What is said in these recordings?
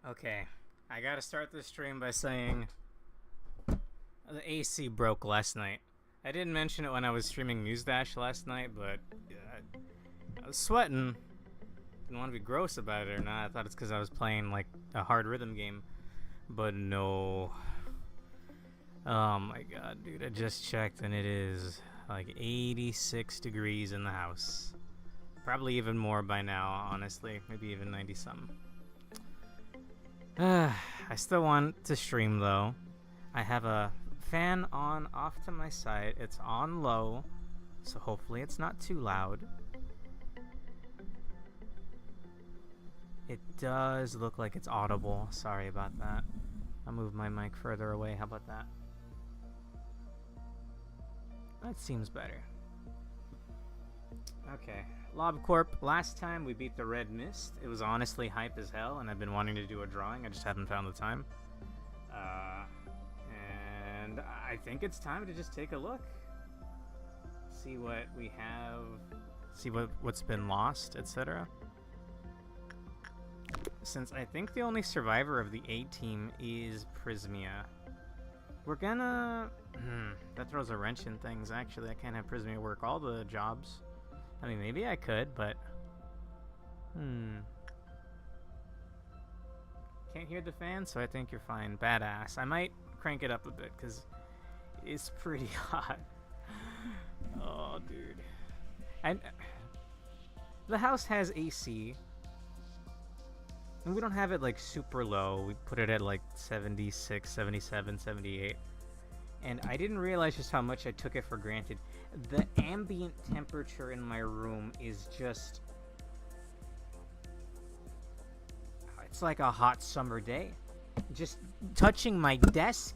Okay, I gotta start this stream by saying the AC broke last night. I didn't mention it when I was streaming News Dash last night, but I was sweating. Didn't want to be gross about it or not. I thought it's because I was playing like a hard rhythm game, but no. Oh my god, dude! I just checked and it is like 86 degrees in the house. Probably even more by now, honestly. Maybe even 90 something. I still want to stream though. I have a fan on off to my side. It's on low, so hopefully it's not too loud. It does look like it's audible. Sorry about that. I'll move my mic further away. How about that? That seems better. Okay. Lob Corp, last time we beat the Red Mist. It was honestly hype as hell, and I've been wanting to do a drawing. I just haven't found the time. And I think it's time to just take a look. See what we have. See what's been lost, etc. Since I think the only survivor of the A team is Prismia. We're gonna... that throws a wrench in things, actually. I can't have Prismia work all the jobs. I mean, maybe I could, but... Can't hear the fan, so I think you're fine. Badass. I might crank it up a bit, because it's pretty hot. Oh, dude. And the house has AC. And we don't have it, like, super low. We put it at, like, 76, 77, 78. And I didn't realize just how much I took it for granted. The ambient temperature in my room is just... It's like a hot summer day. Just touching my desk,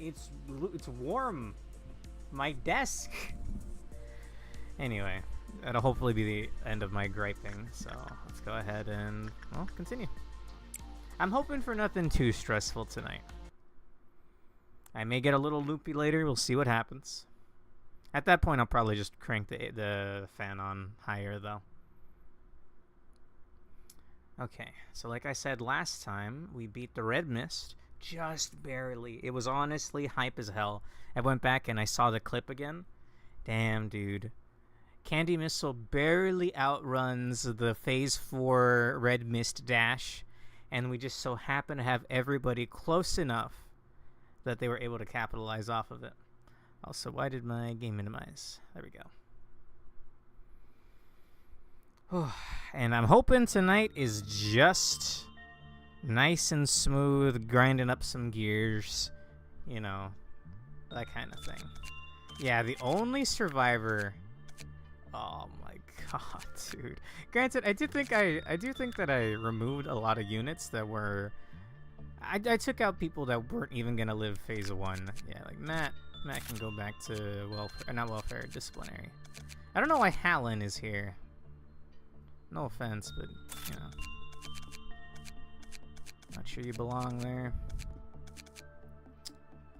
it's warm. My desk. Anyway, that'll hopefully be the end of my griping. So let's go ahead and, well, continue. I'm hoping for nothing too stressful tonight. I may get a little loopy later. We'll see what happens. At that point, I'll probably just crank the fan on higher, though. Okay, so like I said last time, we beat the Red Mist just barely. It was honestly hype as hell. I went back and I saw the clip again. Damn, dude. Candy Missile barely outruns the Phase 4 Red Mist dash, and we just so happen to have everybody close enough that they were able to capitalize off of it. Also, why did my game minimize? There we go. And I'm hoping tonight is just nice and smooth, grinding up some gears, you know, that kind of thing. Yeah, the only survivor. Oh my god, dude. Granted, I do think that I removed a lot of units that were. I took out people that weren't even gonna live phase 1. Yeah, like Matt can go back to welfare, not welfare, disciplinary. I don't know why Hallen is here. No offense, but, you know. Not sure you belong there.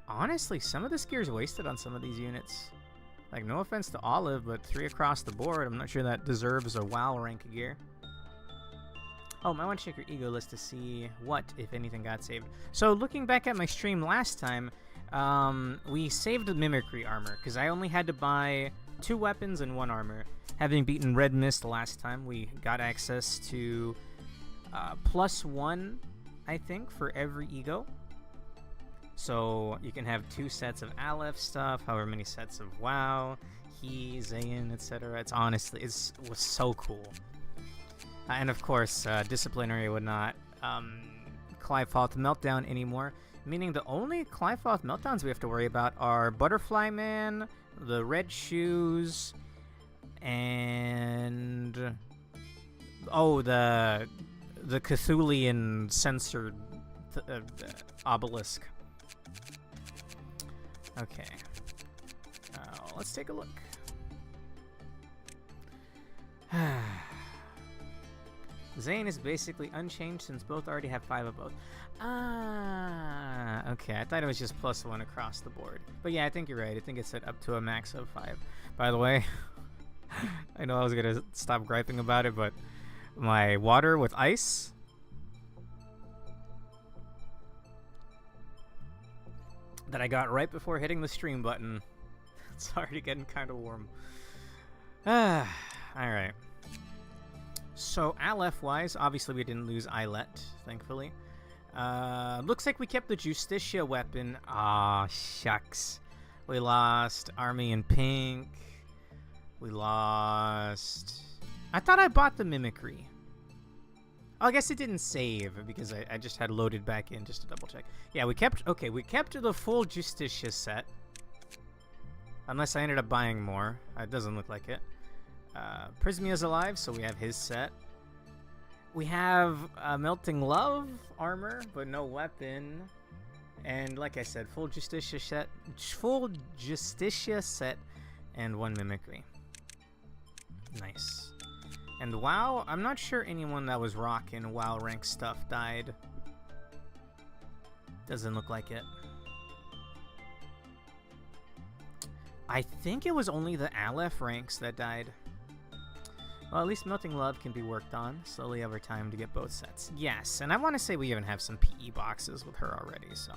Honestly, some of this gear's wasted on some of these units. Like, no offense to Olive, but 3 across the board. I'm not sure that deserves a WoW rank gear. Oh, I want to check your ego list to see what, if anything, got saved. So, looking back at my stream last time, we saved the Mimicry armor, because I only had to buy 2 weapons and 1 armor. Having beaten Red Mist last time, we got access to +1, I think, for every ego. So you can have 2 sets of Aleph stuff, however many sets of WoW, He, Zayn, etc. It's honestly, it was so cool. And of course, Disciplinary would not Clivefoth Meltdown anymore, meaning the only Clivefoth Meltdowns we have to worry about are Butterfly Man, the Red Shoes, and the Cthulian censored obelisk. Okay, let's take a look. Zayn is basically unchanged since both already have 5 of both. Ah, okay. I thought it was just +1 across the board. But yeah, I think you're right. I think it's set up to a max of 5. By the way, I know I was going to stop griping about it, but my water with ice that I got right before hitting the stream button. It's already getting kind of warm. Alright. So, Aleph-wise, obviously we didn't lose Islet, thankfully. Looks like we kept the Justicia weapon. Aw, shucks. We lost Army in Pink. We lost... I thought I bought the Mimicry. Oh, I guess it didn't save because I just had loaded back in just to double check. Yeah, we kept the full Justicia set. Unless I ended up buying more. It doesn't look like it. Prismia's alive, so we have his set. We have Melting Love armor, but no weapon. And like I said, full Justicia set and 1 Mimicry. Nice. And WoW, I'm not sure anyone that was rocking WoW rank stuff died. Doesn't look like it. I think it was only the Aleph ranks that died. Well, at least Melting Love can be worked on slowly over time to get both sets. Yes, and I want to say we even have some PE boxes with her already, so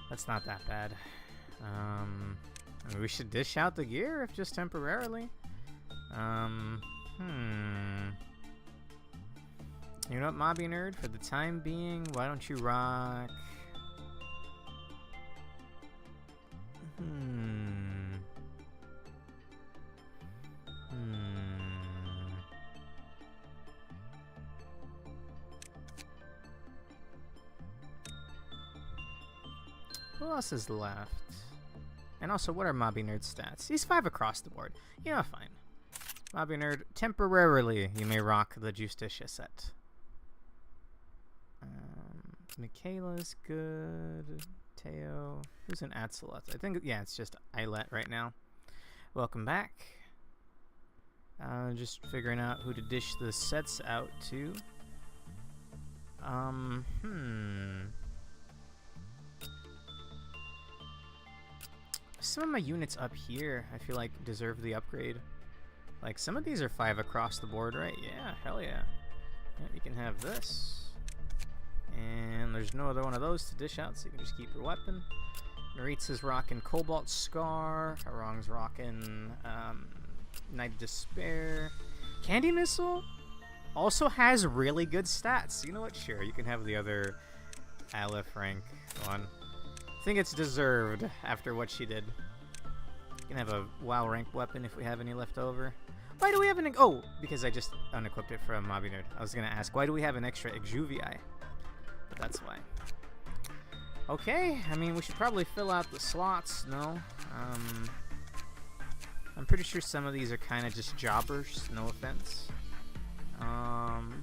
that's not that bad. I mean, we should dish out the gear if just temporarily. You know what, Mobby Nerd? For the time being, why don't you rock... Who else is left? And also, what are Mobby Nerd's stats? He's 5 across the board. You know, fine. Mobby Nerd, temporarily, you may rock the Justicia set. Michaela's good. Teo. Who's an Atzelot? I think, yeah, it's just Islet right now. Welcome back. Just figuring out who to dish the sets out to. Some of my units up here, I feel like, deserve the upgrade. Like, some of these are 5 across the board, right? Yeah, hell yeah. Yeah, you can have this. And there's no other one of those to dish out, so you can just keep your weapon. Naritza's rocking Cobalt Scar. Harong's rocking Night of Despair. Candy Missile also has really good stats. You know what? Sure, you can have the other Aleph rank one. I think it's deserved after what she did. You can have a WoW rank weapon if we have any left over. Why do we have an... Oh, because I just unequipped it from Mobby Nerd. I was going to ask, why do we have an extra Exuvii? But that's why. Okay, I mean, we should probably fill out the slots, no? I'm pretty sure some of these are kind of just jobbers, no offense.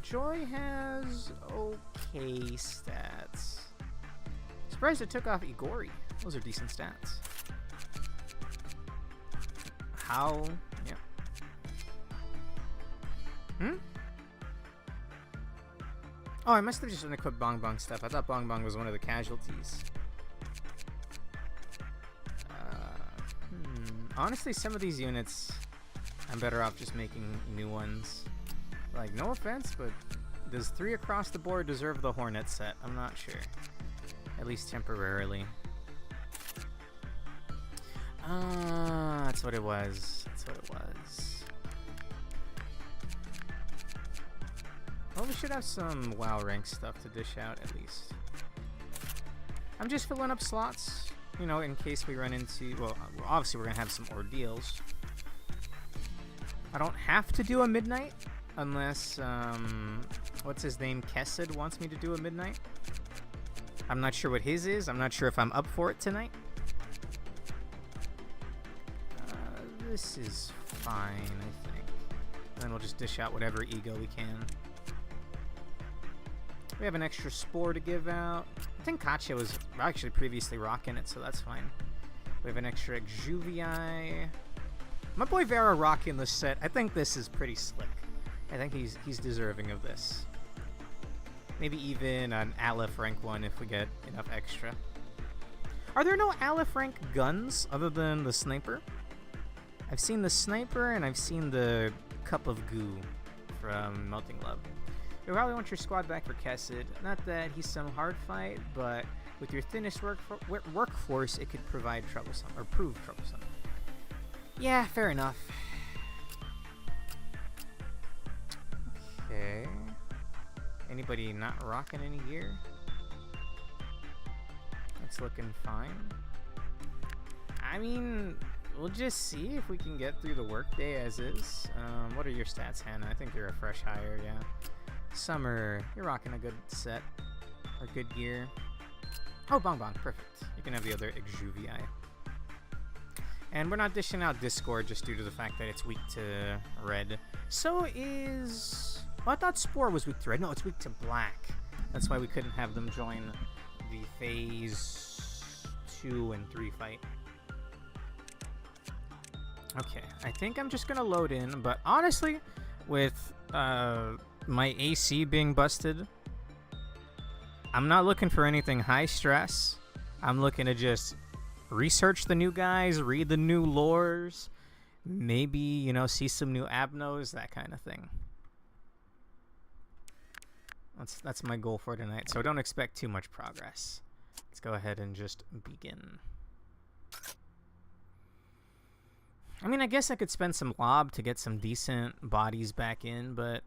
Joy has okay stats. Surprised it took off Igori. Those are decent stats. How? Yep. Oh, I must have just unequipped Bong Bong stuff. I thought Bong Bong was one of the casualties. Honestly, some of these units, I'm better off just making new ones. Like, no offense, but does 3 across the board deserve the Hornet set? I'm not sure. At least temporarily. That's what it was. That's what it was. Well, we should have some WoW rank stuff to dish out, at least. I'm just filling up slots, you know, in case we run into... Well, obviously we're going to have some ordeals. I don't have to do a midnight, unless, what's his name, Kessid wants me to do a midnight. I'm not sure what his is. I'm not sure if I'm up for it tonight. This is fine, I think. And then we'll just dish out whatever ego we can. We have an extra Spore to give out. I think Katya was actually previously rocking it, so that's fine. We have an extra Exuvii. My boy Vera rocking the set. I think this is pretty slick. I think he's deserving of this. Maybe even an Aleph rank one if we get enough extra. Are there no Aleph rank guns other than the sniper? I've seen the sniper and I've seen the Cup of Goo from Melting Love. You probably want your squad back for Kessid. Not that he's some hard fight, but With your thinnest workforce, it could provide troublesome, or prove troublesome. Yeah, fair enough. Okay. Anybody not rocking any gear? It's looking fine. I mean, we'll just see if we can get through the workday as is. What are your stats, Hannah? I think you're a fresh hire, yeah. Summer, you're rocking a good set, or good gear. Oh, Bong Bong, perfect. You can have the other Exuvii. And we're not dishing out Discord just due to the fact that it's weak to red. So is... Oh, I thought Spore was weak to red. No, it's weak to black. That's why we couldn't have them join the Phase 2 and 3 fight. Okay, I think I'm just gonna load in, but honestly, with my AC being busted, I'm not looking for anything high stress. I'm looking to just research the new guys, read the new lores, maybe, you know, see some new Abnos, that kind of thing. That's my goal for tonight, so don't expect too much progress. Let's go ahead and just begin. I mean, I guess I could spend some lob to get some decent bodies back in, but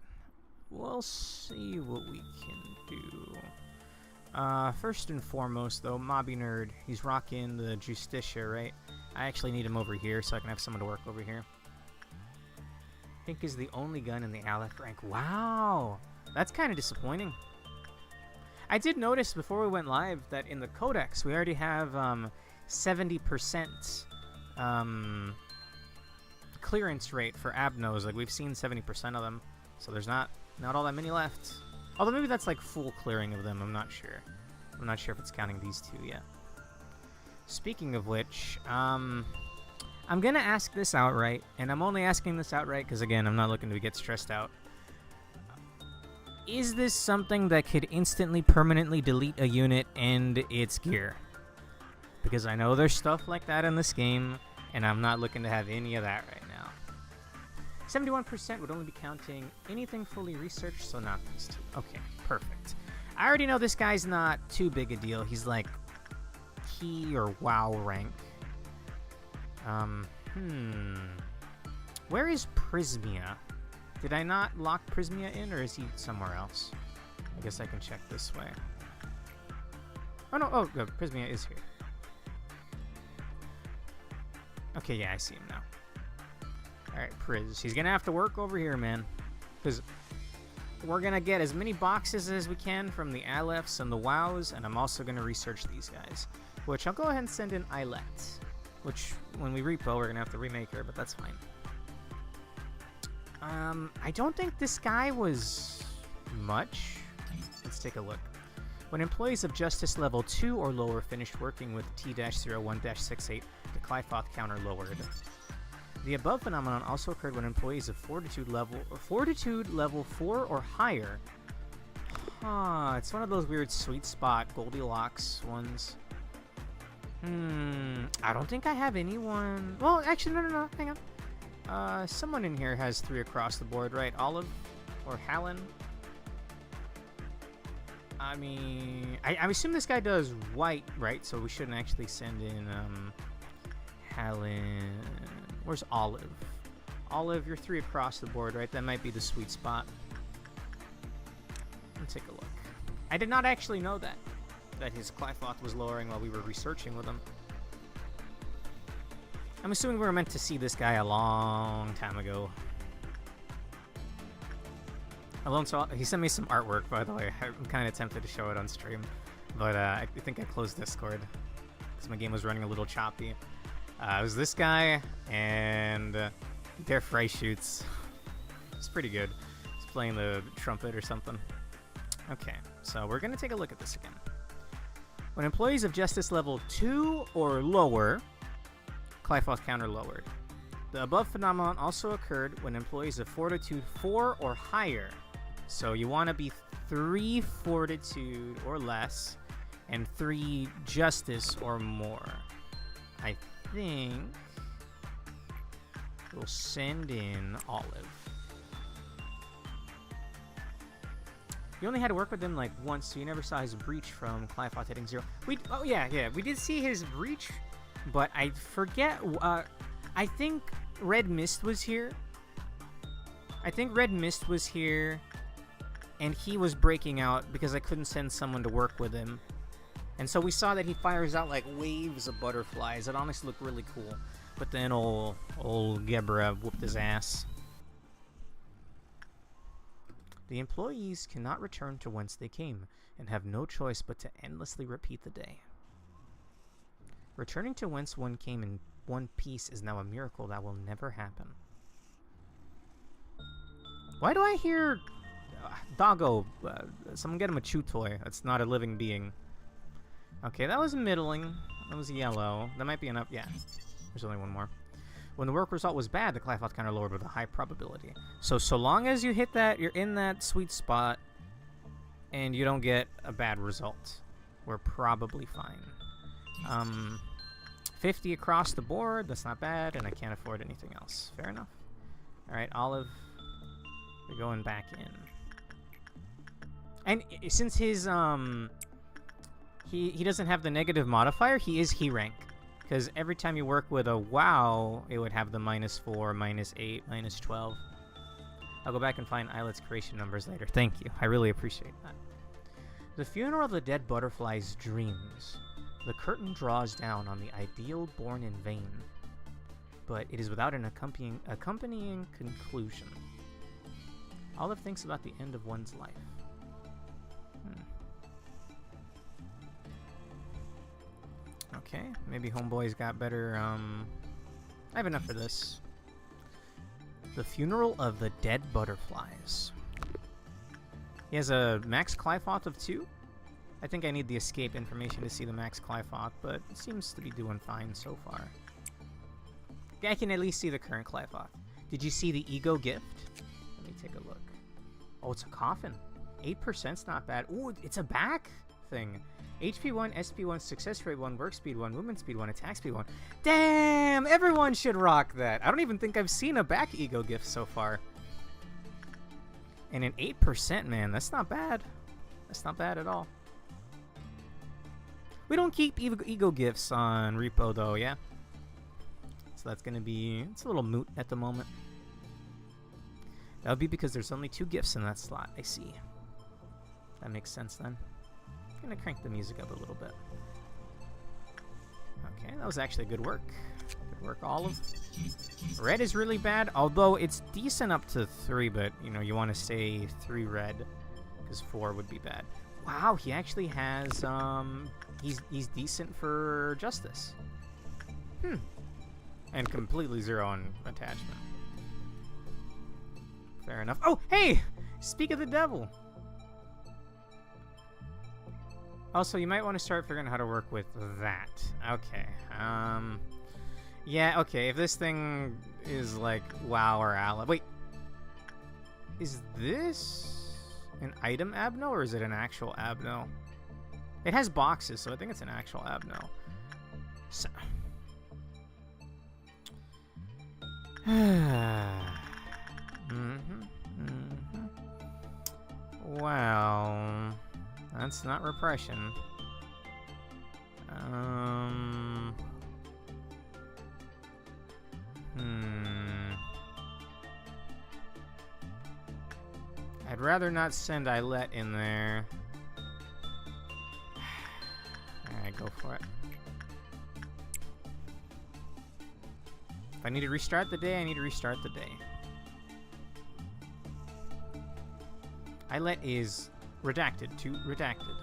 we'll see what we can do. First and foremost, though, Mobby Nerd, he's rocking the Justicia, right? I actually need him over here so I can have someone to work over here. Pink is the only gun in the Aleph rank. Wow! That's kind of disappointing. I did notice before we went live that in the Codex, we already have 70% clearance rate for Abnos. Like, we've seen 70% of them, so there's not all that many left. Although maybe that's like full clearing of them, I'm not sure. I'm not sure if it's counting these two yet. Speaking of which, I'm gonna ask this outright, and I'm only asking this outright because, again, I'm not looking to get stressed out. Is this something that could instantly, permanently delete a unit and its gear? Because I know there's stuff like that in this game, and I'm not looking to have any of that right now. 71% would only be counting anything fully researched, so not these two. Okay, perfect. I already know this guy's not too big a deal. He's like key or WoW rank. Where is Prismia? Did I not lock Prismia in, or is he somewhere else? I guess I can check this way. Oh no, oh, Prismia is here. Okay, yeah, I see him now. Alright, Priz. He's gonna have to work over here, man. Because we're gonna get as many boxes as we can from the Alephs and the WoWs, and I'm also gonna research these guys. Which I'll go ahead and send in Islet. Which, when we repo, we're gonna have to remake her, but that's fine. I don't think this guy was much. Let's take a look. When employees of Justice level 2 or lower finished working with T-01-68, the Clyfoth counter lowered. The above phenomenon also occurred when employees of Fortitude level 4 or higher. Huh, it's one of those weird sweet spot Goldilocks ones. I don't think I have anyone. Well, actually, no, hang on. Someone in here has 3 across the board, right? Olive or Hallen? I mean, I assume this guy does white, right? So we shouldn't actually send in Hallen. Where's Olive? Olive, you're 3 across the board, right? That might be the sweet spot. Let's take a look. I did not actually know that his Clyfoth was lowering while we were researching with him. I'm assuming we were meant to see this guy a long time ago. He sent me some artwork, by the way. I'm kind of tempted to show it on stream, but I think I closed Discord because my game was running a little choppy. It was this guy and Der Freischütz. It's pretty good. He's playing the trumpet or something. Okay, so we're going to take a look at this again. When employees of Justice level 2 or lower, Clyfoth counter lowered. The above phenomenon also occurred when employees of Fortitude 4 or higher. So you want to be 3 Fortitude or less and 3 Justice or more. I think we'll send in Olive. You only had to work with him like once, so you never saw his breach from Clifoth hitting 0. Oh yeah, we did see his breach, but I forget. I think Red Mist was here. And he was breaking out because I couldn't send someone to work with him. And so we saw that he fires out like waves of butterflies. It honestly looked really cool. But then old Gebra whooped his ass. The employees cannot return to whence they came and have no choice but to endlessly repeat the day. Returning to whence one came in one piece is now a miracle that will never happen. Why do I hear Doggo? Someone get him a chew toy. That's not a living being. Okay, that was middling. That was yellow. That might be enough. Yeah, there's only one more. When the work result was bad, the Clifoth counter lowered with a high probability. So long as you hit that, you're in that sweet spot, and you don't get a bad result, we're probably fine. 50 across the board. That's not bad, and I can't afford anything else. Fair enough. All right, Olive. We're going back in. And since his he doesn't have the negative modifier, he is He rank. Because every time you work with a WoW, it would have the -4, -8, -12. I'll go back and find Islet's creation numbers later. Thank you. I really appreciate that. The funeral of the dead butterfly's dreams. The curtain draws down on the ideal born in vain. But it is without an accompanying conclusion. Olive thinks about the end of one's life. Okay, maybe Homeboy's got better, I have enough for this. The funeral of the dead butterflies. He has a max Clifoth of 2. I think I need the escape information to see the max Clifoth, but it seems to be doing fine so far. I can at least see the current Clifoth. Did you see the ego gift? Let me take a look. Oh, it's a coffin. 8%'s not bad. Ooh, it's a back thing. HP 1, SP 1, success rate 1, work speed 1, movement speed 1, attack speed 1. Damn! Everyone should rock that. I don't even think I've seen a back ego gift so far. And an 8%, man. That's not bad. That's not bad at all. We don't keep ego gifts on Repo, though, yeah? So that's going to be... It's a little moot at the moment. That would be because there's only 2 gifts in that slot. I see. That makes sense, then. I'm gonna crank the music up a little bit. Okay, that was actually good work. Good work, Olive. Red is really bad, although it's decent up to 3, but, you know, you want to say 3 red, because 4 would be bad. Wow, he actually has, he's decent for Justice. And completely 0 on attachment. Fair enough. Oh, hey! Speak of the devil! Also, you might want to start figuring out how to work with that. Okay. Yeah, okay. If this thing is like WoW or Ally... Wait. Is this an item Abno, or is it an actual Abno? It has boxes, so I think it's an actual Abno. So... Well... That's not repression. I'd rather not send Islet in there. Alright, go for it. If I need to restart the day, I need to restart the day. Islet is... redacted to redacted.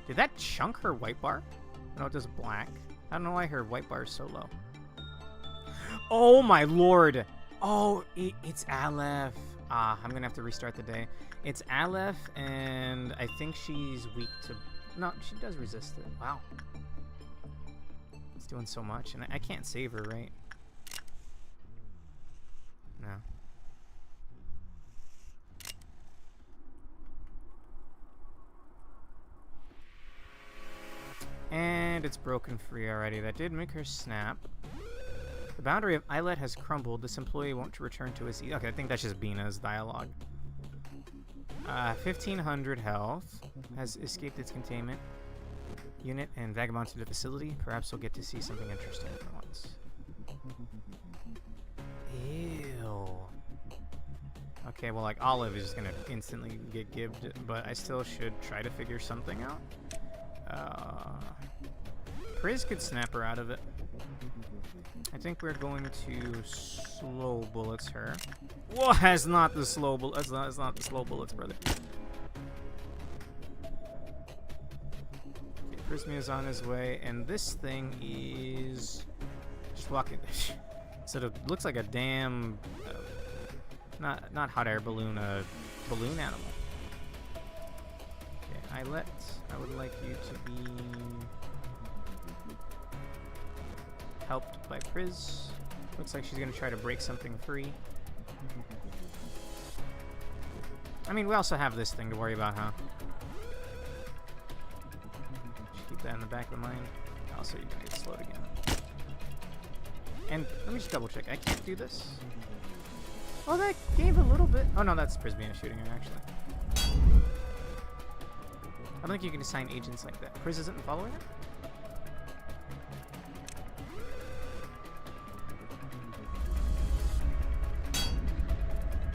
Did that chunk her white bar? No, it does black. I don't know why her white bar is so low. Oh my lord! Oh, it's Aleph. Ah, I'm gonna have to restart the day. It's Aleph, and I think she's weak to... No, she does resist it. Wow. It's doing so much, and I can't save her, right? No. And it's broken free already. That did make her snap. The boundary of Islet has crumbled. This employee won't return to his... Okay, I think that's just Bina's dialogue. 1500 health. Has escaped its containment unit and vagabond to the facility. Perhaps we'll get to see something interesting for once. Ew. Okay, well, like, Olive is gonna instantly get gibbed, but I still should try to figure something out. Priz could snap her out of it. I think we're going to slow bullets her. Whoa, that's not the slow bullets. That's not the slow bullets, brother. Okay, Prismy is on his way, and this thing is just walking. So it looks like a damn, not hot air balloon, a balloon animal. Okay, I would like you to be helped by Priz. Looks like she's gonna try to break something free. I mean, we also have this thing to worry about, huh? Just keep that in the back of the mind. Also, you're gonna get slowed again. And let me just double check. I can't do this. Oh, that gave a little bit. Oh no, that's Prisbina shooting her actually. I don't think you can assign agents like that. Priz isn't following her?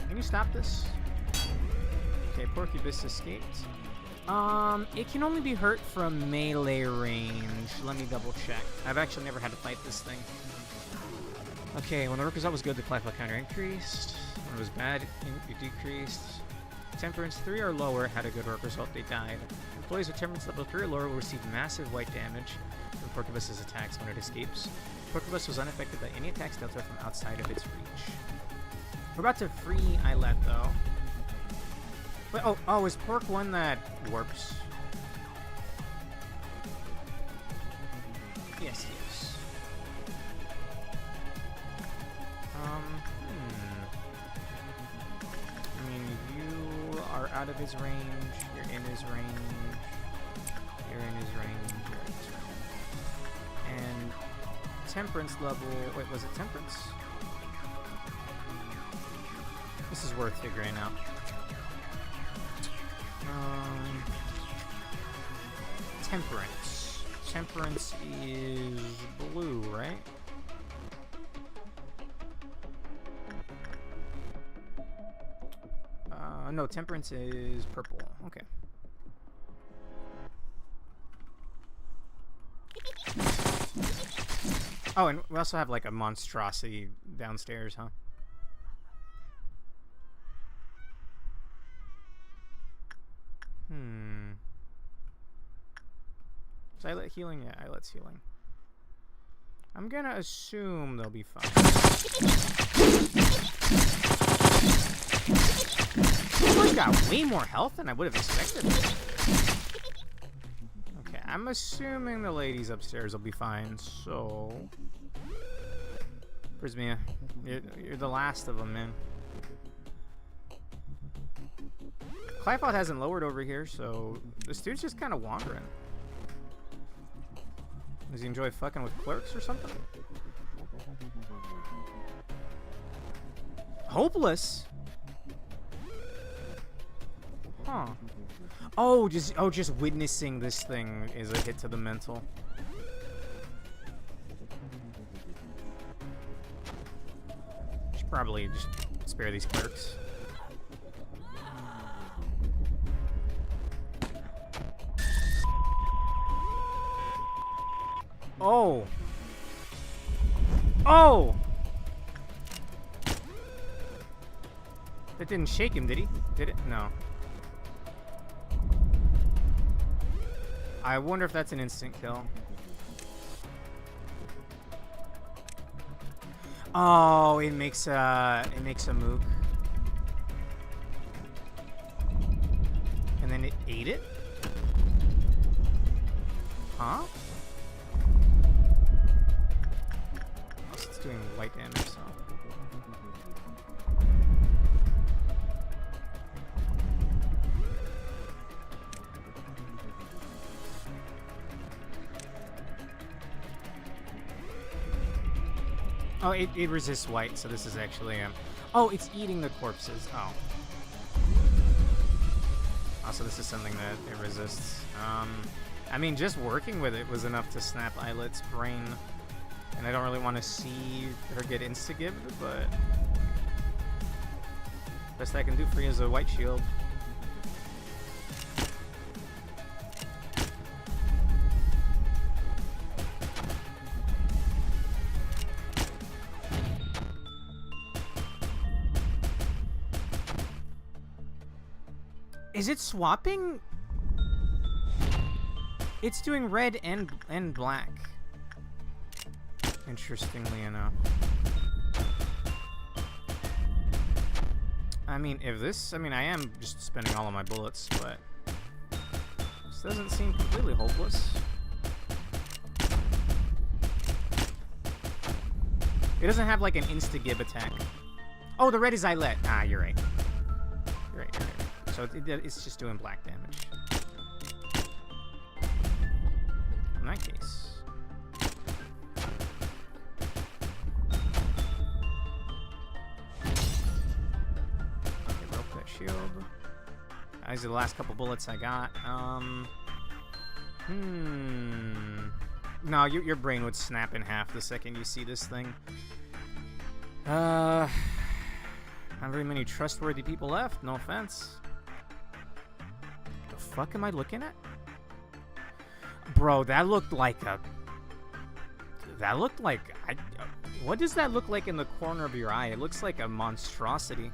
Can you stop this? Okay, Porcubus escaped. It can only be hurt from melee range. Let me double check. I've actually never had to fight this thing. Okay, when the work result was good, the life counter increased. When it was bad, it decreased. Temperance 3 or lower had a good work result, they died. Employees with temperance level 3 or lower will receive massive white damage from Porcubus's attacks when it escapes. Porcubus was unaffected by any attacks dealt from outside of its reach. We're about to free Islet though. But oh, is Pork one that warps? Yes, yes. I mean, you are out of his range. You're in his range. You're in his range. You're in his range. And temperance level. Wait, was it temperance? This is worth figuring out. Temperance. Temperance is blue, right? No, temperance is purple. Okay. Oh, and we also have like a monstrosity downstairs, huh? Is Islet healing? Yeah, Islet's healing. I'm gonna assume they'll be fine. This one's got way more health than I would have expected. Okay, I'm assuming the ladies upstairs will be fine, so... Prismia, you're the last of them, man. Clifot hasn't lowered over here, so this dude's just kind of wandering. Does he enjoy fucking with clerks or something? Hopeless? Huh. Oh, just witnessing this thing is a hit to the mental. Should probably just spare these clerks. Oh. Oh! That didn't shake him, did he? Did it? No. I wonder if that's an instant kill. Oh, it makes a mook. And then it ate it? Huh? It's doing white damage, so. Oh, it resists white, so this is actually oh, it's eating the corpses. Oh. Also, this is something that it resists. I mean, just working with it was enough to snap Eyelet's brain. And I don't really want to see her get insta-gibbed, but best I can do for you is a white shield. Is it swapping? It's doing red and black. Interestingly enough. I mean, if this... I mean, I am just spending all of my bullets, but... This doesn't seem completely hopeless. It doesn't have, like, an insta-gib attack. Oh, the red is Eyelet. Ah, you're right. You're right, you're right. So it's just doing black damage. In that case... Shield. These are the last couple bullets I got. No, your brain would snap in half the second you see this thing. Not very many trustworthy people left. No offense. The fuck am I looking at? Bro, that looked like a... That looked like... what does that look like in the corner of your eye? It looks like a monstrosity.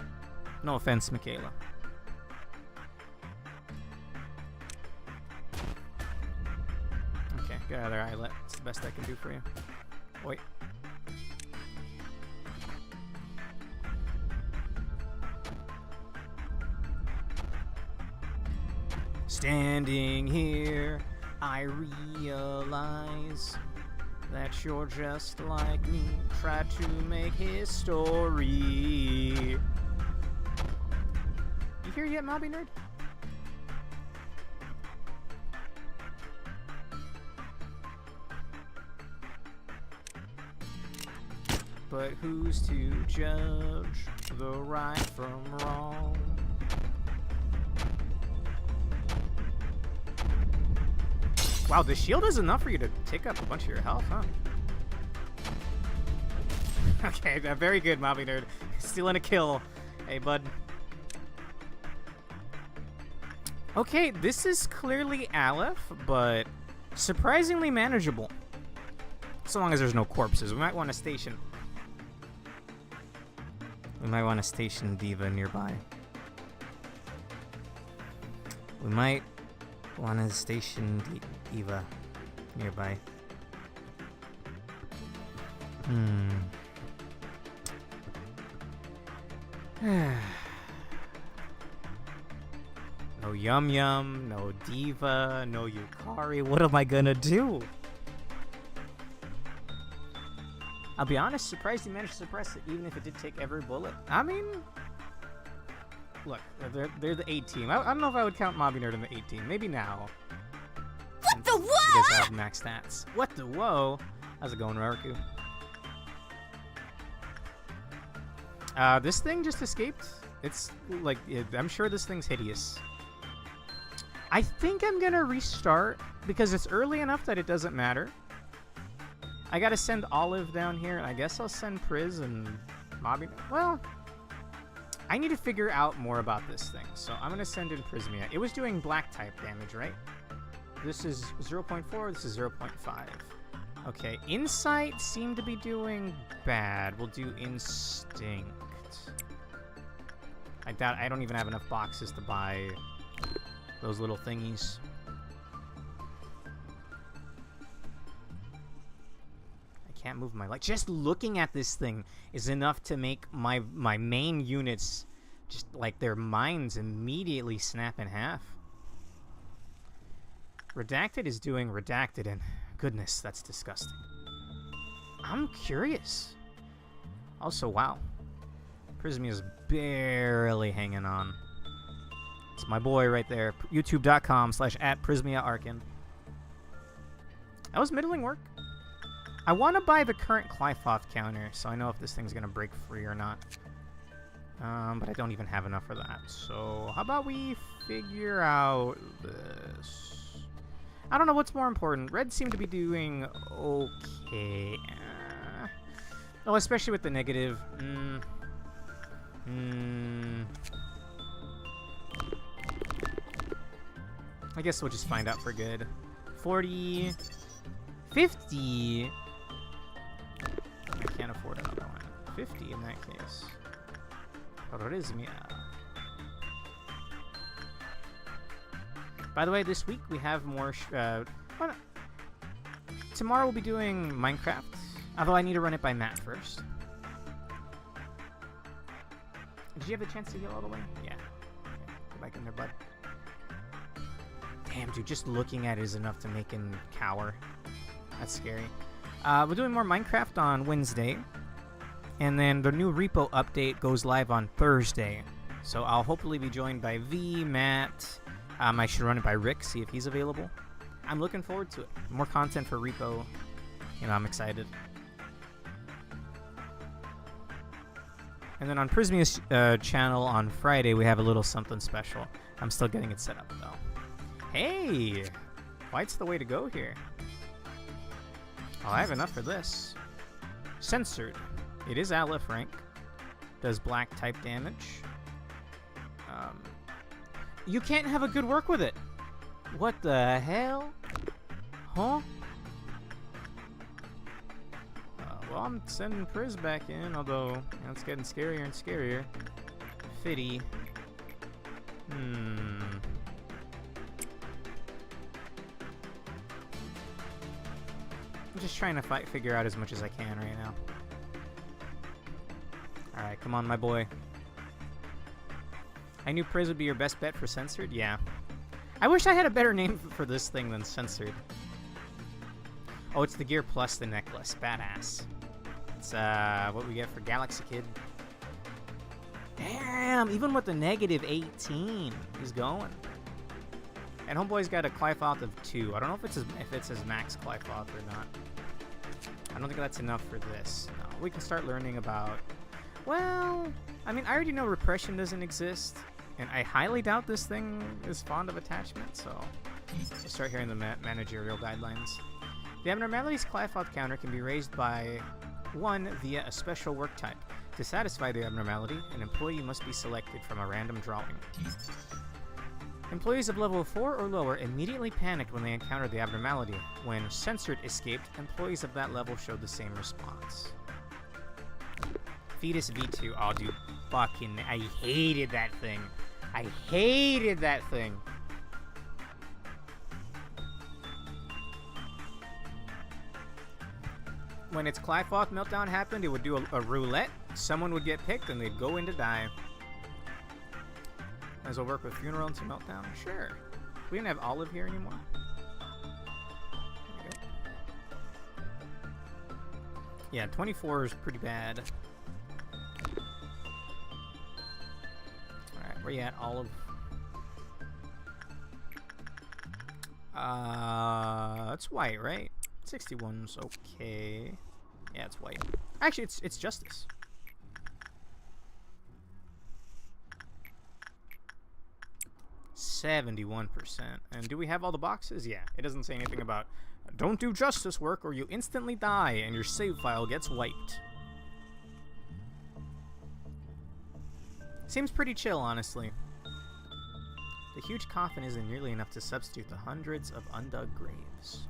No offense, Michaela. Okay, get out of there, Eyelet. It's the best I can do for you. Wait. Standing here, I realize that you're just like me. Tried to make history. You here yet, Mobby Nerd? But who's to judge the right from wrong? Wow, the shield is enough for you to take up a bunch of your health, huh? Okay, very good, Mobby Nerd. Stealing a kill. Hey, bud. Okay, this is clearly Aleph, but surprisingly manageable. So long as there's no corpses. We might want to station... We might want to station Diva nearby. We might want to station Diva nearby. No Yum Yum, no Diva, no Yukari. What am I gonna do? I'll be honest, surprised he managed to suppress it, even if it did take every bullet. I mean, look, they're the 8 team. I don't know if I would count Mobby Nerd in the 8 team. Maybe now. What the whoa? You guys have max stats. What the whoa? How's it going, Raruku? This thing just escaped. It's like, I'm sure this thing's hideous. I think I'm gonna restart because it's early enough that it doesn't matter. I gotta send Olive down here, and I guess I'll send Priz and Mobby. Well, I need to figure out more about this thing, so I'm gonna send in Prismia. It was doing black type damage, right? This is 0.4, this is 0.5. Okay, Insight seemed to be doing bad. We'll do Instinct. I doubt I don't even have enough boxes to buy those little thingies. Can't move my light. Just looking at this thing is enough to make my main units just like their minds immediately snap in half. Redacted is doing Redacted, and goodness, that's disgusting. I'm curious. Also, wow. Prismy is barely hanging on. It's my boy right there. YouTube.com/@PrismiaArkin. That was middling work. I want to buy the current Clythoth counter, so I know if this thing's going to break free or not. But I don't even have enough for that. So how about we figure out this? I don't know what's more important. Red seem to be doing okay. Oh, especially with the negative. I guess we'll just find out for good. 40, 50. I can't afford another one. 50 in that case. Charisma. By the way, this week we have more. Tomorrow we'll be doing Minecraft. Although I need to run it by Matt first. Did you have a chance to heal all the way? Yeah. Okay. Go back in there, bud. Damn, dude, just looking at it is enough to make him cower. That's scary. We're doing more Minecraft on Wednesday. And then the new repo update goes live on Thursday. So I'll hopefully be joined by V, Matt. I should run it by Rick, see if he's available. I'm looking forward to it. More content for repo. You know, I'm excited. And then on Prismia's channel on Friday, we have a little something special. I'm still getting it set up, though. Hey! White's the way to go here. Oh, I have enough for this. Censored. It is Aleph rank. Does black type damage. You can't have a good work with it. What the hell? Huh? Well, I'm sending Priz back in, although you know, it's getting scarier and scarier. Fitty. I'm just trying to figure out as much as I can right now. Alright, come on, my boy. I knew Priz would be your best bet for Censored? Yeah. I wish I had a better name for this thing than Censored. Oh, it's the gear plus the necklace. Badass. It's what we get for Galaxy Kid. Damn! Even with the negative 18, he's going. And Homeboy's got a Clyfoth of 2. I don't know if it's his max Clyfoth or not. I don't think that's enough for this. No, we can start learning about... Well, I mean, I already know repression doesn't exist. And I highly doubt this thing is fond of attachment, so we'll start hearing the managerial guidelines. The abnormalities Clyfoth counter can be raised by 1 via a special work type. To satisfy the abnormality, an employee must be selected from a random drawing. Employees of level 4 or lower immediately panicked when they encountered the abnormality. When Censored escaped, employees of that level showed the same response. Fetus V2. Oh, dude. Fucking... I hated that thing. I hated that thing. When its Clyfoth meltdown happened, it would do a roulette. Someone would get picked, and they'd go in to die. Might as well work with Funeral into Meltdown. Sure. We don't have Olive here anymore. There we go. Yeah, 24 is pretty bad. Alright, where you at, Olive? It's white, right? 61's okay. Yeah, it's white. Actually, it's Justice. .71%. And do we have all the boxes? Yeah. It doesn't say anything about don't do Justice work or you instantly die and your save file gets wiped. Seems pretty chill, honestly. The huge coffin isn't nearly enough to substitute the hundreds of undug graves.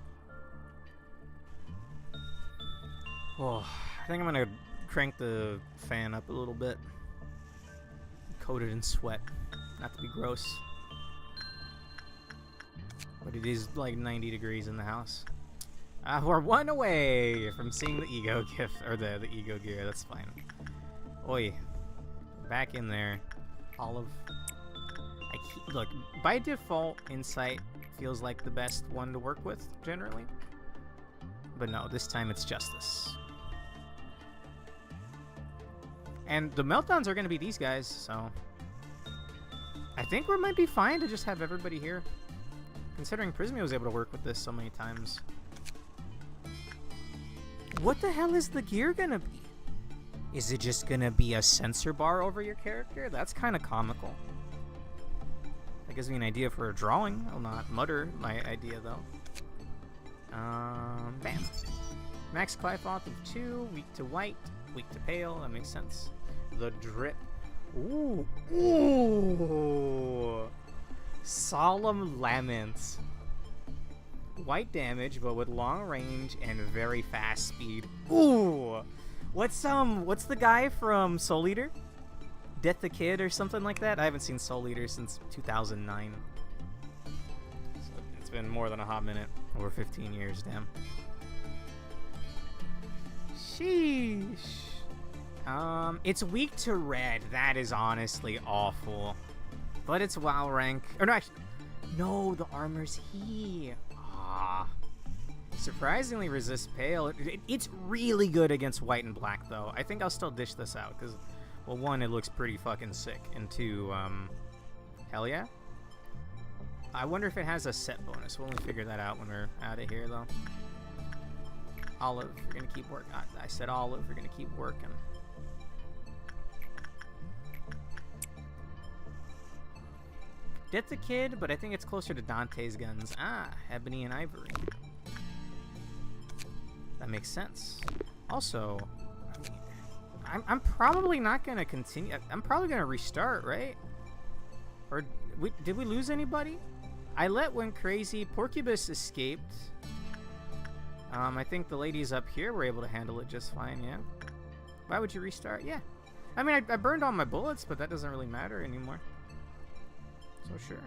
Oh, I think I'm gonna crank the fan up a little bit. Coated in sweat. Not to be gross. But it is like 90 degrees in the house. We're one away from seeing the ego gift, or the ego gear. That's fine. Oi. Back in there. Olive. Look, by default, Insight feels like the best one to work with, generally. But no, this time it's Justice. And the meltdowns are going to be these guys, so... I think we might be fine to just have everybody here. Considering Prismia was able to work with this so many times. What the hell is the gear gonna be? Is it just gonna be a sensor bar over your character? That's kind of comical. That gives me an idea for a drawing. I'll not mutter my idea though. Bam. Max Clyfoth of 2, weak to white, weak to pale. That makes sense. The drip. Ooh, ooh. Solemn Laments. White damage, but with long range and very fast speed. Ooh. What's the guy from Soul Eater? Death the Kid or something like that? I haven't seen Soul Eater since 2009. So it's been more than a hot minute. Over 15 years, damn. Sheesh. It's weak to red. That is honestly awful. But it's WoW rank. Or no, actually, no, the armor's here. Ah. Surprisingly resists pale. It's really good against white and black, though. I think I'll still dish this out, because, well, 1, it looks pretty fucking sick, and 2, hell yeah. I wonder if it has a set bonus. We'll only figure that out when we're out of here, though. Olive, you're gonna keep working. I said Olive, you're gonna keep working. Death the Kid, but I think it's closer to Dante's guns. Ah, Ebony and Ivory. That makes sense. Also, I mean, I'm probably not gonna continue. I'm probably gonna restart, right? Or did we lose anybody? I went crazy. Porcubus escaped. I think the ladies up here were able to handle it just fine. Yeah. Why would you restart? Yeah. I mean, I burned all my bullets, but that doesn't really matter anymore. So sure.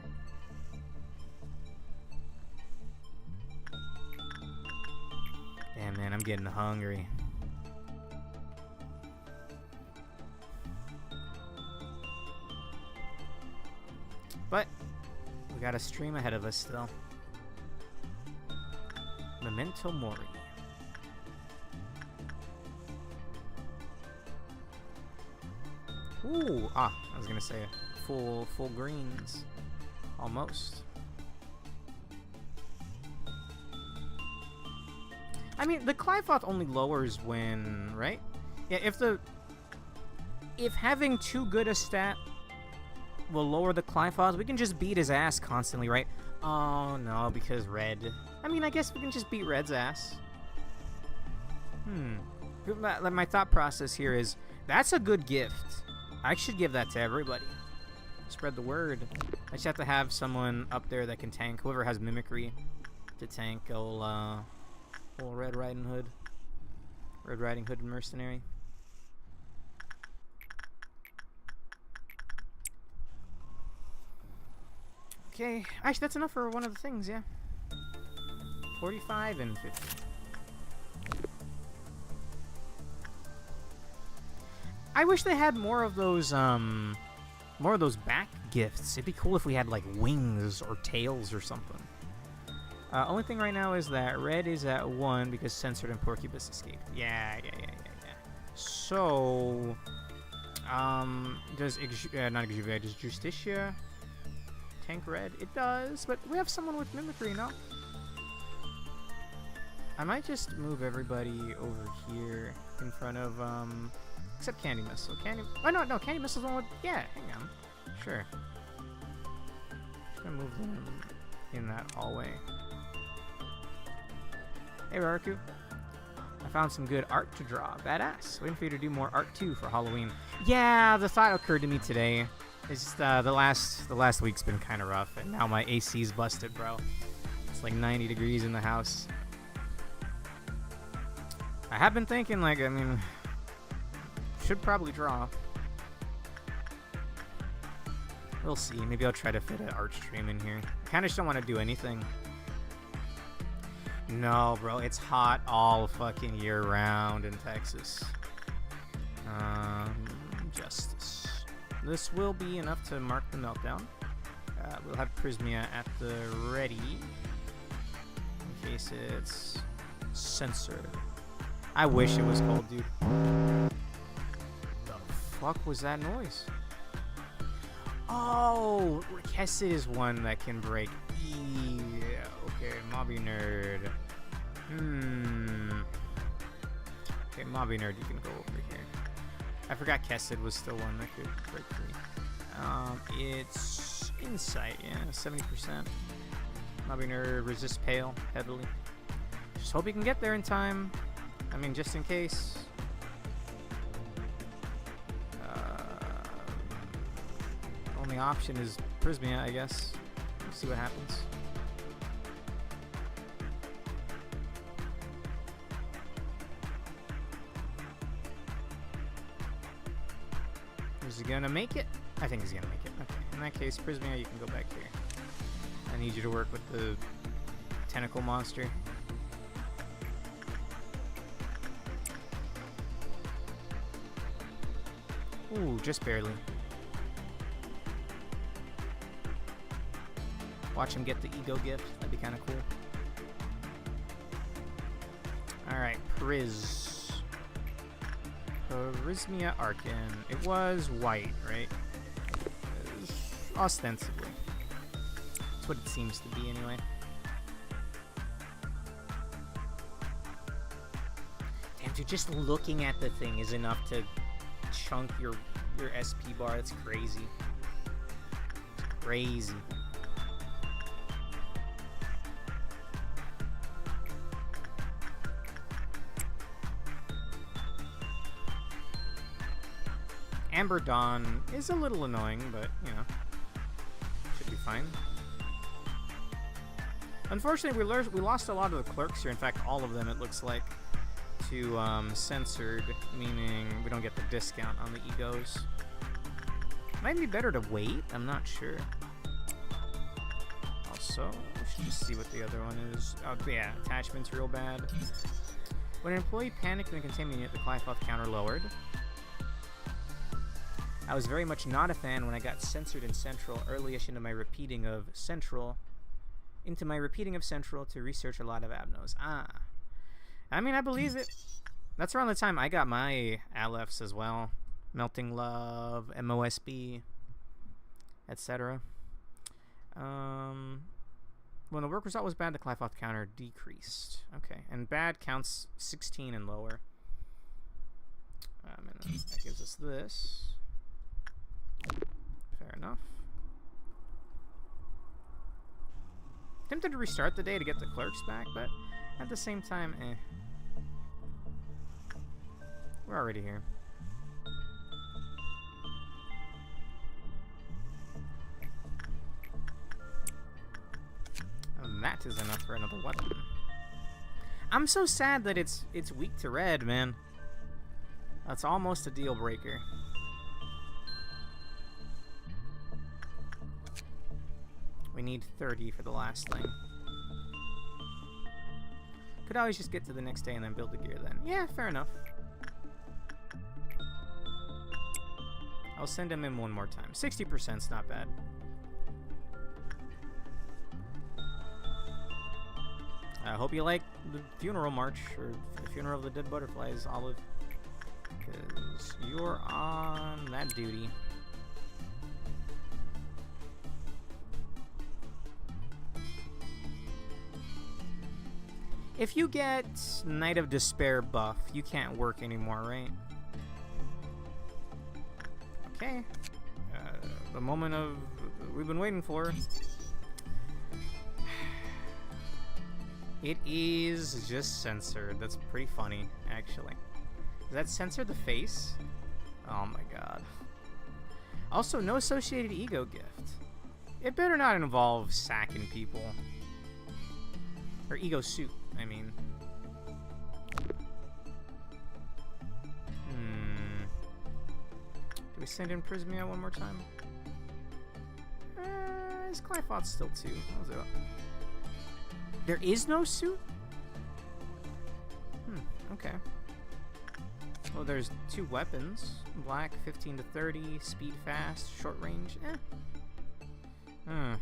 Damn, man, I'm getting hungry. But we got a stream ahead of us still. Memento Mori. Ooh, I was gonna say full greens, almost. I mean, the Clyfoth only lowers when, right? Yeah, if having too good a stat will lower the Clyfoth, we can just beat his ass constantly, right? Oh no, because red. I mean, I guess we can just beat red's ass. My thought process here is, that's a good gift. I should give that to everybody. Spread the word. I just have to have someone up there that can tank. Whoever has mimicry to tank old Red Riding Hood. Red Riding Hood mercenary. Okay, actually that's enough for one of the things, yeah. 45 and 50. I wish they had more of those back gifts. It'd be cool if we had like wings or tails or something. Only thing right now is that red is at 1 because censored and Porcubus escaped. Yeah. So, does does Justicia tank red? It does, but we have someone with mimicry now. I might just move everybody over here in front of except Candy Missile. Oh no, Candy Missile's the one with, yeah, hang on. Sure. Just gonna move them in that hallway. Hey Raku. I found some good art to draw. Badass. Waiting for you to do more art too for Halloween. Yeah, the thought occurred to me today. It's just the last week's been kind of rough, and now my AC's busted, bro. It's like 90 degrees in the house. I have been thinking, like, I mean, should probably draw. We'll see. Maybe I'll try to fit an art stream in here. I kind of just don't want to do anything. No, bro, it's hot all fucking year round in Texas. Justice. This will be enough to mark the meltdown. We'll have Prismia at the ready in case it's censored. I wish it was cold, dude. The fuck was that noise? Oh, Kessid is one that can break. Yeah, okay, Mobby Nerd. Okay, Mobby Nerd, you can go over here. I forgot Kessid was still one that could break free. It's insight, yeah, 70%. Not going to resist pale heavily. Just hope you can get there in time. I mean, just in case. Only option is Prismia, I guess. We'll see what happens. Is he gonna make it? I think he's gonna make it. Okay. In that case, Prismia, you can go back here. I need you to work with the tentacle monster. Ooh, just barely. Watch him get the ego gift. That'd be kind of cool. Alright, Prismia Arcan. It was white, right? It was ostensibly. That's what it seems to be, anyway. Damn, dude, just looking at the thing is enough to chunk your SP bar. That's crazy. It's crazy. Amber Dawn is a little annoying, but, you know, should be fine. Unfortunately, we lost a lot of the clerks here. In fact, all of them, it looks like, to censored, meaning we don't get the discount on the egos. Might be better to wait. I'm not sure. Also, we should just see what the other one is. Oh, yeah, attachment's real bad. When an employee panicked in a containment unit, the Clyfoth counter lowered. I was very much not a fan when I got censored in Central early-ish into my repeating of Central to research a lot of Abnos. I mean, I believe it. That's around the time I got my Alephs as well. Melting Love, MOSB, etc. When the work result was bad, the Clyfoth counter decreased. Okay, and bad counts 16 and lower. And then that gives us this. Fair enough. Tempted to restart the day to get the clerks back, but at the same time, we're already here. And that is enough for another weapon. I'm so sad that it's weak to red, man. That's almost a deal breaker. We need 30 for the last thing. Could always just get to the next day and then build the gear then. Yeah, fair enough. I'll send him in one more time. 60%'s not bad. I hope you like the funeral march, or the funeral of the dead butterflies, Olive. Because you're on that duty. If you get Night of Despair buff, you can't work anymore, right? Okay. The moment of we've been waiting for. It is just censored. That's pretty funny, actually. Does that censor the face? Oh my god. Also, no associated ego gift. It better not involve sacking people. Or ego suit, I mean. Do we send in Prismia one more time? Is Clyfoth still 2? How's it up? There is no suit? Okay. Well, there's 2 weapons. Black, 15 to 30, speed fast, short range. I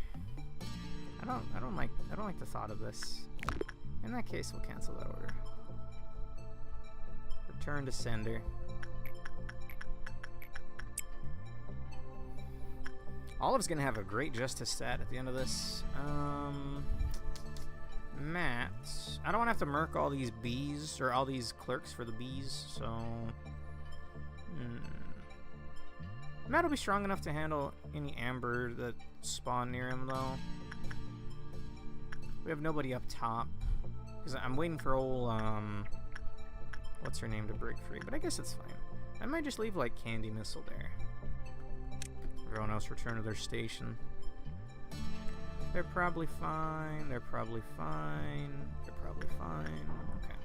don't like the thought of this. In that case, we'll cancel that order. Return to sender. Olive's gonna have a great justice stat at the end of this. Matt, I don't want to have to merc all these bees or all these clerks for the bees, so Matt will be strong enough to handle any amber that spawn near him, though. We have nobody up top. Because I'm waiting for old, what's her name to break free. But I guess it's fine. I might just leave, like, Candy Missile there. Everyone else return to their station. They're probably fine. They're probably fine. They're probably fine. Okay.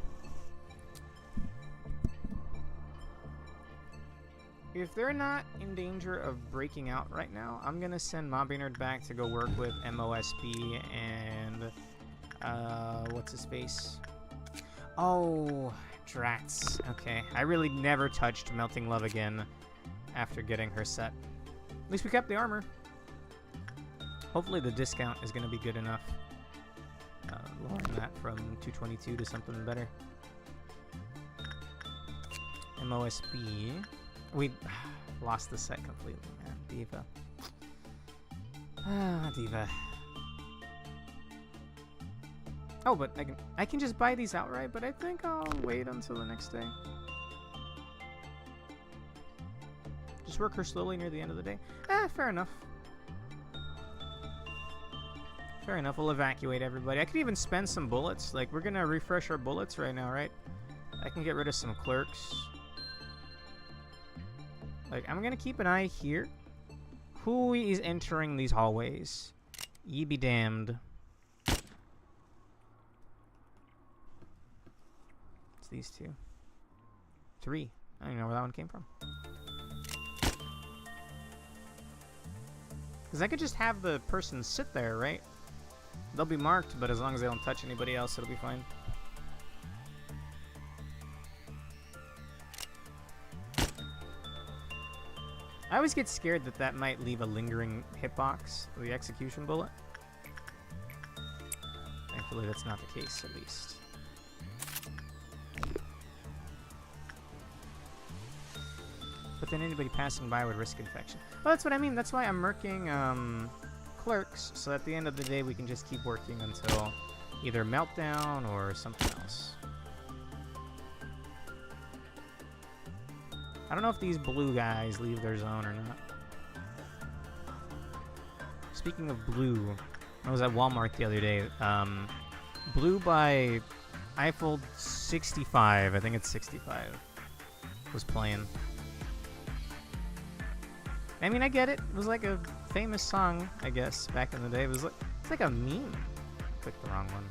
If they're not in danger of breaking out right now, I'm gonna send Mobbinerd back to go work with MOSB and what's his face? Oh, Drax. Okay, I really never touched Melting Love again after getting her set. At least we kept the armor. Hopefully the discount is gonna be good enough. Lowering that from 222 to something better. MOSB. We lost the set completely, man. Diva. Ah, Diva. Oh, but I can just buy these outright, but I think I'll wait until the next day. Just work her slowly near the end of the day. Fair enough. Fair enough, we'll evacuate everybody. I could even spend some bullets. Like, we're gonna refresh our bullets right now, right? I can get rid of some clerks. Like, I'm gonna keep an eye here. Who is entering these hallways? Ye be damned. It's these two. 3. I don't even know where that one came from. Because I could just have the person sit there, right? They'll be marked, but as long as they don't touch anybody else, it'll be fine. I always get scared that that might leave a lingering hitbox, the execution bullet. Thankfully, that's not the case, at least. But then anybody passing by would risk infection. Well, that's what I mean. That's why I'm murking clerks, so at the end of the day we can just keep working until either meltdown or something else. I don't know if these blue guys leave their zone or not. Speaking of blue, I was at Walmart the other day. Blue by Eiffel 65, I think it's 65, was playing. I mean, I get it. It was like a famous song, I guess, back in the day. It was like, it's like a meme. Clicked the wrong one.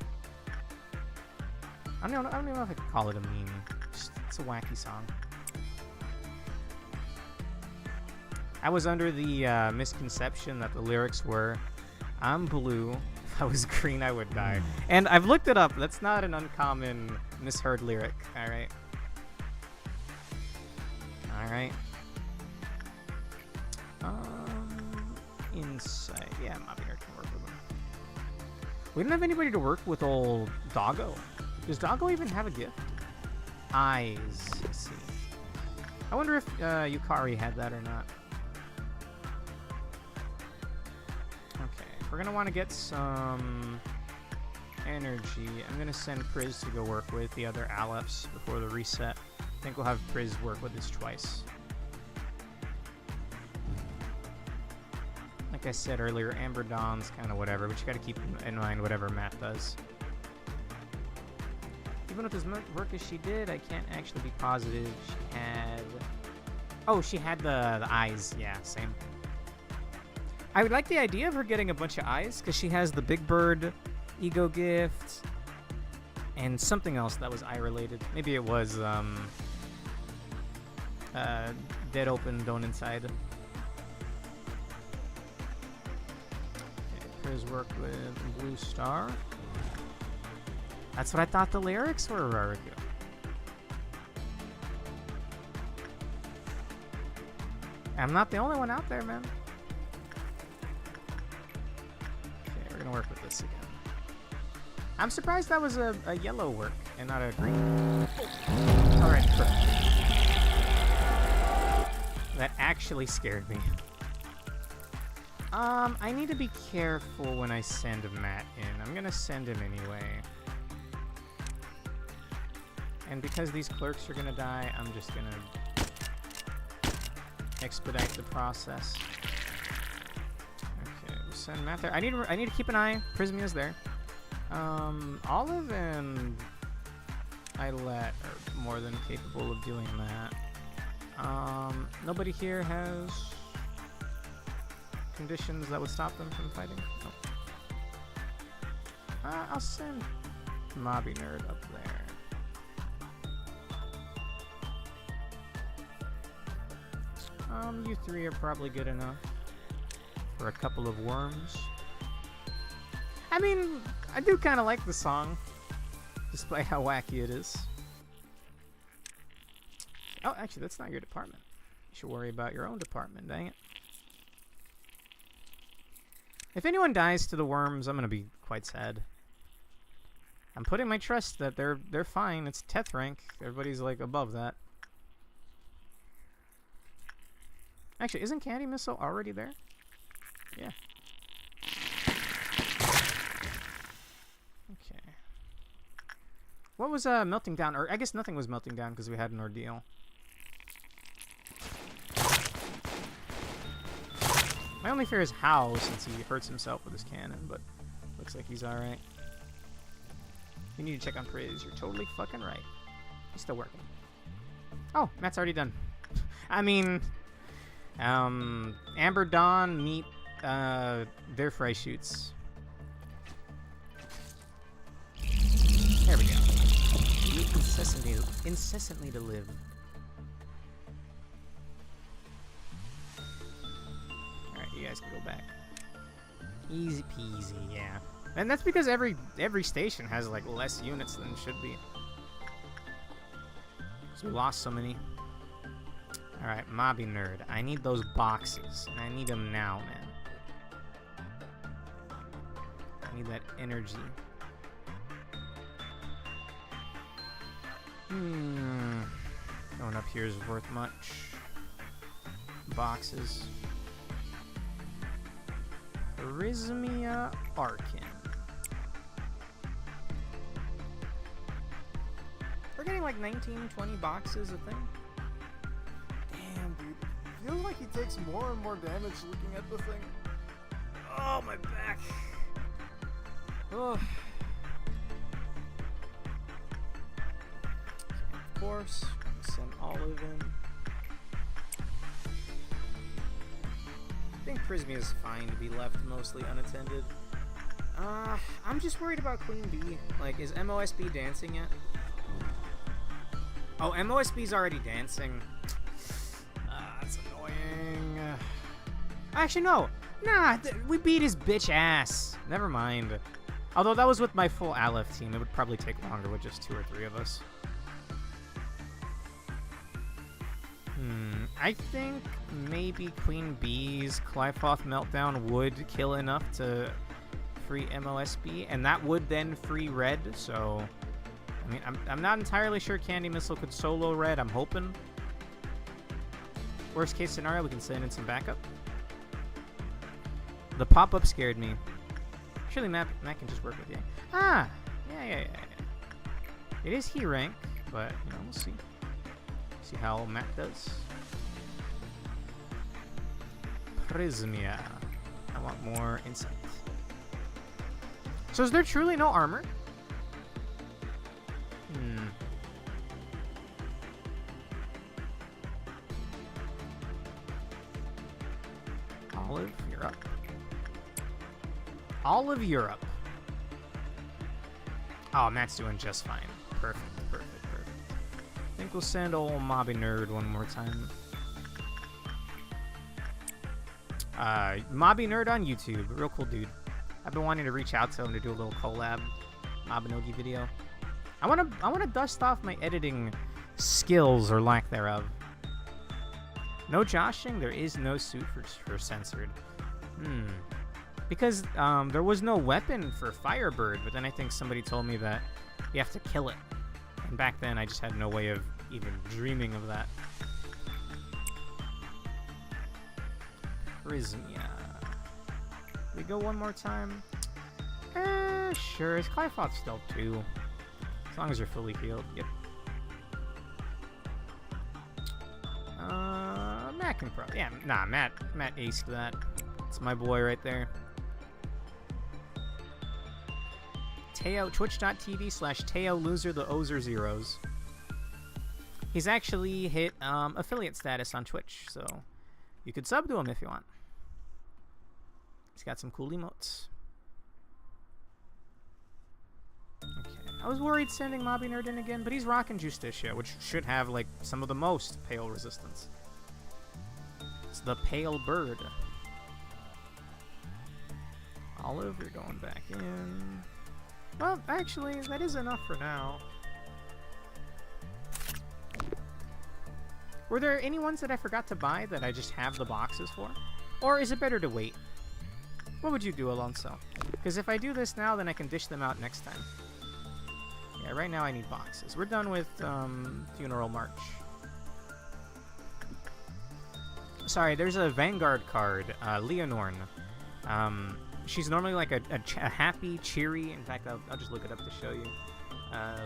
I don't even know if I could call it a meme. It's a wacky song. I was under the misconception that the lyrics were, I'm blue, if I was green I would die. And I've looked it up. That's not an uncommon misheard lyric, alright? Alright. Inside. Yeah, Mobbinerd can work with them. We don't have anybody to work with old Doggo. Does Doggo even have a gift? Eyes. Let's see. I wonder if Yukari had that or not. Okay, we're gonna want to get some energy. I'm gonna send Priz to go work with the other Alephs before the reset. I think we'll have Priz work with this twice. Like I said earlier, Amber Dawn's kind of whatever, but you gotta keep in mind whatever Matt does. Even with as much work as she did, I can't actually be positive she had... Oh, she had the eyes. Yeah, same. I would like the idea of her getting a bunch of eyes, because she has the Big Bird ego gift, and something else that was eye-related. Maybe it was, Dead Open, Don't Inside. Priz work with Blue Star. That's what I thought the lyrics were, Rariku. I'm not the only one out there, man. Okay, we're gonna work with this again. I'm surprised that was a yellow work and not a green. Alright, perfect. That actually scared me. I need to be careful when I send Matt in. I'm gonna send him anyway. And because these clerks are gonna die, I'm just gonna expedite the process. Okay, we'll send Matt there. I need to keep an eye. Prismia's there. Olive and Idolette are more than capable of doing that. Nobody here has conditions that would stop them from fighting. Nope. I'll send Mobby Nerd up there. You three are probably good enough for a couple of worms. I mean, I do kind of like the song, despite how wacky it is. Oh, actually, that's not your department. You should worry about your own department, dang it. If anyone dies to the worms, I'm gonna be quite sad. I'm putting my trust that they're fine. It's 10th rank. Everybody's like above that. Actually, isn't Candy Missile already there? Yeah. Okay. What was melting down? Or I guess nothing was melting down because we had an ordeal. My only fear is How, since he hurts himself with his cannon, but looks like he's alright. You need to check on Priz. You're totally fucking right. He's still working. Oh, Matt's already done. I mean, Amber Dawn meet their fry shoots. There we go. Incessantly to live. Alright, you guys can go back. Easy peasy, yeah. And that's because every station has like less units than it should be. So we lost so many. Alright, Mobby Nerd. I need those boxes. And I need them now, man. I need that energy. Going up here is worth much. Boxes. Charismia Arkin. We're getting like 19, 20 boxes a thing. Damn, dude. Feels like he takes more and more damage looking at the thing. Oh, my back. Oh. Of course, send Olive in. I think Prismia is fine to be left mostly unattended. I'm just worried about Queen Bee. Like, is MOSB dancing yet? Oh, MOSB's already dancing. That's annoying. Actually, no. Nah, we beat his bitch ass. Never mind. Although that was with my full Aleph team. It would probably take longer with just 2 or 3 of us. I think maybe Queen Bee's Clyfoth Meltdown would kill enough to free MOSB, and that would then free Red, so... I mean, I'm not entirely sure Candy Missile could solo Red. I'm hoping. Worst case scenario, we can send in some backup. The pop-up scared me. Surely Matt can just work with you. Ah! Yeah. It is he rank, but, you know, we'll see. See how Matt does. Prismia. I want more insight. So is there truly no armor? Olive, you're up. Olive, you're up. Oh, Matt's doing just fine. Perfect. I think we'll send old Mobby Nerd one more time. Mobby Nerd on YouTube. Real cool dude. I've been wanting to reach out to him to do a little collab Mabinogi video. I wanna dust off my editing skills or lack thereof. No joshing. There is no suit for censored. Because there was no weapon for Firebird, but then I think somebody told me that you have to kill it. And back then I just had no way of even dreaming of that. Prismia. We go one more time? Sure. Is Clyfoth still 2? As long as you're fully healed. Yep. Mac can probably... Yeah, nah, Matt aced that. It's my boy right there. Teo, twitch.tv/Teo Loser the Ozer Zeros. He's actually hit affiliate status on Twitch, so you could sub to him if you want. He's got some cool emotes. Okay, I was worried sending Mobby Nerd in again, but he's rocking Justicia, which should have like some of the most pale resistance. It's the Pale Bird. Olive, you're going back in. Well, actually, that is enough for now. Were there any ones that I forgot to buy that I just have the boxes for? Or is it better to wait? What would you do, Alonso? Because if I do this now, then I can dish them out next time. Yeah, right now I need boxes. We're done with Funeral March. Sorry, there's a Vanguard card, Leonorn. She's normally like a happy, cheery... In fact, I'll just look it up to show you.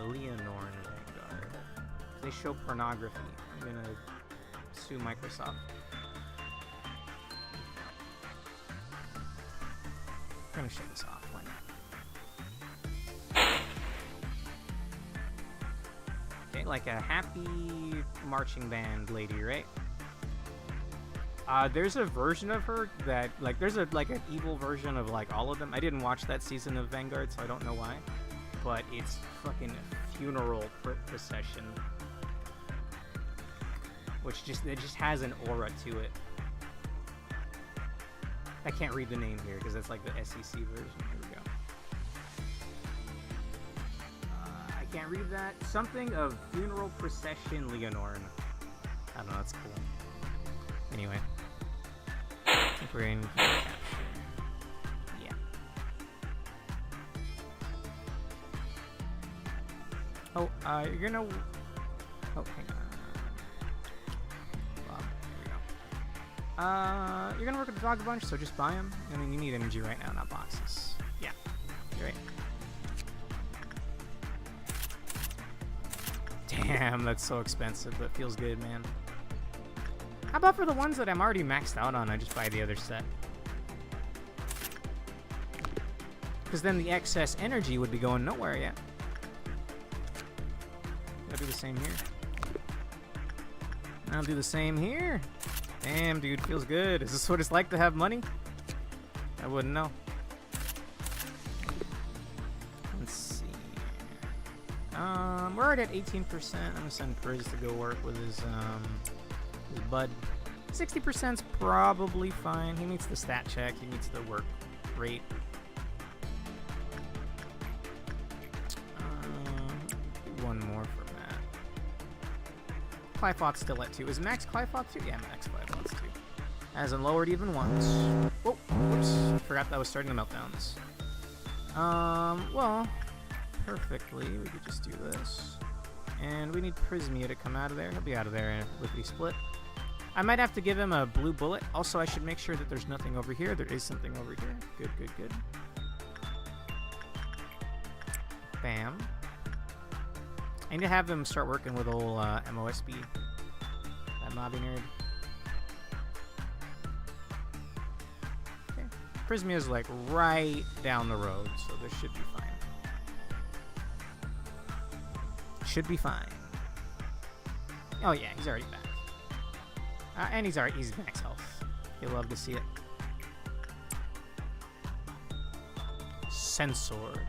Leonorn Vanguard. They show pornography. I'm gonna sue Microsoft. I'm gonna shut this off. Why not? Okay, like a happy marching band lady, right? There's a version of her that, like, there's an evil version of, like, all of them. I didn't watch that season of Vanguard, so I don't know why. But it's fucking funeral procession. Which it just has an aura to it. I can't read the name here, because it's like the SEC version. Here we go. I can't read that. Something of Funeral Procession Leonorn. I don't know, that's cool. Anyway. I think we're in capture. Yeah. Oh, you're gonna... Oh, hang on. You're gonna work with the dog a bunch, so just buy them. I mean, you need energy right now, not boxes. Yeah, you're right. Damn, that's so expensive, but feels good, man. How about for the ones that I'm already maxed out on, I just buy the other set? Because then the excess energy would be going nowhere yet. I'll do the same here. I'll do the same here. Damn, dude, feels good. Is this what it's like to have money? I wouldn't know. Let's see. We're already at 18%. I'm gonna send Priz to go work with his bud. 60%'s probably fine. He meets the stat check. He meets the work rate. One more for Matt. Clyfot's still at 2. Is Max Clyfot 2? Yeah, Max Clyfot's 2. Hasn't lowered even once. Oh, whoops. Forgot that was starting the meltdowns. Well, perfectly. We could just do this. And we need Prismia to come out of there. He'll be out of there in a lickety split. I might have to give him a blue bullet. Also, I should make sure that there's nothing over here. There is something over here. Good, good, good. Bam. I need to have him start working with old MOSB. That Mobby Nerd. Okay. Prismia's like right down the road, so this should be fine. Should be fine. Oh yeah, he's already back. And he's max health. You'll love to see it. Censored.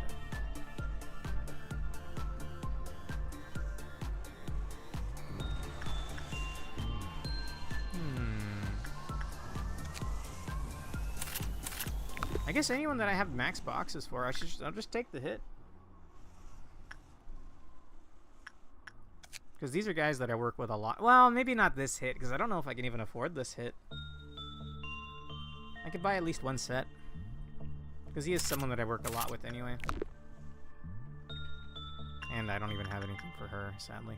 I guess anyone that I have max boxes for, I'll just take the hit. Because these are guys that I work with a lot. Well, maybe not this hit, because I don't know if I can even afford this hit. I could buy at least one set. Because he is someone that I work a lot with anyway. And I don't even have anything for her, sadly.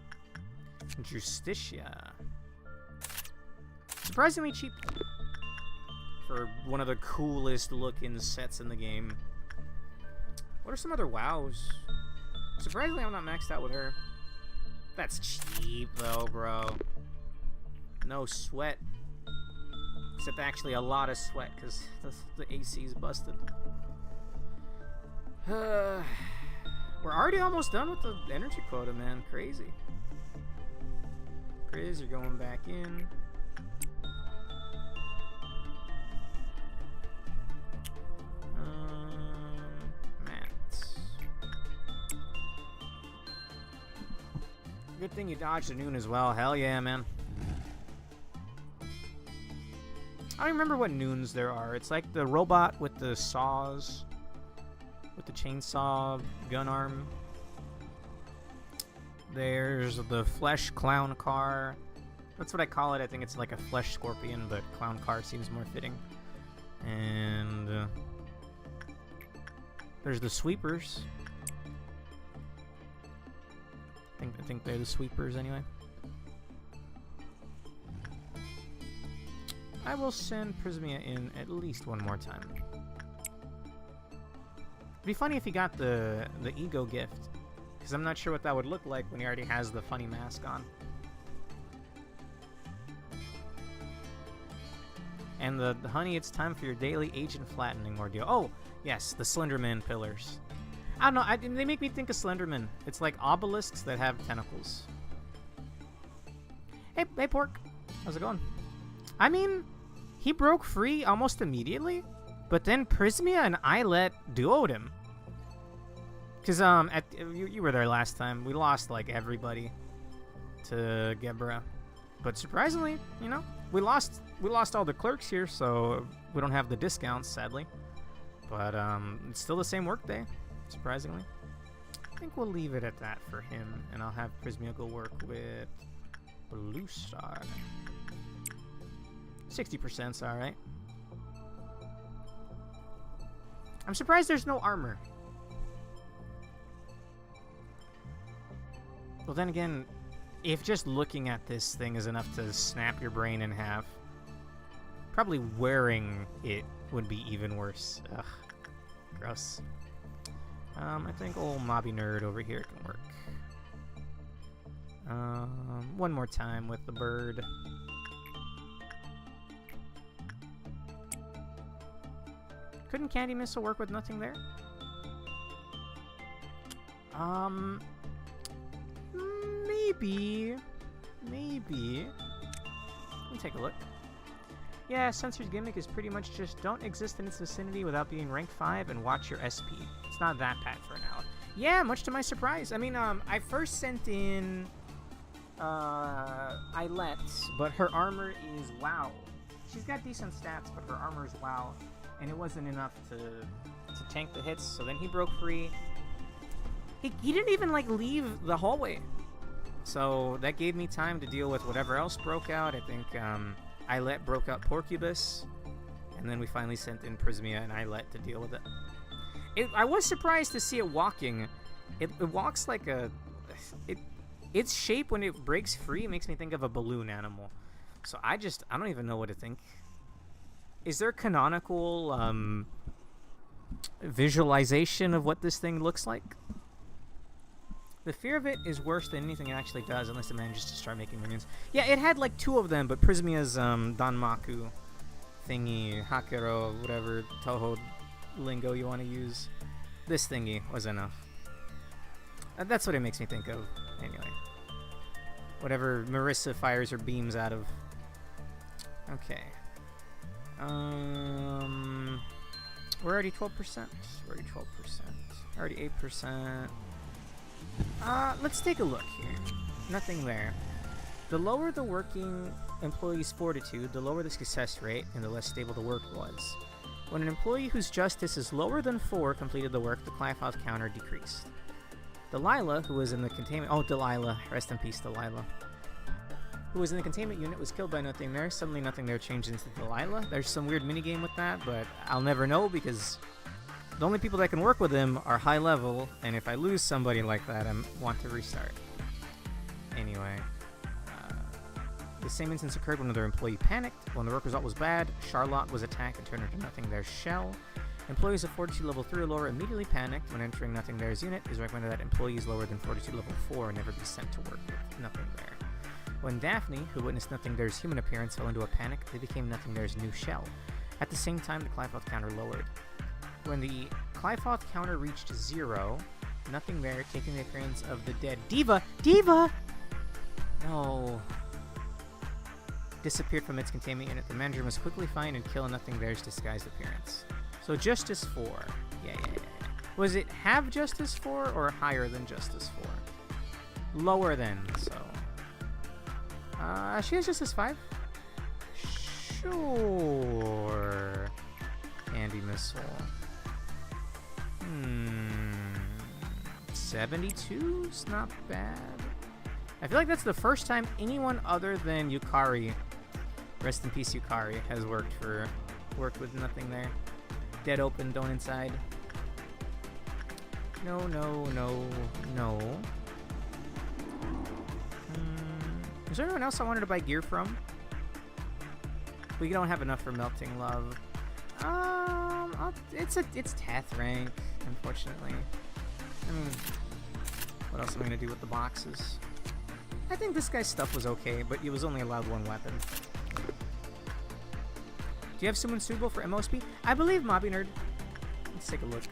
Justicia. Surprisingly cheap. For one of the coolest looking sets in the game. What are some other wows? Surprisingly, I'm not maxed out with her. That's cheap, though, bro. No sweat. Except actually a lot of sweat because the AC's busted. We're already almost done with the energy quota, man. Crazy. Chris, you're going back in. Matt. Good thing you dodged a noon as well. Hell yeah, man. I don't remember what noons there are. It's like the robot with the saws. With the chainsaw gun arm. There's the flesh clown car. That's what I call it. I think it's like a flesh scorpion, but clown car seems more fitting. And there's the sweepers. I think they're the sweepers anyway. I will send Prismia in at least one more time. It'd be funny if he got the ego gift, because I'm not sure what that would look like when he already has the funny mask on. And the honey, it's time for your daily agent flattening ordeal. Oh, yes, the Slenderman pillars. I don't know, they make me think of Slenderman. It's like obelisks that have tentacles. Hey, Pork. How's it going? I mean, he broke free almost immediately, but then Prismia and Islet duoed him. Because, you were there last time. We lost, like, everybody to Gebra. But surprisingly, you know, we lost all the clerks here, so we don't have the discounts, sadly. But, it's still the same workday, surprisingly. I think we'll leave it at that for him, and I'll have Prismia go work with Blue Star. 60%'s alright. I'm surprised there's no armor. Well, then again, if just looking at this thing is enough to snap your brain in half, probably wearing it would be even worse. Ugh. Gross. I think old Mobby Nerd over here can work. One more time with the bird. Couldn't Candy Missile work with nothing there? Maybe. Let me take a look. Yeah, Censor's gimmick is pretty much just don't exist in its vicinity without being rank 5 and watch your SP. It's not that bad for now. Yeah, much to my surprise. I mean, I first sent in Islet, but her armor is WoW. She's got decent stats, but her armor is WoW. And it wasn't enough to tank the hits, so then he broke free. He didn't even, like, leave the hallway. So that gave me time to deal with whatever else broke out. I think Islet broke out Porcubus, and then we finally sent in Prismia and Islet to deal with it. I was surprised to see it walking. It walks like a... Its shape when it breaks free makes me think of a balloon animal. So I don't even know what to think. Is there canonical visualization of what this thing looks like? The fear of it is worse than anything it actually does, unless it manages to start making minions. Yeah, it had like 2 of them, but Prismia's Danmaku thingy, Hakero, whatever Toho lingo you want to use, this thingy was enough. That's what it makes me think of, anyway. Whatever Marissa fires her beams out of. Okay. We're already 12%. We're already 12%. Already 8%. Let's take a look here. Nothing there. The lower the working employee's fortitude, the lower the success rate, and the less stable the work was. When an employee whose justice is lower than 4 completed the work, the Clivehouse counter decreased. Delilah, who was in the containment... Oh, Delilah. Rest in peace, Delilah. Who was in the containment unit, was killed by Nothing There. Suddenly Nothing There changed into Delilah. There's some weird minigame with that, but I'll never know because the only people that can work with him are high level, and if I lose somebody like that, I want to restart. Anyway, the same instance occurred when another employee panicked. When the work result was bad, Charlotte was attacked and turned into Nothing There's shell. Employees of Fortitude level 3 or lower immediately panicked when entering Nothing There's unit. It is recommended that employees lower than Fortitude level 4 never be sent to work with Nothing There. When Daphne, who witnessed Nothing There's human appearance, fell into a panic, they became Nothing There's new shell. At the same time, the Clifoth counter lowered. When the Clifoth counter reached 0, Nothing There, taking the appearance of the dead Diva, no, disappeared from its containment unit. The manager must quickly find and kill Nothing There's disguised appearance. So Justice 4. Yeah. Was it have Justice 4 or higher than Justice 4? Lower than, so. She has Justice 5? Sure. Candy Missile. 72's not bad. I feel like that's the first time anyone other than Yukari, rest in peace Yukari, has worked with Nothing There. Dead open, don't inside. No. Is there anyone else I wanted to buy gear from? We don't have enough for Melting Love. It's Teth rank, unfortunately. I mean, what else am I gonna do with the boxes? I think this guy's stuff was okay, but he was only allowed one weapon. Do you have someone suitable for MOSP? I believe Mobby Nerd. Let's take a look.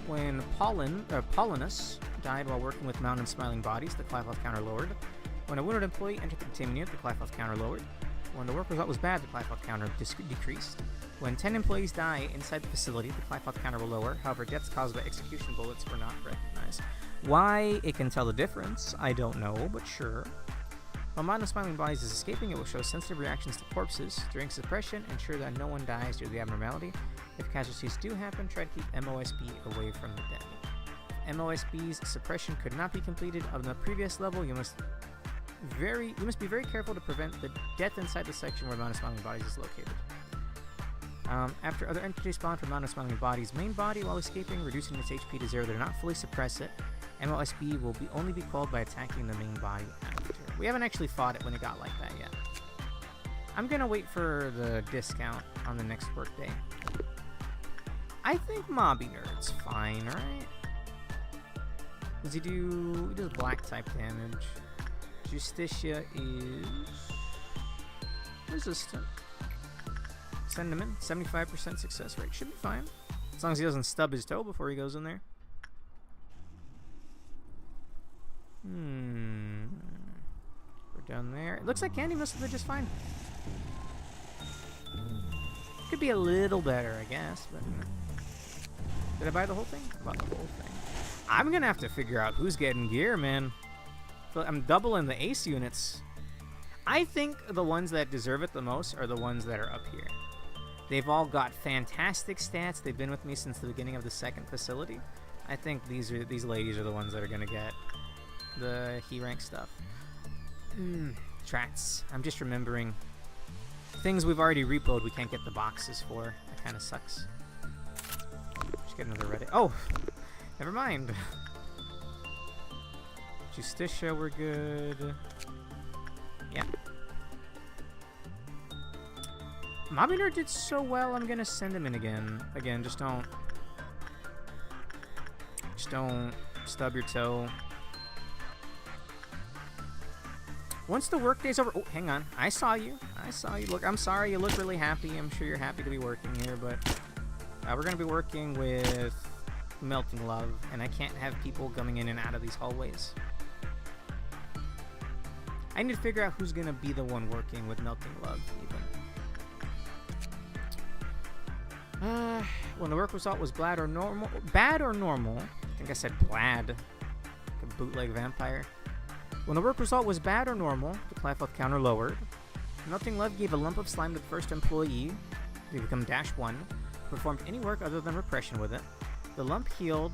When Paulinus died while working with Mountain Smiling Bodies, the Clifoth counter lowered. When a wounded employee entered the containment unit, the Clifoth counter lowered. When the work result was bad, the Clifoth counter decreased. When 10 employees die inside the facility, the Clifoth counter will lower. However, deaths caused by execution bullets were not recognized. Why it can tell the difference, I don't know, but sure. While Mountain Smiling Bodies is escaping, it will show sensitive reactions to corpses. During suppression, ensure that no one dies due to the abnormality. If casualties do happen, try to keep MOSB away from the dead. If MOSB's suppression could not be completed on the previous level, you must be very careful to prevent the death inside the section where Mountain Smiling Bodies is located. After other entities spawn from Mountain Smiling Bodies' main body while escaping, reducing its HP to 0, they do not fully suppress it. MOSB will only be called by attacking the main body after. We haven't actually fought it when it got like that yet. I'm gonna wait for the discount on the next workday. I think Mobby Nerd's fine, right? He does black type damage. Justicia is resistant. Send him in. 75% success rate. Should be fine. As long as he doesn't stub his toe before he goes in there. We're down there. It looks like Candy Missile did just fine. Could be a little better, I guess, but did I buy the whole thing? I bought the whole thing. I'm gonna have to figure out who's getting gear, man. I'm doubling the ace units. I think the ones that deserve it the most are the ones that are up here. They've all got fantastic stats. They've been with me since the beginning of the second facility. I think these ladies are the ones that are gonna get the he rank stuff. Tracts. I'm just remembering things we've already repoed. We can't get the boxes for. That kind of sucks. Just get another Reddit. Oh, never mind. Justicia, we're good. Yeah. Mobby Nerd did so well, I'm gonna send him in again. Again, just don't stub your toe. Once the workday's over, oh, hang on. I saw you. Look, I'm sorry. You look really happy. I'm sure you're happy to be working here, but we're gonna be working with Melting Love, and I can't have people coming in and out of these hallways. I need to figure out who's gonna be the one working with Melting Love, even. When the work result was bad or normal, I think I said blad, like a bootleg vampire. When the work result was bad or normal, the Clifoth counter lowered. Melting Love gave a lump of slime to the first employee. They become -1. Performed any work other than repression with it. The lump healed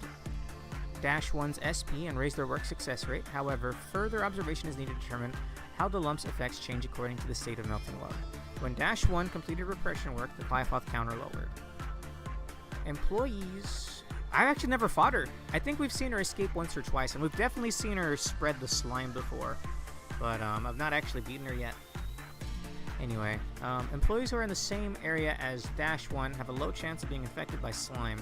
-1's SP and raised their work success rate. However, further observation is needed to determine how the lump's effects change according to the state of Melting Love. When -1 completed repression work, the Clifoth counter lowered. Employees... I've actually never fought her. I think we've seen her escape once or twice, and we've definitely seen her spread the slime before. But I've not actually beaten her yet. Anyway, employees who are in the same area as -1 have a low chance of being infected by slime.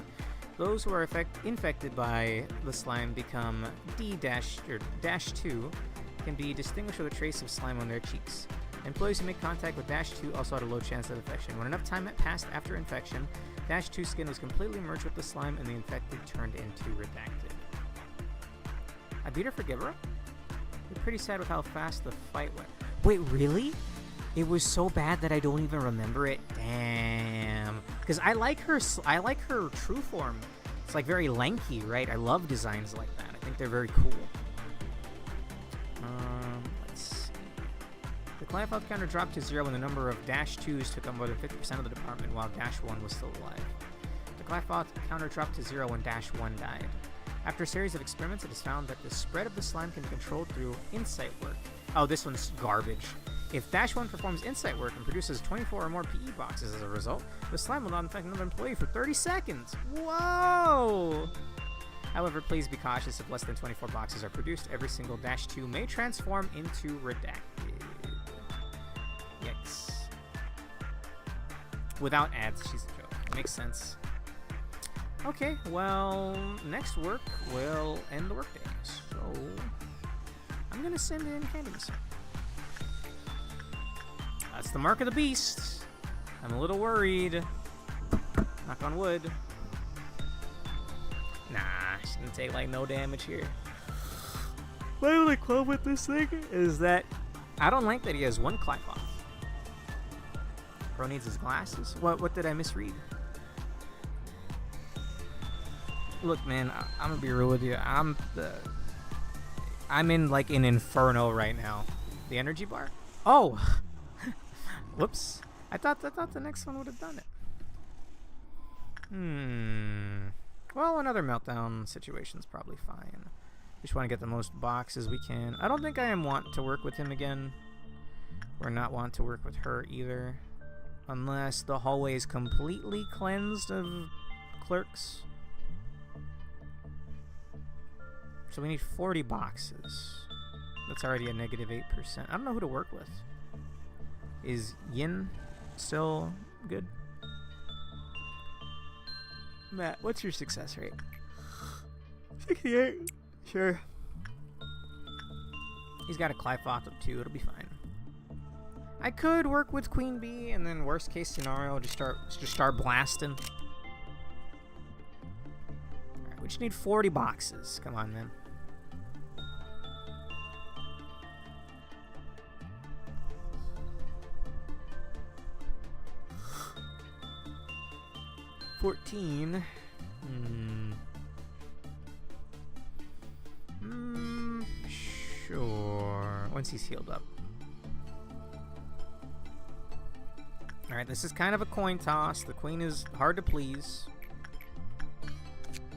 Those who are infected by the slime become -2 can be distinguished with a trace of slime on their cheeks. Employees who make contact with -2 also had a low chance of infection. When enough time had passed after infection, -2 skin was completely merged with the slime and the infected turned into redacted. I beat her for Gibber? We're pretty sad with how fast the fight went. Wait, really? It was so bad that I don't even remember it? Damn. Because I like her true form. It's like very lanky, right? I love designs like that. I think they're very cool. Let's see. The client health counter dropped to 0 when the number of -2s took up more than 50% of the department, while -1 was still alive. The client health counter dropped to 0 when -1 died. After a series of experiments, it is found that the spread of the slime can be controlled through insight work. Oh, this one's garbage. If -1 performs insight work and produces 24 or more PE boxes as a result, the slime will not infect another employee for 30 seconds. Whoa! However, please be cautious. If less than 24 boxes are produced, every single -2 may transform into redacted. Yikes. Without ads, she's a joke. Makes sense. Okay, well, next work will end the workday. So, I'm going to send in Candice. That's the mark of the beast. I'm a little worried. Knock on wood. Nah, she didn't take like no damage here. My only qualm with this thing is that I don't like that he has one clap off. Bro needs his glasses. What did I misread? Look, man, I'm gonna be real with you. I'm in like an inferno right now. The energy bar. Oh. Whoops. I thought the next one would have done it. Well, another meltdown situation's probably fine. Just want to get the most boxes we can. I don't think I am want to work with him again. Or not want to work with her either. Unless the hallway is completely cleansed of clerks. So we need 40 boxes. That's already a -8%. I don't know who to work with. Is Yin still good? Matt, what's your success rate? 68. Sure. He's got a Clyfoth of 2. It'll be fine. I could work with Queen Bee, and then worst case scenario, just start blasting. Alright, we just need 40 boxes. Come on, man. $14. Sure. Once he's healed up. Alright, this is kind of a coin toss. The queen is hard to please.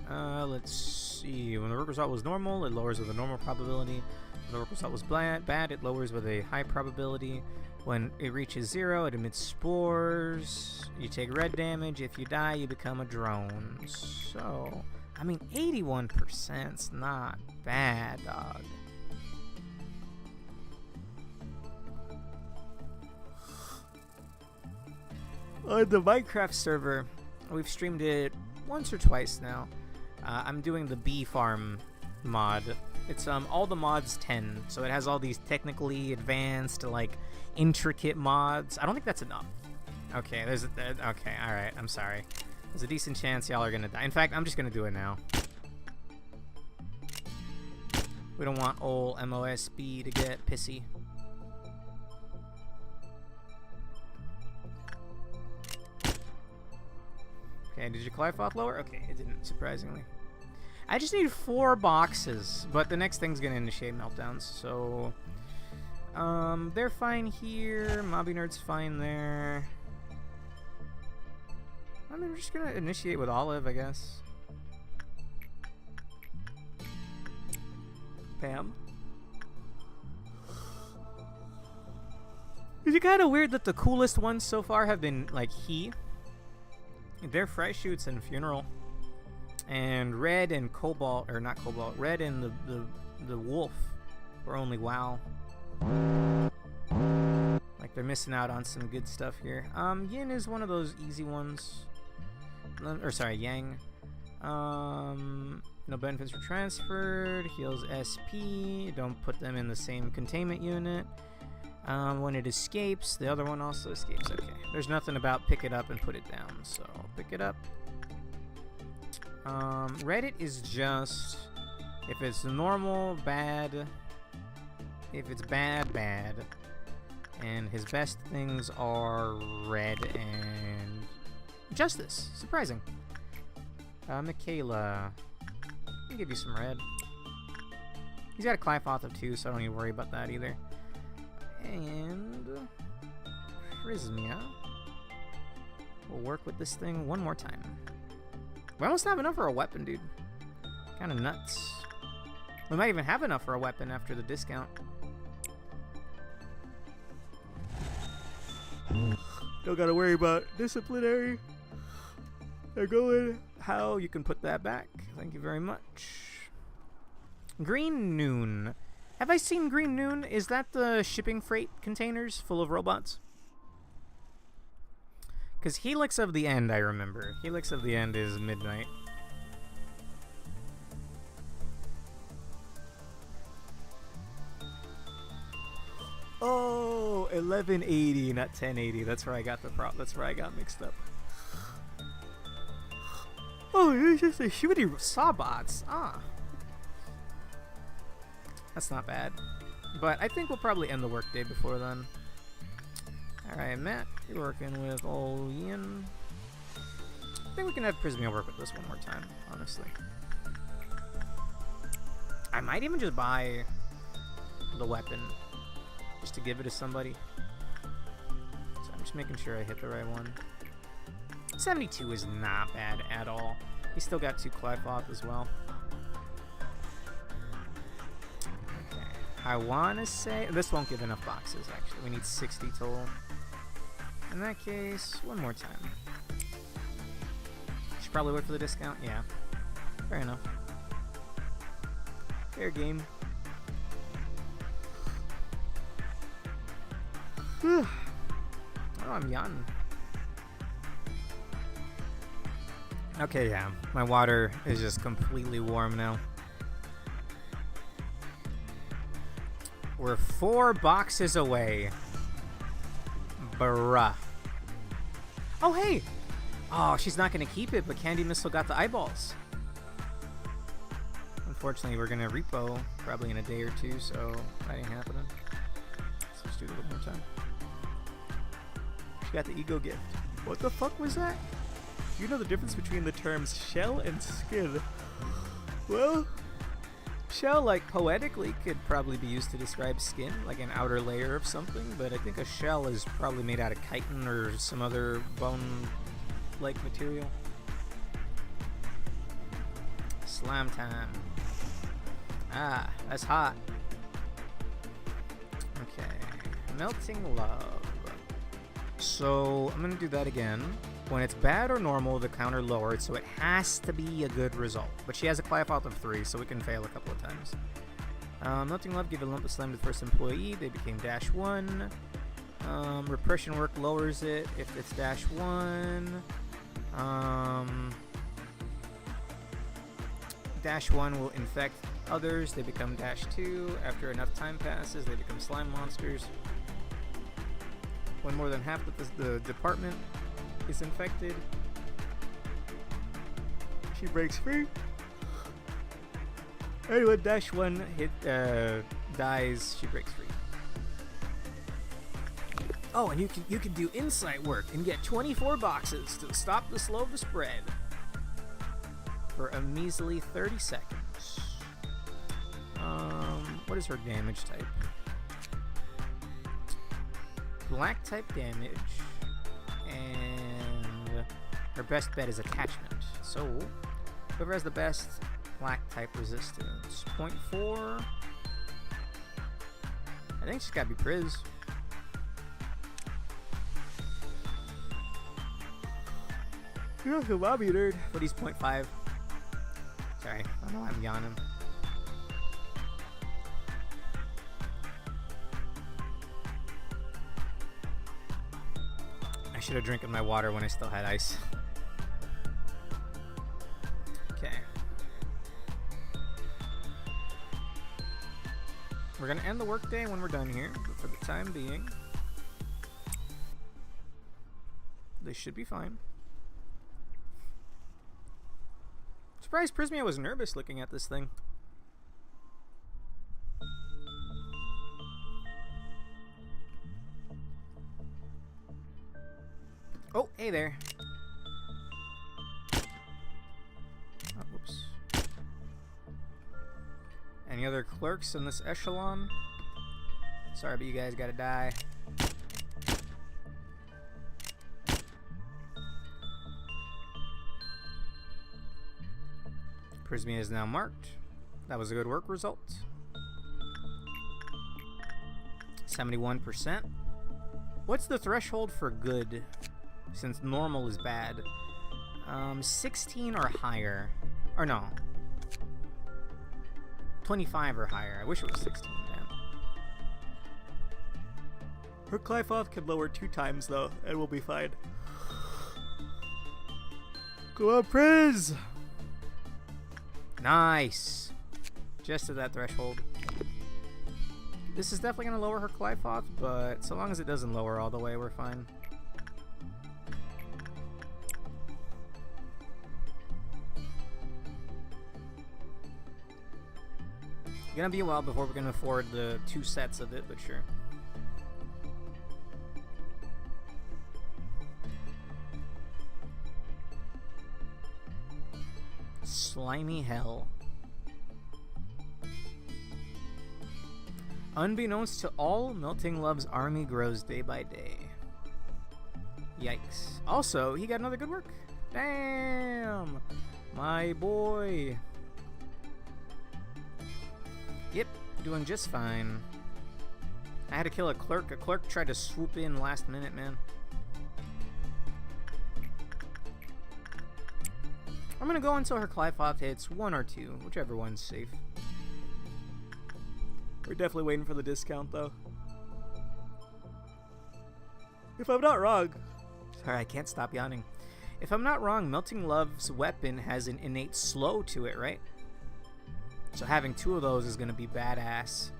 Let's see. When the work result was normal, it lowers with a normal probability. When the work result was bad, it lowers with a high probability. When it reaches 0, it emits spores. You take red damage. If you die, you become a drone. So, I mean, 81%'s not bad, dog. On the Minecraft server, we've streamed it once or twice now. I'm doing the bee farm mod. It's all the mods 10, so it has all these technically advanced, like, intricate mods. I don't think that's enough. Okay, okay, alright, I'm sorry. There's a decent chance y'all are gonna die. In fact, I'm just gonna do it now. We don't want old MOSB to get pissy. Okay, did your Clyfoth lower? Okay, it didn't, surprisingly. I just need 4 boxes, but the next thing's gonna initiate meltdowns, so... they're fine here. Mobby Nerd's fine there. I mean, we're just gonna initiate with Olive, I guess. Bam. It's kind of weird that the coolest ones so far have been, like, They're Fresh Shoots and Funeral. And Red and Cobalt, or not Cobalt, Red and the Wolf were only WoW. Like, they're missing out on some good stuff here. Yin is one of those easy ones. Or sorry, Yang. No benefits were transferred. Heals SP. Don't put them in the same containment unit. When it escapes, the other one also escapes. Okay. There's nothing about pick it up and put it down. So pick it up. Reddit is just if it's normal, bad. If it's bad, bad. And his best things are red and justice. Surprising. Michaela. I'll give you some red. He's got a Clyfoth of 2, so I don't need to worry about that either. And Prismia. We'll work with this thing one more time. We almost have enough for a weapon, dude. Kind of nuts. We might even have enough for a weapon after the discount. Don't gotta worry about disciplinary. They're going. How you can put that back. Thank you very much. Green Noon. Have I seen Green Noon? Is that the shipping freight containers full of robots? Because Helix of the End, I remember. Helix of the End is midnight. Oh, 1180, not 1080. That's where I got the That's where I got mixed up. Oh, it's just a shooty sawbots. Ah. That's not bad. But I think we'll probably end the workday before then. Alright, Matt, you're working with old Ian. I think we can have Prismia work with this one more time, honestly. I might even just buy the weapon just to give it to somebody. So I'm just making sure I hit the right one. 72 is not bad at all. He's still got 2 Clyfoth as well. Okay. I want to say... This won't give enough boxes, actually. We need 60 total. In that case, one more time. Should probably wait for the discount. Yeah. Fair enough. Fair game. Oh, I'm yawning. Okay, yeah. My water is just completely warm now. We're 4 boxes away. Bruh. Oh, hey! Oh, she's not going to keep it, but Candy Missile got the eyeballs. Unfortunately, we're going to repo probably in a day or 2, so that ain't happening. So let's do it one more time. She got the ego gift. What the fuck was that? Do you know the difference between the terms shell and skin? Well, shell, like, poetically could probably be used to describe skin, like an outer layer of something, but I think a shell is probably made out of chitin or some other bone-like material. Slam time. Ah, that's hot. Okay. Melting love. So, I'm gonna do that again. When it's bad or normal, the counter lowered, so it has to be a good result. But she has a Clyfoth of 3, so we can fail a couple of times. Melting Love, give a lump of slime to the first employee. They became -1. Repression work lowers it if it's -1. -1 will infect others. They become -2. After enough time passes, they become slime monsters. When more than half of the department is infected, she breaks free. And when -1 dies, she breaks free. Oh, and you can do insight work and get 24 boxes to stop the slow to spread for a measly 30 seconds. What is her damage type? Black type damage, and her best bet is attachment. So, whoever has the best black type resistance, 0.4. I think she's gotta be Priz. You're not the lobby nerd, but he's 0.5. Sorry, I know I'm yawning. I should have drinking my water when I still had ice. Okay. We're gonna end the workday when we're done here, but for the time being, they should be fine. Surprised Prismia was nervous looking at this thing. Oh, hey there. Oh, whoops. Any other clerks in this echelon? Sorry, but you guys gotta die. Prismia is now marked. That was a good work result. 71%. What's the threshold for good? Since normal is bad. 16 or higher. Or no. 25 or higher. I wish it was 16, man. Her Clifoth can lower 2 times, though, and we'll be fine. Go on, Priz! Nice! Just at that threshold. This is definitely going to lower her Clifoth, but so long as it doesn't lower all the way, we're fine. Gonna be a while before we can afford the 2 sets of it, but sure. Slimy hell. Unbeknownst to all, Melting Love's army grows day by day. Yikes. Also, he got another good work. Damn! My boy. Yep, doing just fine. I had to kill a clerk. A clerk tried to swoop in last minute, man. I'm gonna go until her Clifoth hits 1 or 2, whichever one's safe. We're definitely waiting for the discount, though. If I'm not wrong... Sorry, I can't stop yawning. If I'm not wrong, Melting Love's weapon has an innate slow to it, right? So having 2 of those is going to be badass.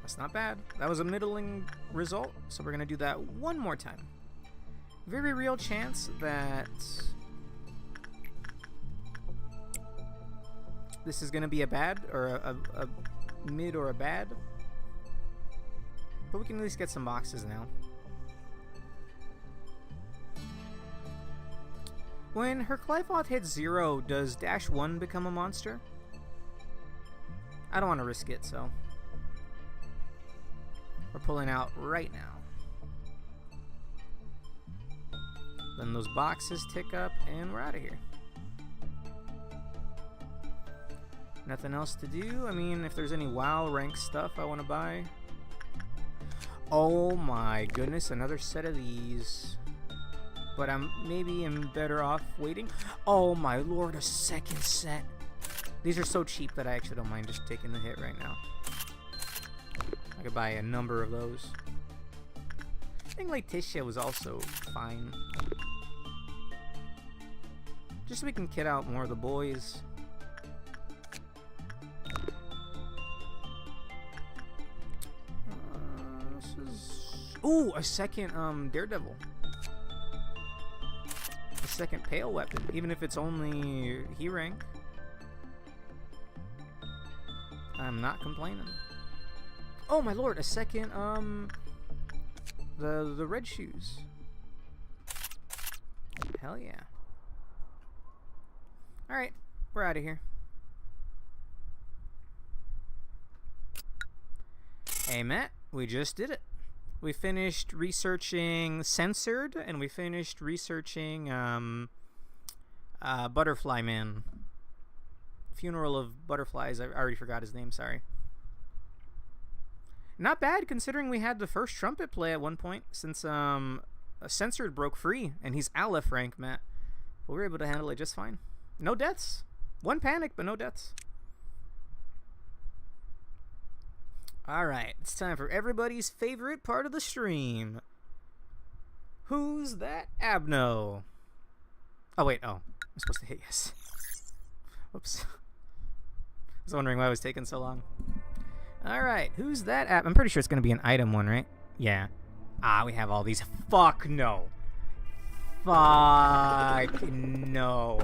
That's not bad. That was a middling result, so we're going to do that one more time. Very real chance that this is going to be a bad, or a mid or a bad. But we can at least get some boxes now. When her Clifoth hits 0, does Dash 1 become a monster? I don't want to risk it, so we're pulling out right now. Then those boxes tick up, and we're out of here. Nothing else to do. I mean, if there's any WoW rank stuff I want to buy. Oh my goodness, another set of these. But I'm maybe better off waiting. Oh my lord, a second set. These are so cheap that I actually don't mind just taking the hit right now. I could buy a number of those. I think Letitia was also fine. Just so we can kit out more of the boys. This is... Ooh, a second Daredevil. Second pale weapon, even if it's only he rank. I'm not complaining. Oh my lord, a second the red shoes. Hell yeah. Alright, we're out of here. Hey Matt, we just did it. We finished researching Censored, and we finished researching Butterfly Man. Funeral of Butterflies. I already forgot his name, sorry. Not bad, considering we had the first trumpet play at one point, since Censored broke free, and he's Aleph rank, Matt. But we were able to handle it just fine. No deaths. One panic, but no deaths. Alright, it's time for everybody's favorite part of the stream. Who's that Abno? Oh, wait, oh. I'm supposed to hit yes. Whoops. I was wondering why it was taking so long. Alright, who's that app? I'm pretty sure it's going to be an item one, right? Yeah. Ah, we have all these. Fuck no. Fuck no.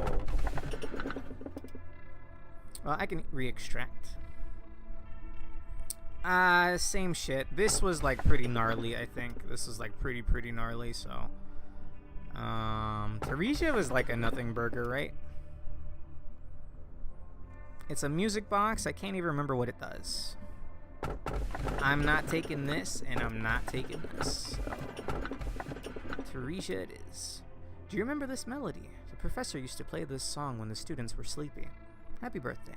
Well, I can re-extract. Same shit. This was like pretty gnarly, I think. This was like pretty gnarly, so. Teresia was like a nothing burger, right? It's a music box. I can't even remember what it does. I'm not taking this, and I'm not taking this. So. Teresia it is. Do you remember this melody? The professor used to play this song when the students were sleepy. Happy birthday.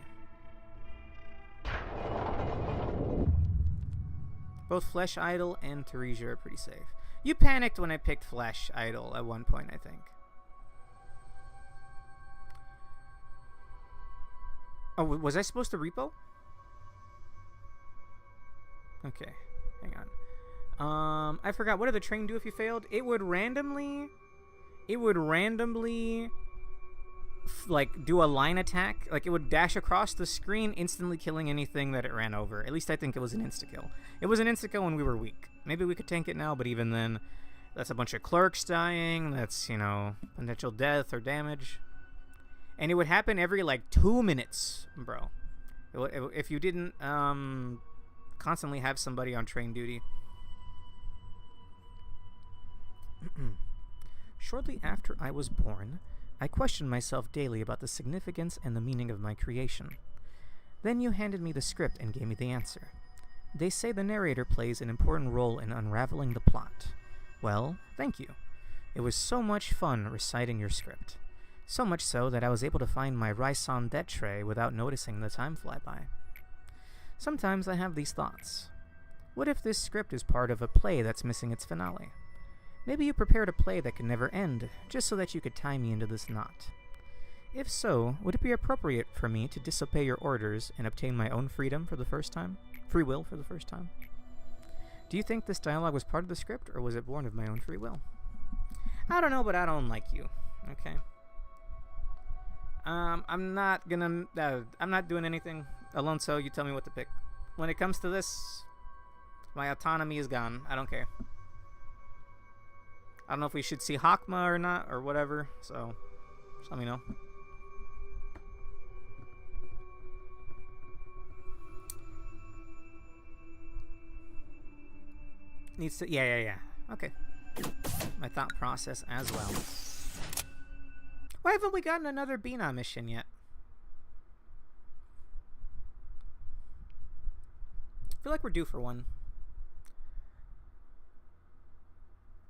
Both Flesh Idol and Teresia are pretty safe. You panicked when I picked Flesh Idol at one point, I think. Oh, was I supposed to repo? Okay, hang on. I forgot. What did the train do if you failed? It would randomly like do a line attack. Like it would dash across the screen, instantly killing anything that it ran over. At least I think it was an insta-kill. It was an insta-kill when we were weak. Maybe we could tank it now, but even then, that's a bunch of clerks dying. That's, you know, potential death or damage. And it would happen every like 2 minutes, bro. If you didn't constantly have somebody on train duty. Shortly after I was born, I questioned myself daily about the significance and the meaning of my creation. Then you handed me the script and gave me the answer. They say the narrator plays an important role in unraveling the plot. Well, thank you. It was so much fun reciting your script. So much so that I was able to find my raison d'etre without noticing the time fly by. Sometimes I have these thoughts. What if this script is part of a play that's missing its finale? Maybe you prepared a play that could never end, just so that you could tie me into this knot. If so, would it be appropriate for me to disobey your orders and obtain my own freedom for the first time? Free will for the first time? Do you think this dialogue was part of the script, or was it born of my own free will? I don't know, but I don't like you. Okay. I'm not doing anything. Alonso, you tell me what to pick. When it comes to this, my autonomy is gone. I don't care. I don't know if we should see Hakma or not, or whatever, so just let me know. Needs to, yeah. Okay. My thought process as well. Why haven't we gotten another Bina mission yet? I feel like we're due for one.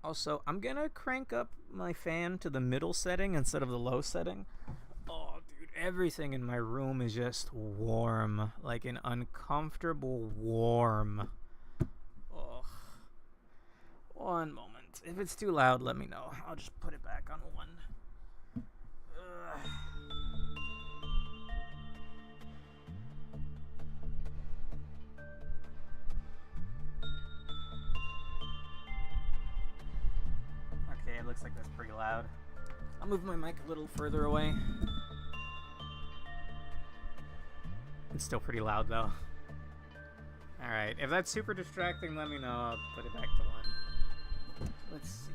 Also, I'm gonna crank up my fan to the middle setting instead of the low setting. Oh, dude, everything in my room is just warm. Like an uncomfortable warm. Oh. One moment. If it's too loud, let me know. I'll just put it back on one. Ugh. Okay, it looks like that's pretty loud. I'll move my mic a little further away. It's still pretty loud though. Alright, if that's super distracting, let me know. I'll put it back to one. Let's see.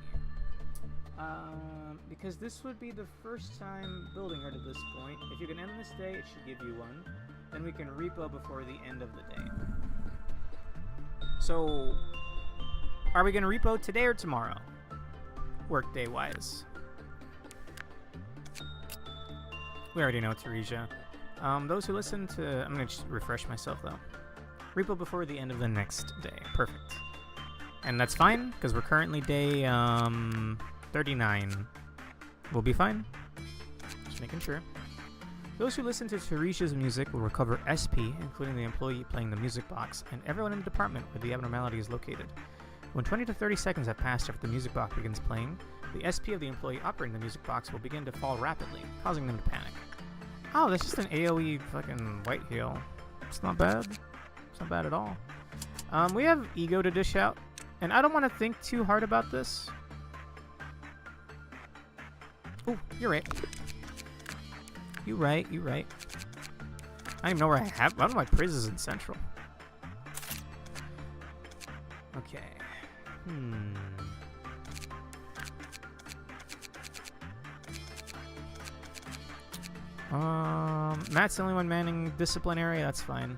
Because this would be the first time building her to this point. If you can end this day, it should give you one. Then we can repo before the end of the day. So, are we going to repo today or tomorrow? Workday wise. We already know Teresia. Those who listen to... I'm going to just refresh myself though. Repo before the end of the next day. Perfect. And that's fine, because we're currently day 39. We'll be fine. Just making sure. Those who listen to Teresia's music will recover SP, including the employee playing the music box, and everyone in the department where the abnormality is located. When 20 to 30 seconds have passed after the music box begins playing, the SP of the employee operating the music box will begin to fall rapidly, causing them to panic. Oh, that's just an AoE fucking white heal. It's not bad. It's not bad at all. We have ego to dish out, and I don't want to think too hard about this. Oh, you're right. You right. I don't even know where I have. One of my prizes in Central. Okay. Matt's the only one manning disciplinary. That's fine.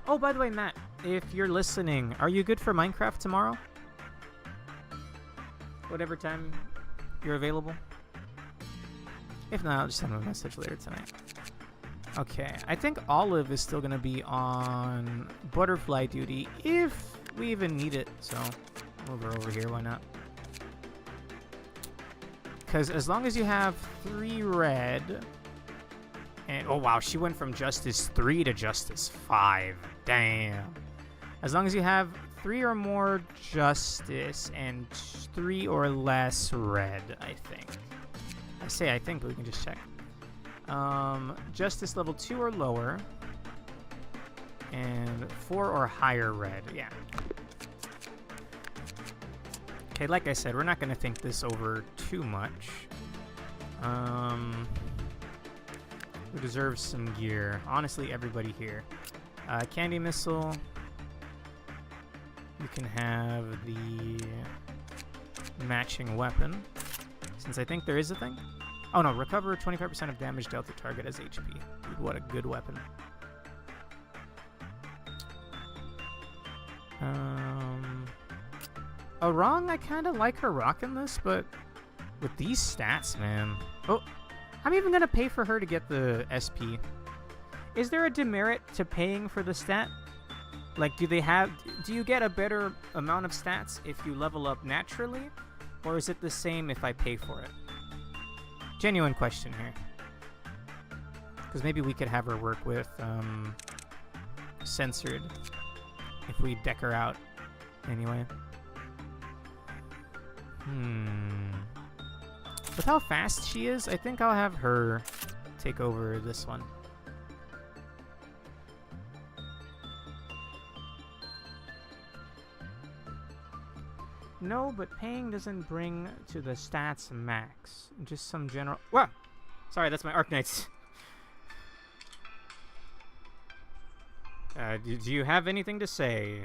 Oh, by the way, Matt, if you're listening, are you good for Minecraft tomorrow? Whatever time you're available. If not, I'll just send him a message later tonight. Okay, I think Olive is still gonna be on butterfly duty if we even need it. So move her over here. Why not? Because as long as you have 3 red. And, oh, wow, she went from Justice 3 to Justice 5. Damn. As long as you have 3 or more Justice and 3 or less red, I think. I think, but we can just check. Justice level 2 or lower. And 4 or higher red, yeah. Okay, like I said, we're not going to think this over too much. Who deserves some gear? Honestly, everybody here. Candy Missile. You can have the matching weapon, since I think there is a thing. Oh no, recover 25% of damage dealt to target as HP. Dude, what a good weapon. Wrong, I kind of like her rocking this, but with these stats, man. Oh, I'm even going to pay for her to get the SP. Is there a demerit to paying for the stat? Like, do you get a better amount of stats if you level up naturally? Or is it the same if I pay for it? Genuine question here. Because maybe we could have her work with censored if we deck her out anyway. With how fast she is, I think I'll have her take over this one. No, but paying doesn't bring to the stats max. Just some general... Wow! Sorry, that's my Arknights. Do you have anything to say?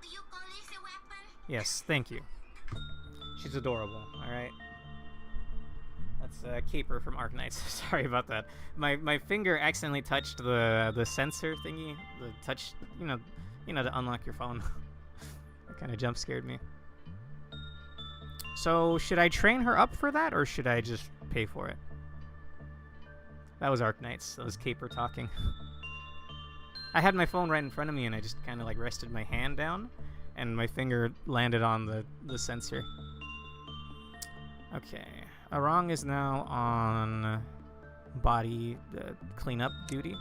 Do you call this a weapon? Yes, thank you. She's adorable, alright? That's Caper from Arknights. Sorry about that. My finger accidentally touched the sensor thingy. The touch, you know, to unlock your phone. That kind of jump scared me. So, should I train her up for that, or should I just pay for it? That was Arknights. That was Caper talking. I had my phone right in front of me, and I just kind of like rested my hand down, and my finger landed on the sensor. Okay. Arang is now on body cleanup duty.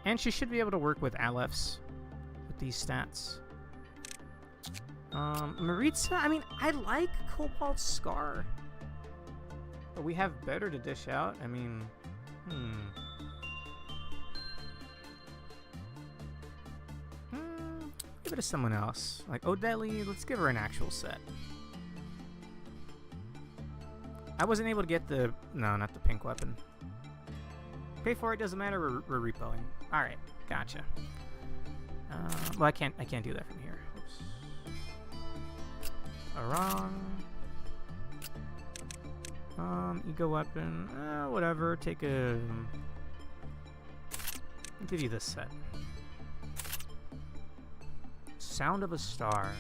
And she should be able to work with Alephs with these stats. Maritza, I mean, I like Cobalt's Scar. But we have better to dish out. I mean, give it to someone else. Like Odeli, let's give her an actual set. I wasn't able to get the... No, not the pink weapon. Pay for it, doesn't matter, we're repoing. Alright, gotcha. Well, I can't do that from here. Oops. Wrong. Ego weapon. Whatever, take a... I'll give you this set. Sound of a Star.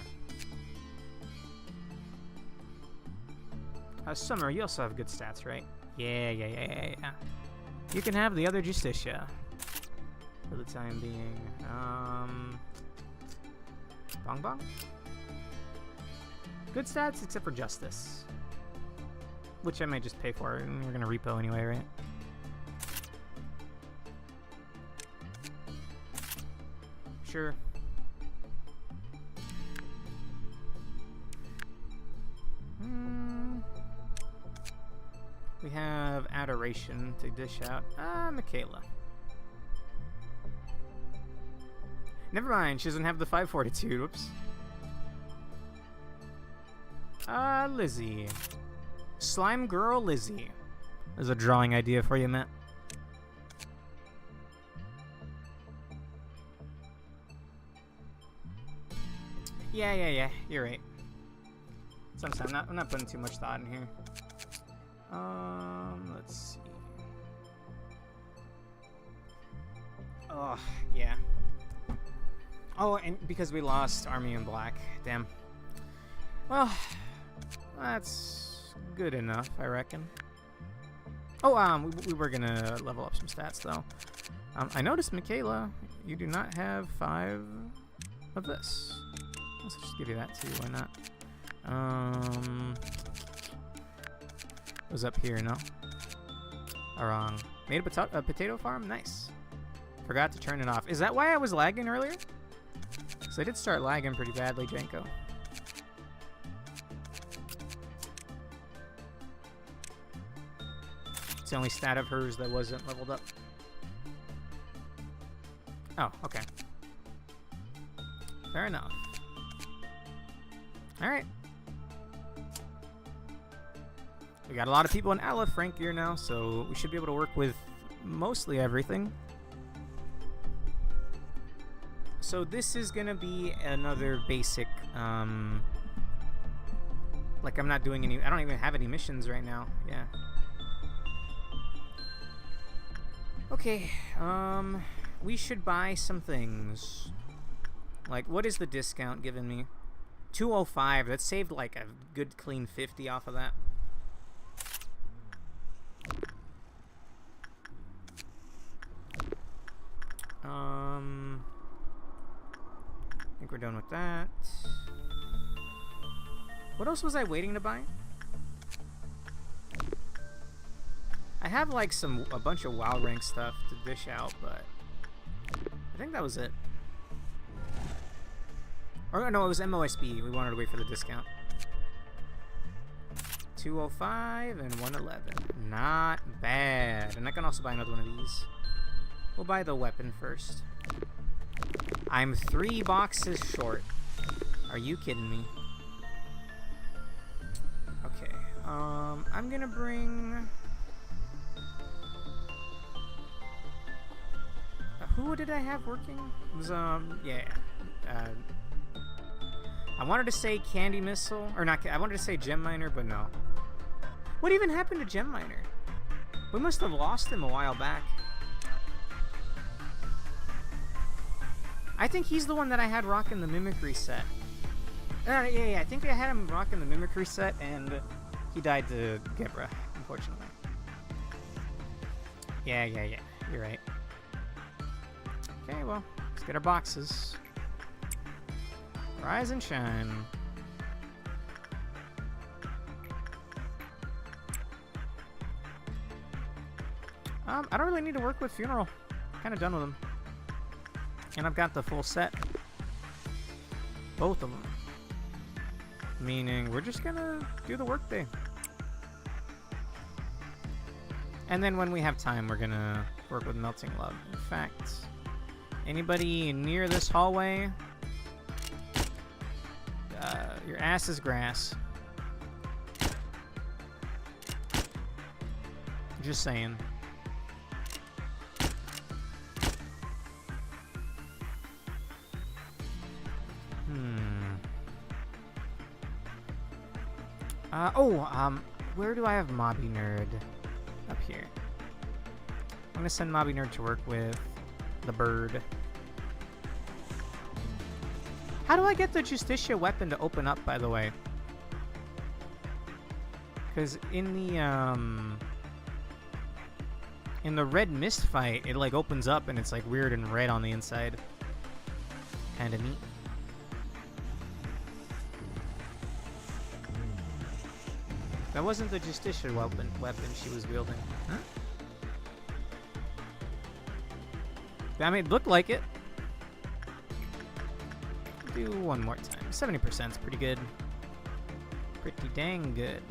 Summer, you also have good stats, right? Yeah. You can have the other Justicia for the time being. Bong Bong? Good stats, except for Justice. Which I might just pay for, and we're gonna repo anyway, right? Sure. We have Adoration to dish out. Michaela. Never mind, she doesn't have the 5 fortitude. Whoops. Lizzie. Slime Girl Lizzie. There's a drawing idea for you, Matt. Yeah. You're right. Sometimes I'm not putting too much thought in here. Let's see. Oh, yeah. Oh, and because we lost Army in Black. Damn. Well, that's good enough, I reckon. Oh, we were gonna level up some stats, though. I noticed, Michaela, you do not have 5 of this. Let's just give you that, too. Why not? Was up here, no? Wrong. Made a potato farm? Nice. Forgot to turn it off. Is that why I was lagging earlier? Because I did start lagging pretty badly, Janko. It's the only stat of hers that wasn't leveled up. Oh, okay. Fair enough. Alright. We got a lot of people in Aleph rank gear now, so we should be able to work with mostly everything. So this is gonna be another basic, like I'm not doing any, I don't even have any missions right now, yeah. Okay, we should buy some things. Like, what is the discount giving me? 205, that saved like a good clean 50 off of that. I think we're done with that. What else was I waiting to buy? I have like a bunch of WoW rank stuff to dish out, but I think that was it. Or no, it was MOSB. We wanted to wait for the discount. 205 and 111. Not bad. And I can also buy another one of these. We'll buy the weapon first. I'm 3 boxes short. Are you kidding me? Okay. I'm gonna bring... who did I have working? It was, yeah. I wanted to say Candy Missile, or not, I wanted to say Gem Miner, but no. What even happened to Gem Miner? We must have lost him a while back. I think he's the one that I had rocking the Mimicry set. Yeah, I think I had him rocking the Mimicry set, and he died to Gebra, unfortunately. Yeah, you're right. Okay, well, let's get our boxes. Rise and shine. I don't really need to work with Funeral. Kind of done with them. And I've got the full set. Both of them. Meaning, we're just gonna do the workday. And then when we have time, we're gonna work with Melting Love. In fact, anybody near this hallway, your ass is grass. Just saying. Where do I have Mobby Nerd? Up here. I'm gonna send Mobby Nerd to work with the bird. How do I get the Justicia weapon to open up, by the way? Because in the red mist fight, it like opens up and it's like weird and red on the inside. Kinda neat. That wasn't the Justicia weapon she was wielding. Huh? I mean, it looked like it. Do one more time. 70% is pretty good. Pretty dang good.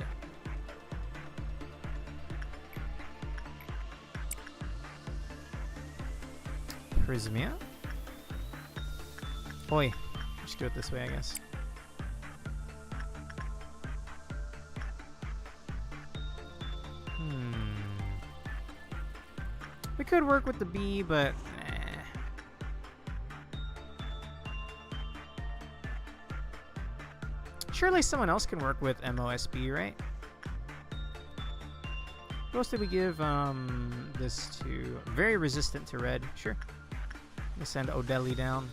Prismia. Oi. Just do it this way, I guess. could work with the B, but surely someone else can work with MOSB, right? Who else did we give this to? Very resistant to red. Sure. We'll send Odeli down.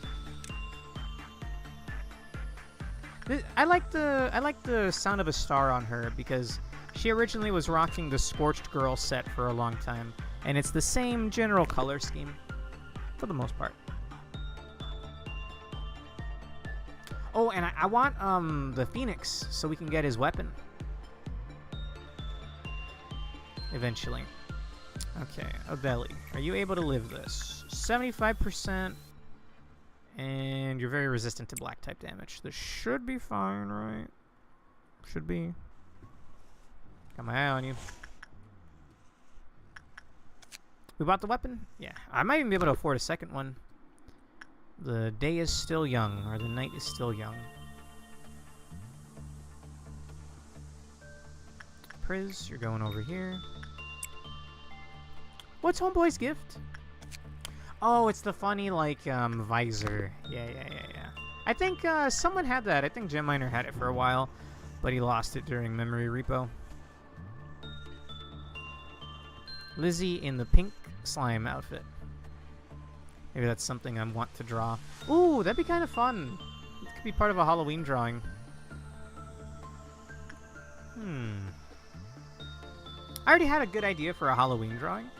I like the sound of a star on her because she originally was rocking the Scorched Girl set for a long time, and it's the same general color scheme for the most part. Oh, and I want the Phoenix so we can get his weapon eventually. Okay, Odeli, are you able to live this? 75%. And you're very resistant to black type damage. This should be fine, right? Should be. Got my eye on you. We bought the weapon? Yeah. I might even be able to afford a second one. The day is still young, or the night is still young. Priz, you're going over here. What's Homeboy's gift? Oh, it's the funny, like, visor. Yeah. I think, someone had that. I think Gem Miner had it for a while, but he lost it during Memory Repo. Lizzie in the pink slime outfit. Maybe that's something I want to draw. Ooh, that'd be kind of fun. It could be part of a Halloween drawing. I already had a good idea for a Halloween drawing.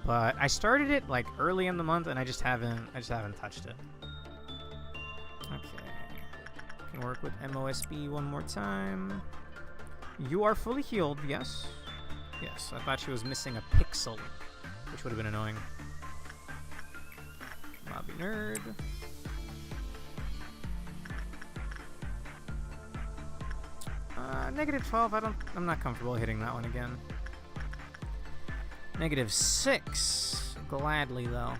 But I started it like early in the month, and I just haven't touched it. Okay, can work with MOSB one more time. You are fully healed, yes. Yes, I thought she was missing a pixel, which would have been annoying. Lobby nerd. -12. I'm not comfortable hitting that one again. -6. Gladly, though.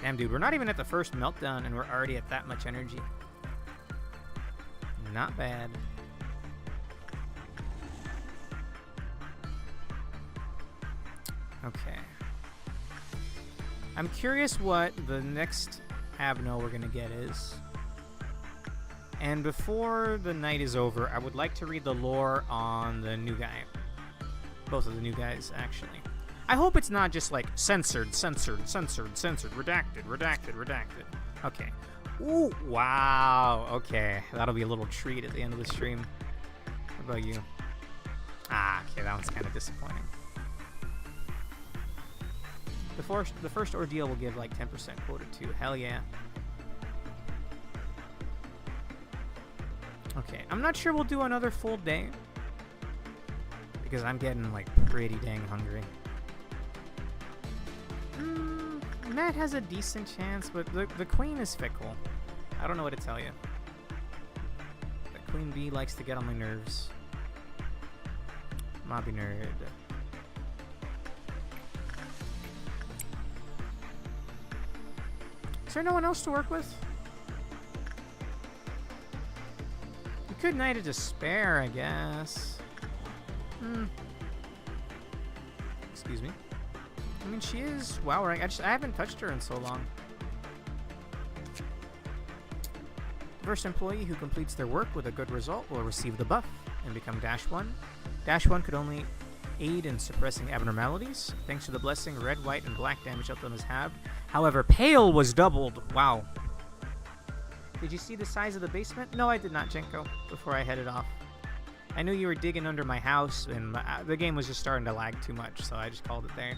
Damn, dude, we're not even at the first meltdown, and we're already at that much energy. Not bad. Okay. I'm curious what the next Abno we're gonna get is. And before the night is over, I would like to read the lore on the new guy. Both of the new guys, actually. I hope it's not just like censored, redacted. Okay. Ooh, wow. Okay, that'll be a little treat at the end of the stream. What about you? Ah, okay, that one's kind of disappointing. The first ordeal will give like 10% quota too. Hell yeah. Okay, I'm not sure we'll do another full day because I'm getting like pretty dang hungry. Matt has a decent chance, but the queen is fickle. I don't know what to tell you. The queen bee likes to get on my nerves. Mobby nerd. Is there no one else to work with? We could Knight of Despair, I guess. Excuse me. I mean, she is WoW rank. I haven't touched her in so long. First employee who completes their work with a good result will receive the buff and become Dash 1. Dash 1 could only aid in suppressing abnormalities. Thanks to the blessing, red, white, and black damage outcome is halved. However, pale was doubled. Wow. Did you see the size of the basement? No, I did not, Jenko, before I headed off. I knew you were digging under my house, and the game was just starting to lag too much, so I just called it there.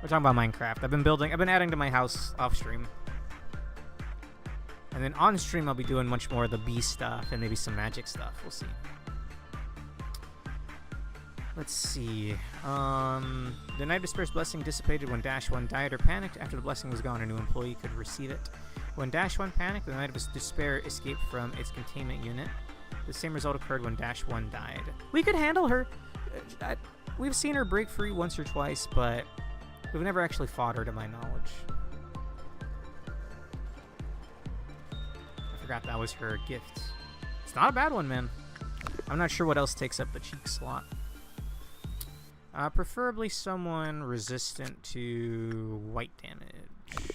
We're talking about Minecraft. I've been adding to my house off stream. And then on stream, I'll be doing much more of the bee stuff and maybe some magic stuff. We'll see. Let's see. The Night of Despair's blessing dissipated when Dash 1 died or panicked. After the blessing was gone, a new employee could receive it. When Dash 1 panicked, the Night of Despair escaped from its containment unit. The same result occurred when Dash 1 died. We could handle her. We've seen her break free once or twice, but we've never actually fought her to my knowledge. I forgot that was her gift. It's not a bad one, man. I'm not sure what else takes up the cheek slot. Preferably someone resistant to white damage.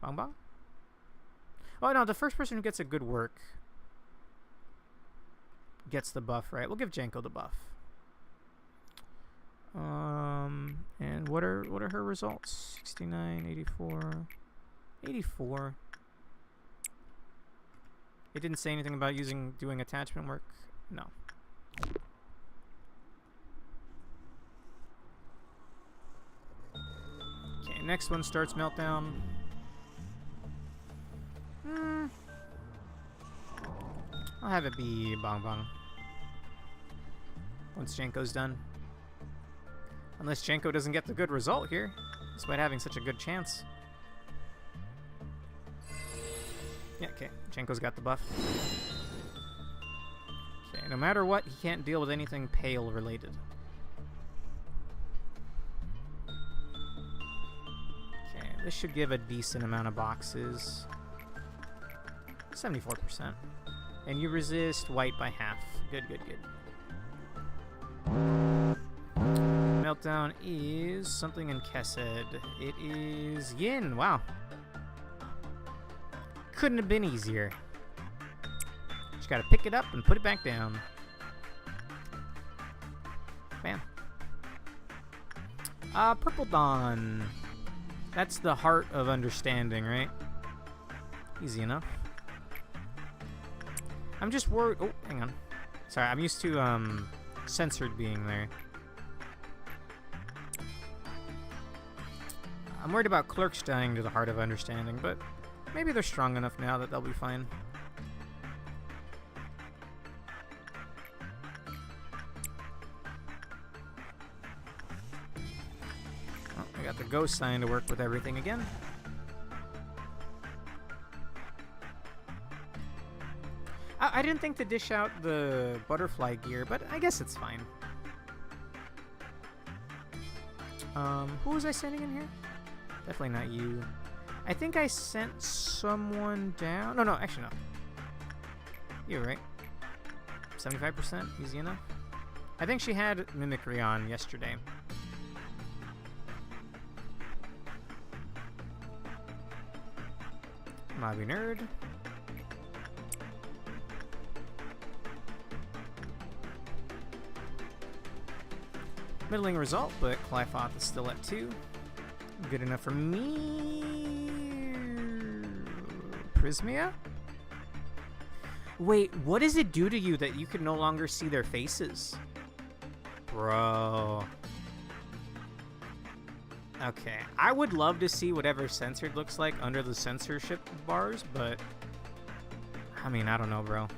Bong bong? Oh no, the first person who gets a good work gets the buff, right? We'll give Janko the buff. And what are her results? 69, 84, 84. It didn't say anything about doing attachment work. No. Okay, next one starts Meltdown. I'll have it be Bong Bong once Janko's done. Unless Janko doesn't get the good result here, despite having such a good chance. Yeah, okay. Janko's got the buff. Okay, no matter what, he can't deal with anything pale related. Okay, this should give a decent amount of boxes. 74%. And you resist white by half. Good, good, good. Meltdown is something in Kesed. It is Yin. Wow. Couldn't have been easier. Just gotta pick it up and put it back down. Bam. Purple Dawn. That's the heart of understanding, right? Easy enough. I'm just worried. Oh, hang on. Sorry, I'm used to censored being there. I'm worried about clerks dying to the heart of understanding, but maybe they're strong enough now that they'll be fine. Oh, I got the ghost sign to work with everything again. I didn't think to dish out the butterfly gear, but I guess it's fine. Who was I sending in here? Definitely not you. I think I sent someone down. No, actually no. You're right. 75%, easy enough. I think she had Mimicry on yesterday. Mobby Nerd. Middling result, but Clyfoth is still at 2. Good enough for me. Prismia? Wait, what does it do to you that you can no longer see their faces? Bro. Okay, I would love to see whatever censored looks like under the censorship bars, but I mean, I don't know, bro.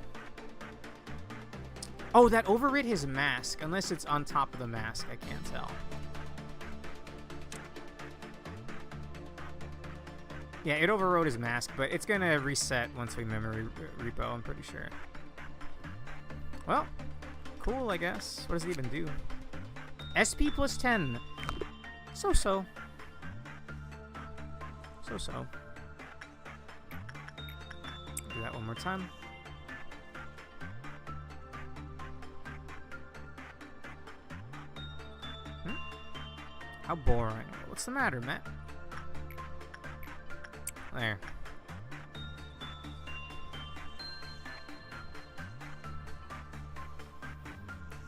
Oh, that overrid his mask, unless it's on top of the mask, I can't tell. Yeah, it overrode his mask, but it's gonna reset once we memory repo, I'm pretty sure. Well, cool, I guess. What does it even do? SP plus 10. So-so. So-so. Do that one more time. How boring. What's the matter, Matt? There.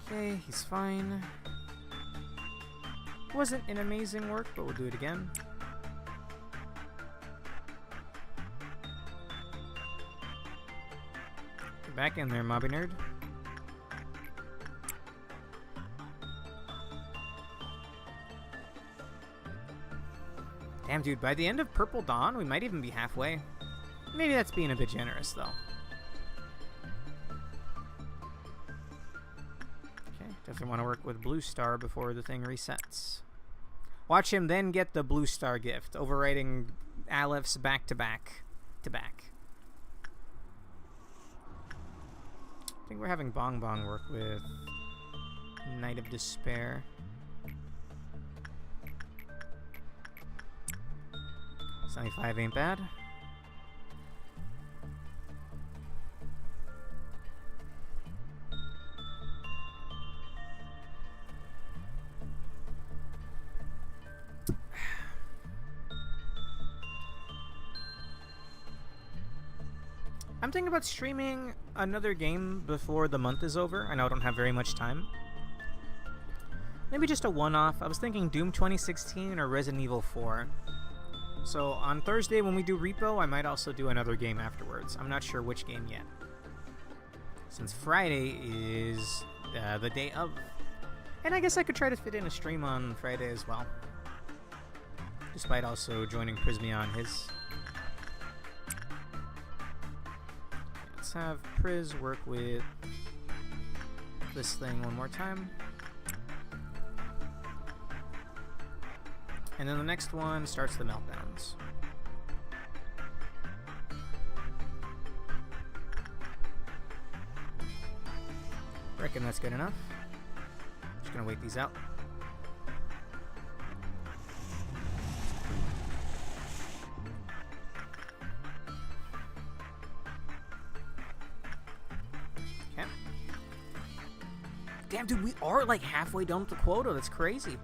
Okay, he's fine. Wasn't an amazing work, but we'll do it again. Get back in there, Mobby Nerd. Damn, dude, by the end of Purple Dawn, we might even be halfway. Maybe that's being a bit generous, though. Okay, definitely want to work with Blue Star before the thing resets. Watch him then get the Blue Star gift, overwriting Alepht's back-to-back. I think we're having Bong Bong work with Night of Despair. 75 ain't bad. I'm thinking about streaming another game before the month is over. I know I don't have very much time. Maybe just a one-off. I was thinking Doom 2016 or Resident Evil 4. So on Thursday when we do Repo, I might also do another game afterwards. I'm not sure which game yet. Since Friday is the day of. And I guess I could try to fit in a stream on Friday as well. Despite also joining Prismy on his. Let's have Priz work with this thing one more time. And then the next one starts the meltdowns. Reckon that's good enough. Just gonna wait these out. Okay. Damn, dude, we are like halfway done with the quota. That's crazy.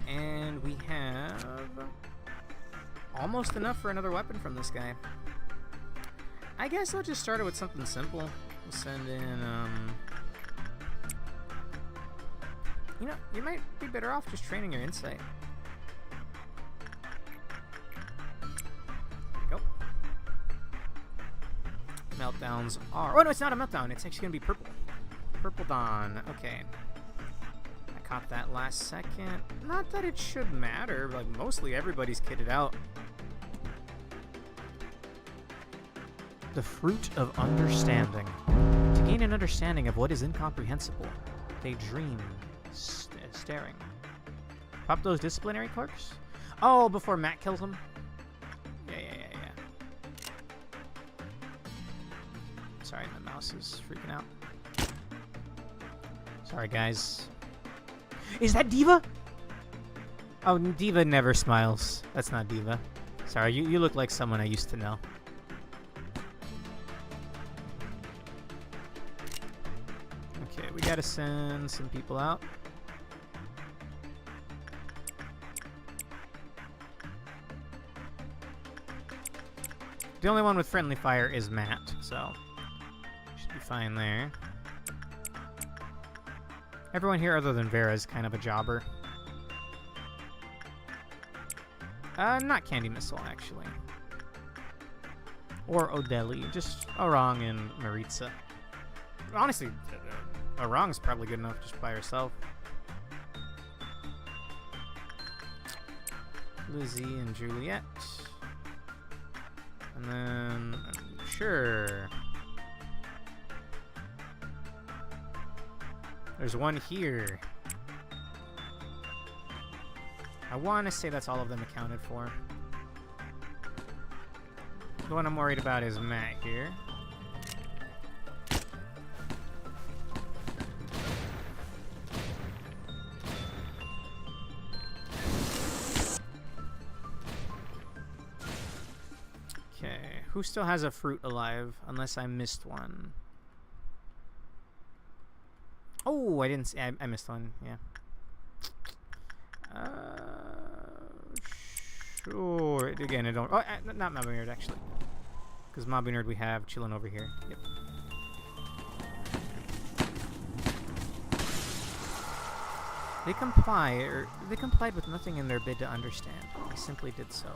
And we have almost enough for another weapon from this guy. I guess I'll just start it with something simple. We'll send in, you know, you might be better off just training your insight. There we go. Meltdowns are... Oh, no, it's not a meltdown. It's actually going to be purple. Purple Dawn. Okay. Caught that last second. Not that it should matter, like mostly everybody's kitted out. The fruit of understanding. To gain an understanding of what is incomprehensible, they dream, staring. Pop those disciplinary clerks? Oh, before Matt kills him? Yeah. Sorry, my mouse is freaking out. Sorry, guys. Is that Diva? Oh, Diva never smiles. That's not Diva. Sorry, you look like someone I used to know. Okay, we gotta send some people out. The only one with friendly fire is Matt, so should be fine there. Everyone here other than Vera is kind of a jobber. Not Candy Missile, actually. Or Odeli. Just Orang and Maritza. Honestly, Orang's probably good enough just by herself. Lizzie and Juliet. And then... sure... There's one here. I want to say that's all of them accounted for. The one I'm worried about is Matt here. Okay, who still has a fruit alive? Unless I missed one. Oh, I didn't see. I missed one. Yeah. Sure. Again, I don't. Oh, not Mobby Nerd actually, because Mobby Nerd we have chilling over here. Yep. They complied with nothing in their bid to understand. I simply did so.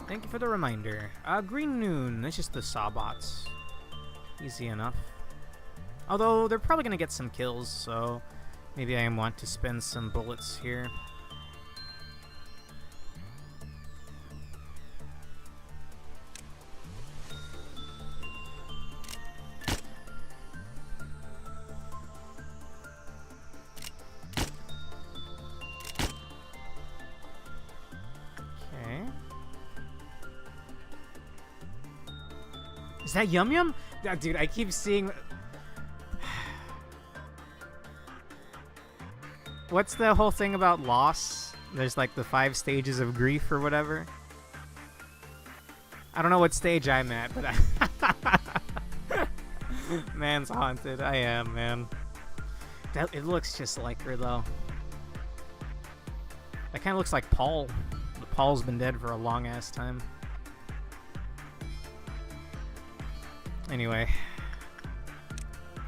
Thank you for the reminder. Green Noon. That's just the Sawbots. Easy enough. Although, they're probably going to get some kills, so maybe I want to spend some bullets here. Okay. Is that Yum Yum? Dude, I keep seeing... What's the whole thing about loss? There's like the 5 stages of grief or whatever. I don't know what stage I'm at, but Man's haunted. I am, man. It looks just like her, though. That kind of looks like Paul. Paul's been dead for a long-ass time. Anyway.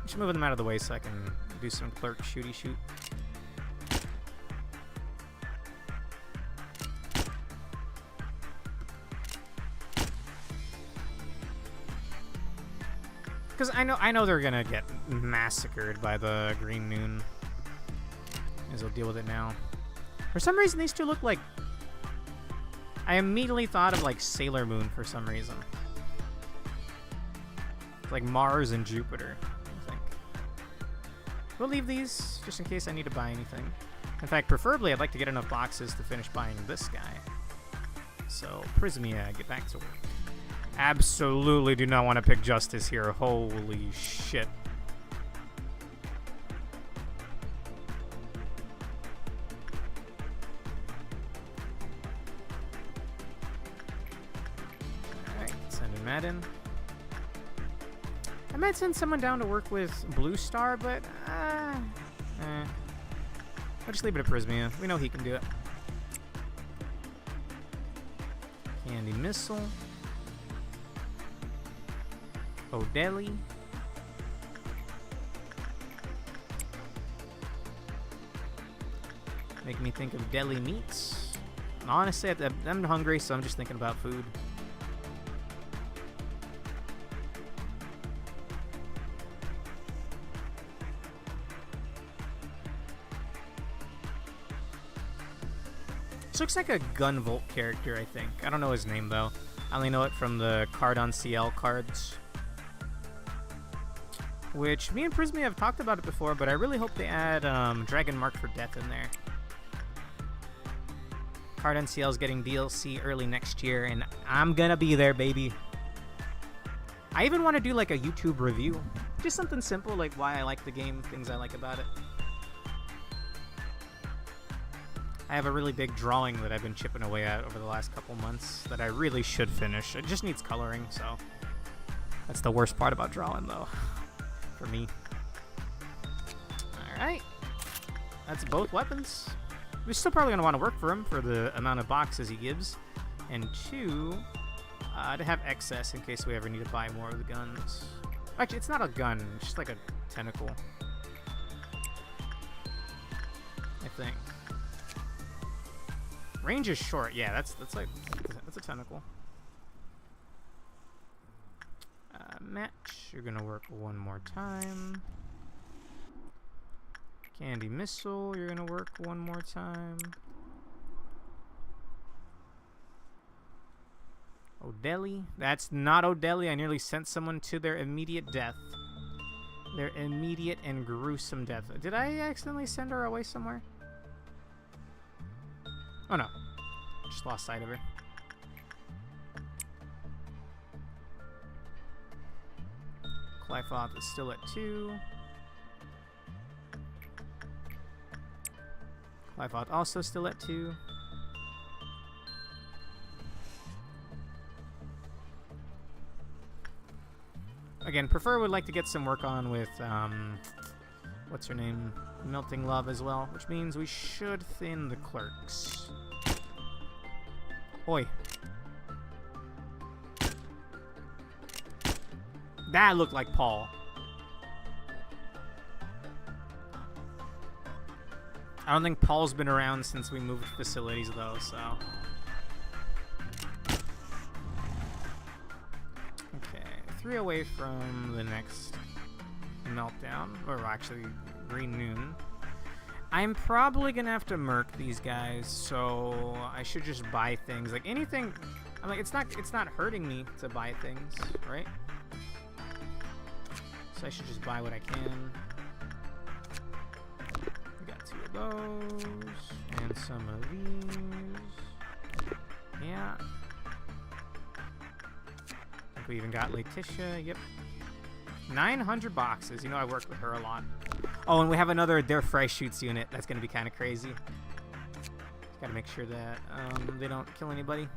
Just moving them out of the way so I can do some clerk shooty shoot. Because I know they're gonna get massacred by the Green Noon. As we'll deal with it now. For some reason, these two look like... I immediately thought of, like, Sailor Moon for some reason. It's like Mars and Jupiter, I think. We'll leave these, just in case I need to buy anything. In fact, preferably, I'd like to get enough boxes to finish buying this guy. So, Prismia, get back to work. Absolutely do not want to pick Justice here. Holy shit. In. I might send someone down to work with Blue Star, but I'll just leave it at Prismia. We know he can do it. Candy Missile. O'Delly. Make me think of deli meats. Honestly, I'm hungry, so I'm just thinking about food. This looks like a Gunvolt character, I think. I don't know his name, though. I only know it from the card on CL cards. Which, me and Prismy have talked about it before, but I really hope they add Dragon Mark for Death in there. Card on CL is getting DLC early next year, and I'm gonna be there, baby. I even want to do, like, a YouTube review. Just something simple, like why I like the game, things I like about it. I have a really big drawing that I've been chipping away at over the last couple months that I really should finish. It just needs coloring, so that's the worst part about drawing, though, for me. Alright. That's both weapons. We're still probably going to want to work for him for the amount of boxes he gives. And 2, to have excess in case we ever need to buy more of the guns. Actually, it's not a gun. It's just like a tentacle. I think. Range is short. Yeah, that's a tentacle. Match. You're gonna work one more time. Candy Missile. You're gonna work one more time. O'Delly. That's not O'Delly. I nearly sent someone to their immediate death. Their immediate and gruesome death. Did I accidentally send her away somewhere? Oh no. Just lost sight of her. Clyfoth is still at 2. Clyfoth also still at 2. Again, would like to get some work on with, what's her name? Melting Love as well, which means we should thin the clerks. Oi. That looked like Paul. I don't think Paul's been around since we moved facilities, though, so... Okay, 3 away from the next meltdown, or actually Green Noon. I'm probably gonna have to merc these guys, so I should just buy things. Like anything, I'm like, it's not hurting me to buy things, right? So I should just buy what I can. We got 2 of those, and some of these. Yeah. I think we even got Letitia, yep. 900 boxes, you know I work with her a lot. Oh, and we have another Their Fry Shoots unit. That's going to be kind of crazy. Got to make sure that they don't kill anybody.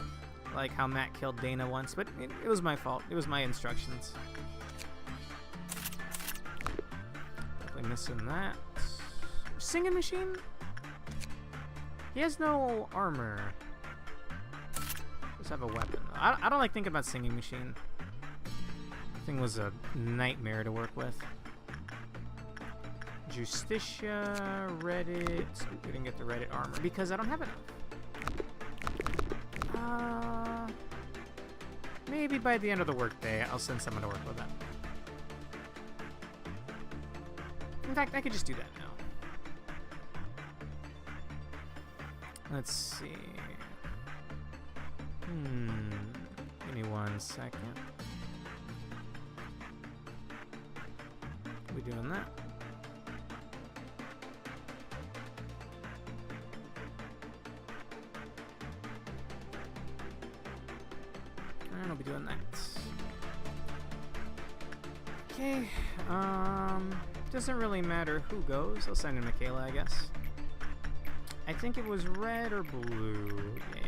Like how Matt killed Dana once. But it was my fault. It was my instructions. Definitely missing that. Singing Machine? He has no armor. Let's have a weapon. I don't like thinking about Singing Machine. Thing was a nightmare to work with. Justicia, Reddit. We didn't get the Reddit armor because I don't have enough. Maybe by the end of the workday, I'll send someone to work with that. In fact, I could just do that now. Let's see. Give me 1 second. We doing that? And I'll be doing that. Okay. Doesn't really matter who goes. I'll send in Michaela, I guess. I think it was red or blue. Yeah.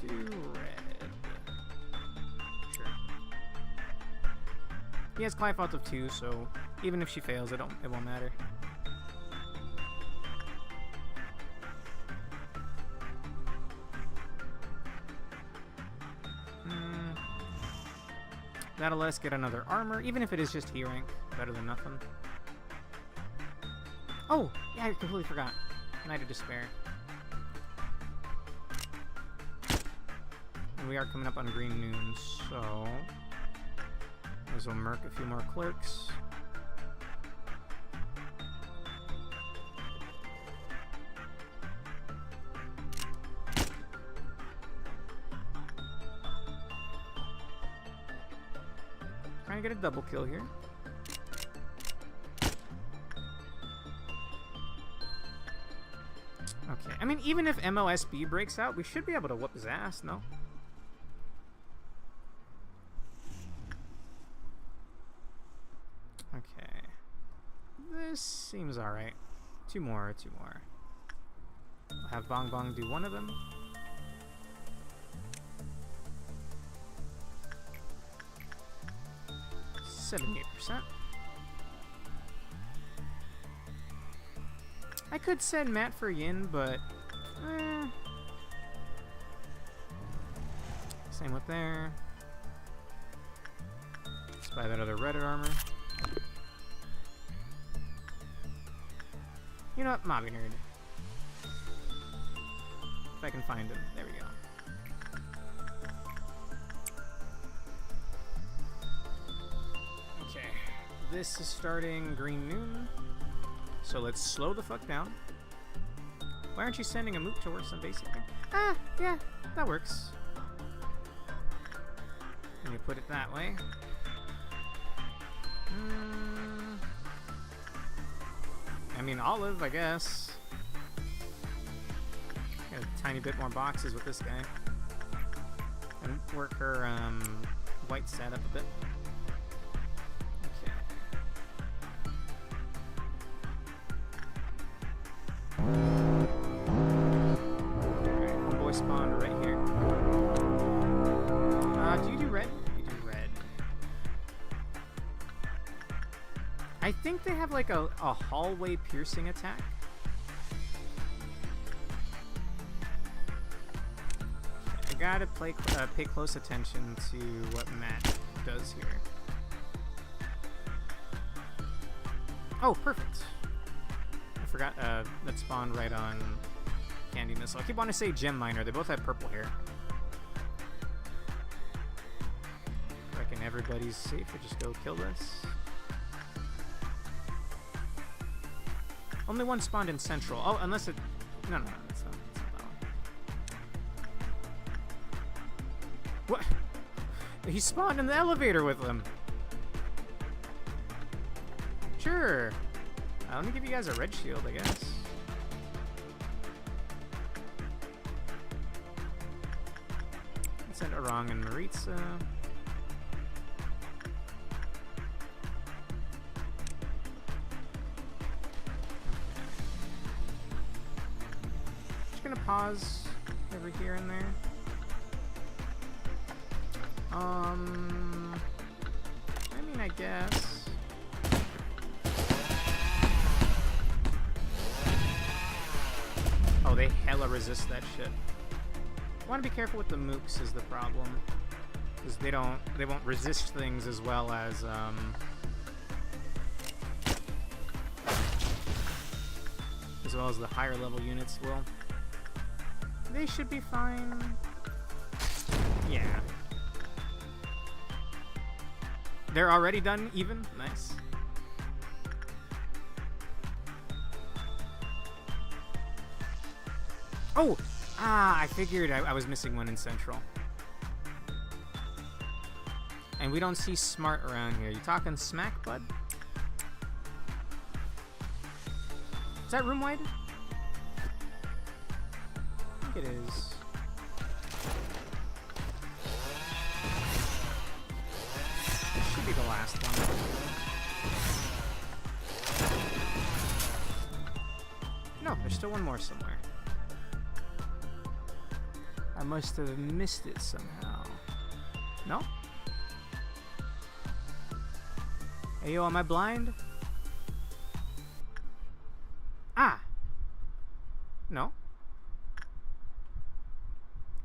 Do red. Sure. He has Clive out of 2, so even if she fails, it won't matter. That'll let us get another armor, even if it is just E rank. Better than nothing. Oh, yeah, I completely forgot. Night of Despair. And we are coming up on green noon, so might as well merc a few more clerks. Trying to get a double kill here. Okay, I mean, even if MOSB breaks out, we should be able to whoop his ass, no? Okay. This seems alright. Two more. I'll have Bong Bong do one of them. %. I could send Matt for Yin, but same with there. Let's buy that other Reddit armor. You know what? Mobby Nerd. If I can find him. There we go. Okay. This is starting green noon. So let's slow the fuck down. Why aren't you sending a moot to work some basic? Yeah, that works. And you put it that way. I mean, Olive, I guess. Got a tiny bit more boxes with this guy. And work her white setup a bit. Spawned right here. Do you do red? You do red. I think they have like a hallway piercing attack. I gotta pay close attention to what Matt does here. Oh, perfect. I forgot that spawned right on Candy Missile. I keep wanting to say Gem Miner. They both have purple hair. Reckon everybody's safe to just go kill this. Only one spawned in Central. Oh, unless it... No, that's not that one. What? He spawned in the elevator with them. Sure. Let me give you guys a red shield, I guess. Send Arang and Maritza. Okay. Just gonna pause every here and there. I mean, I guess. Oh, they hella resist that shit. I want to be careful with the mooks is the problem. because they won't resist things as well as the higher level units will. They should be fine. Yeah. They're already done even? Nice. Oh! I figured I was missing one in Central. And we don't see Smart around here. You talking smack, bud? Is that room wide? I think it is. This should be the last one. No, there's still one more somewhere. I must have missed it somehow. No? Hey, yo, am I blind? Ah! No?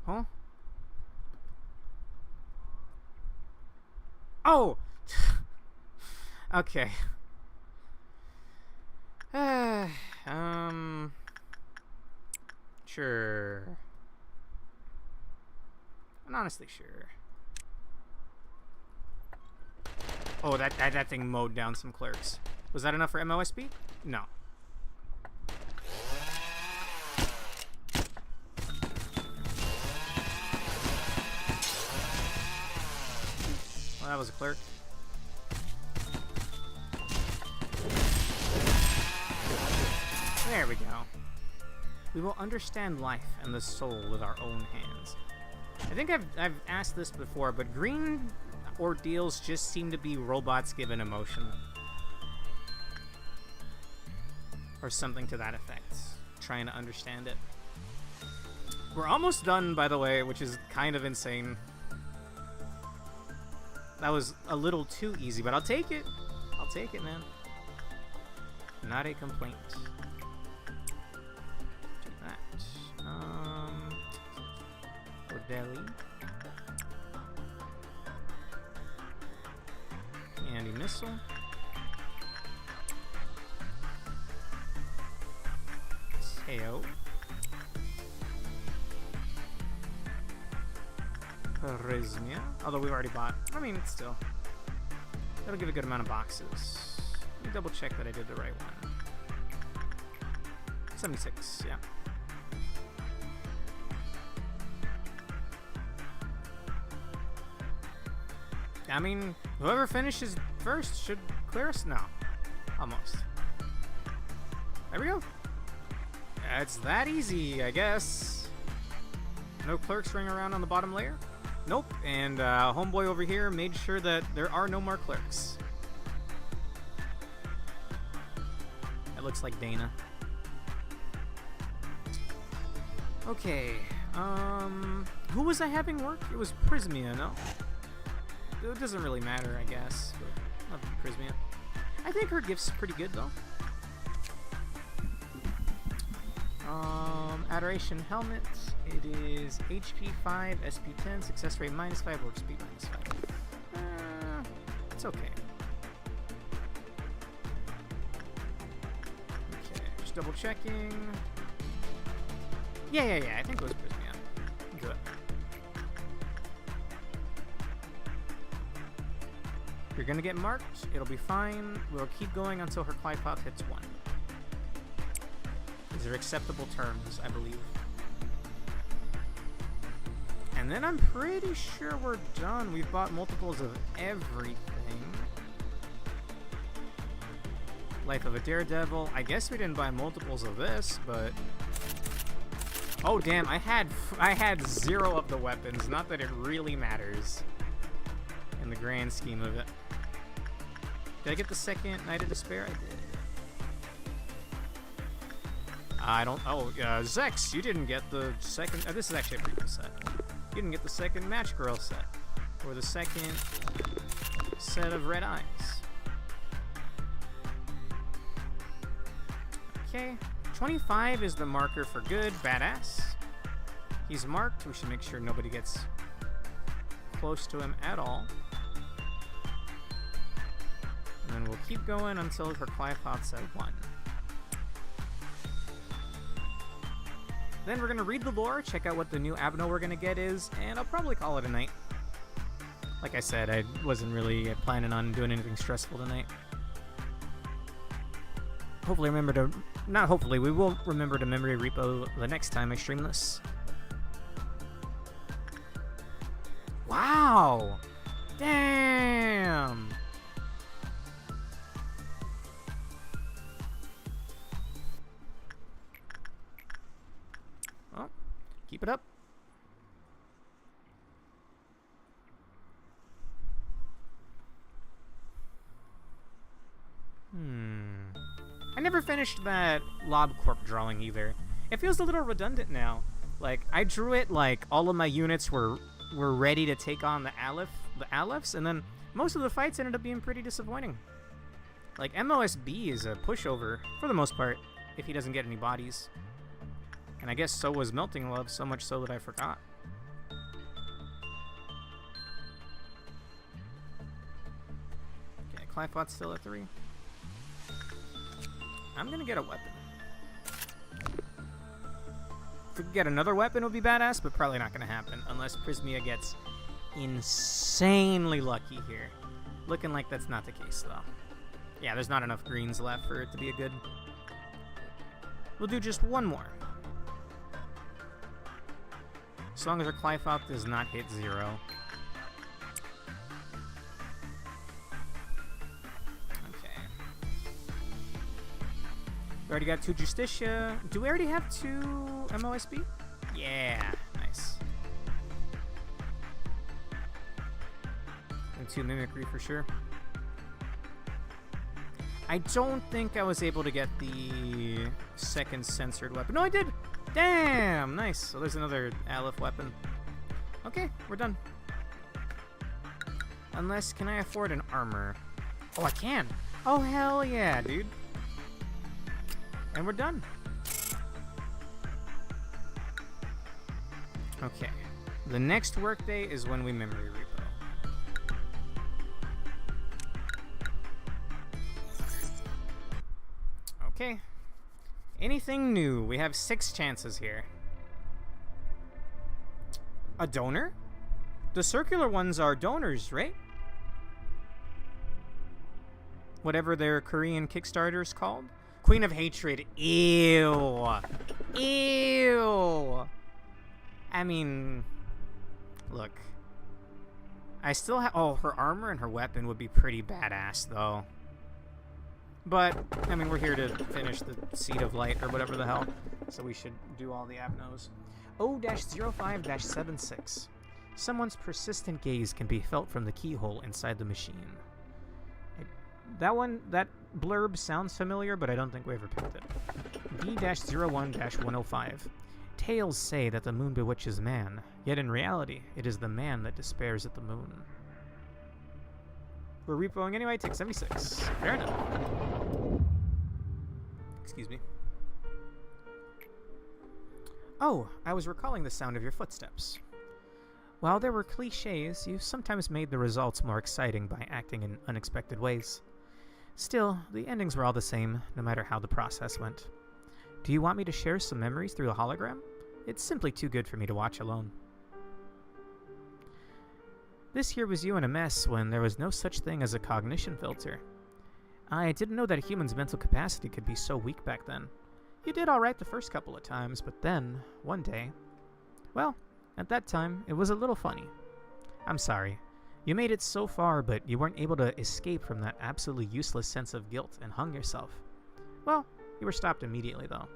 Huh? Oh! Okay. Sure. I'm honestly sure. Oh, that thing mowed down some clerks. Was that enough for MOSB? No. Well, that was a clerk. There we go. We will understand life and the soul with our own hands. I think I've asked this before, but green ordeals just seem to be robots given emotion. Or something to that effect. Trying to understand it. We're almost done, by the way, which is kind of insane. That was a little too easy, but I'll take it. I'll take it, man. Not a complaint. Do that. Deli. Anti-missile. Teo. Charisma. Although we've already bought. I mean, it's still. That'll give a good amount of boxes. Let me double check that I did the right one. 76, yeah. I mean, whoever finishes first should clear us? No. Almost. There we go. It's that easy, I guess. No clerks ring around on the bottom layer? Nope. And homeboy over here made sure that there are no more clerks. That looks like Dana. Okay. Who was I having work? It was Prismia, no? It doesn't really matter, I guess. But Prismia. I think her gift's pretty good, though. Adoration Helmet. It is HP 5, SP 10, success rate -5, work speed -5. It's okay. Okay, just double checking. Yeah, I think it was Prismia. Do it. You're gonna get marked. It'll be fine. We'll keep going until her Clypop hits 1. These are acceptable terms, I believe. And then I'm pretty sure we're done. We've bought multiples of everything. Life of a Daredevil. I guess we didn't buy multiples of this, but... Oh, damn. I had 0 of the weapons. Not that it really matters in the grand scheme of it. Did I get the second Night of Despair? I did. I don't... Oh, Zex, you didn't get the second... this is actually a pretty good set. You didn't get the second Match Girl set. Or the second set of Red Eyes. Okay. 25 is the marker for good. Badass. He's marked. We should make sure nobody gets close to him at all. And then we'll keep going until her Clyphot's at 1. Then we're going to read the lore, check out what the new Abno we're going to get is, and I'll probably call it a night. Like I said, I wasn't really planning on doing anything stressful tonight. Hopefully remember to... Not hopefully, we will remember to memory repo the next time I stream this. Wow! Damn! Well, keep it up. I never finished that Corp drawing either. It feels a little redundant now. Like, I drew it like all of my units were ready to take on the Alephs, and then most of the fights ended up being pretty disappointing. Like, MOSB is a pushover, for the most part, if he doesn't get any bodies. And I guess so was Melting Love, so much so that I forgot. Okay, Clyphot's still at 3. I'm gonna get a weapon. If we could get another weapon, it would be badass, but probably not gonna happen unless Prismia gets insanely lucky here. Looking like that's not the case, though. Yeah, there's not enough greens left for it to be a good... We'll do just one more. As long as our Clyphot does not hit 0. We already got 2 Justicia. Do we already have 2 MOSB? Yeah, nice. And 2 Mimicry for sure. I don't think I was able to get the second censored weapon. No, I did! Damn, nice. So there's another Aleph weapon. Okay, we're done. Unless, can I afford an armor? Oh, I can! Oh, hell yeah, dude. And we're done. Okay. The next workday is when we memory repo. Okay. Anything new? We have 6 chances here. A donor? The circular ones are donors, right? Whatever their Korean Kickstarter is called. Queen of Hatred. Ew. Ew. I mean, look. I still have... Oh, her armor and her weapon would be pretty badass, though. But, I mean, we're here to finish the Seed of Light or whatever the hell. So we should do all the Abnos. O-05-76. Someone's persistent gaze can be felt from the keyhole inside the machine. That blurb sounds familiar, but I don't think we ever picked it. B-01-105. Tales say that the moon bewitches man, yet in reality, it is the man that despairs at the moon. We're repoing anyway, take 76. Fair enough. Excuse me. Oh, I was recalling the sound of your footsteps. While there were cliches, you sometimes made the results more exciting by acting in unexpected ways. Still, the endings were all the same, no matter how the process went. Do you want me to share some memories through a hologram? It's simply too good for me to watch alone. This here was you in a mess when there was no such thing as a cognition filter. I didn't know that a human's mental capacity could be so weak back then. You did alright the first couple of times, but then, one day... Well, at that time, it was a little funny. I'm sorry. You made it so far, but you weren't able to escape from that absolutely useless sense of guilt and hung yourself. Well, you were stopped immediately, though.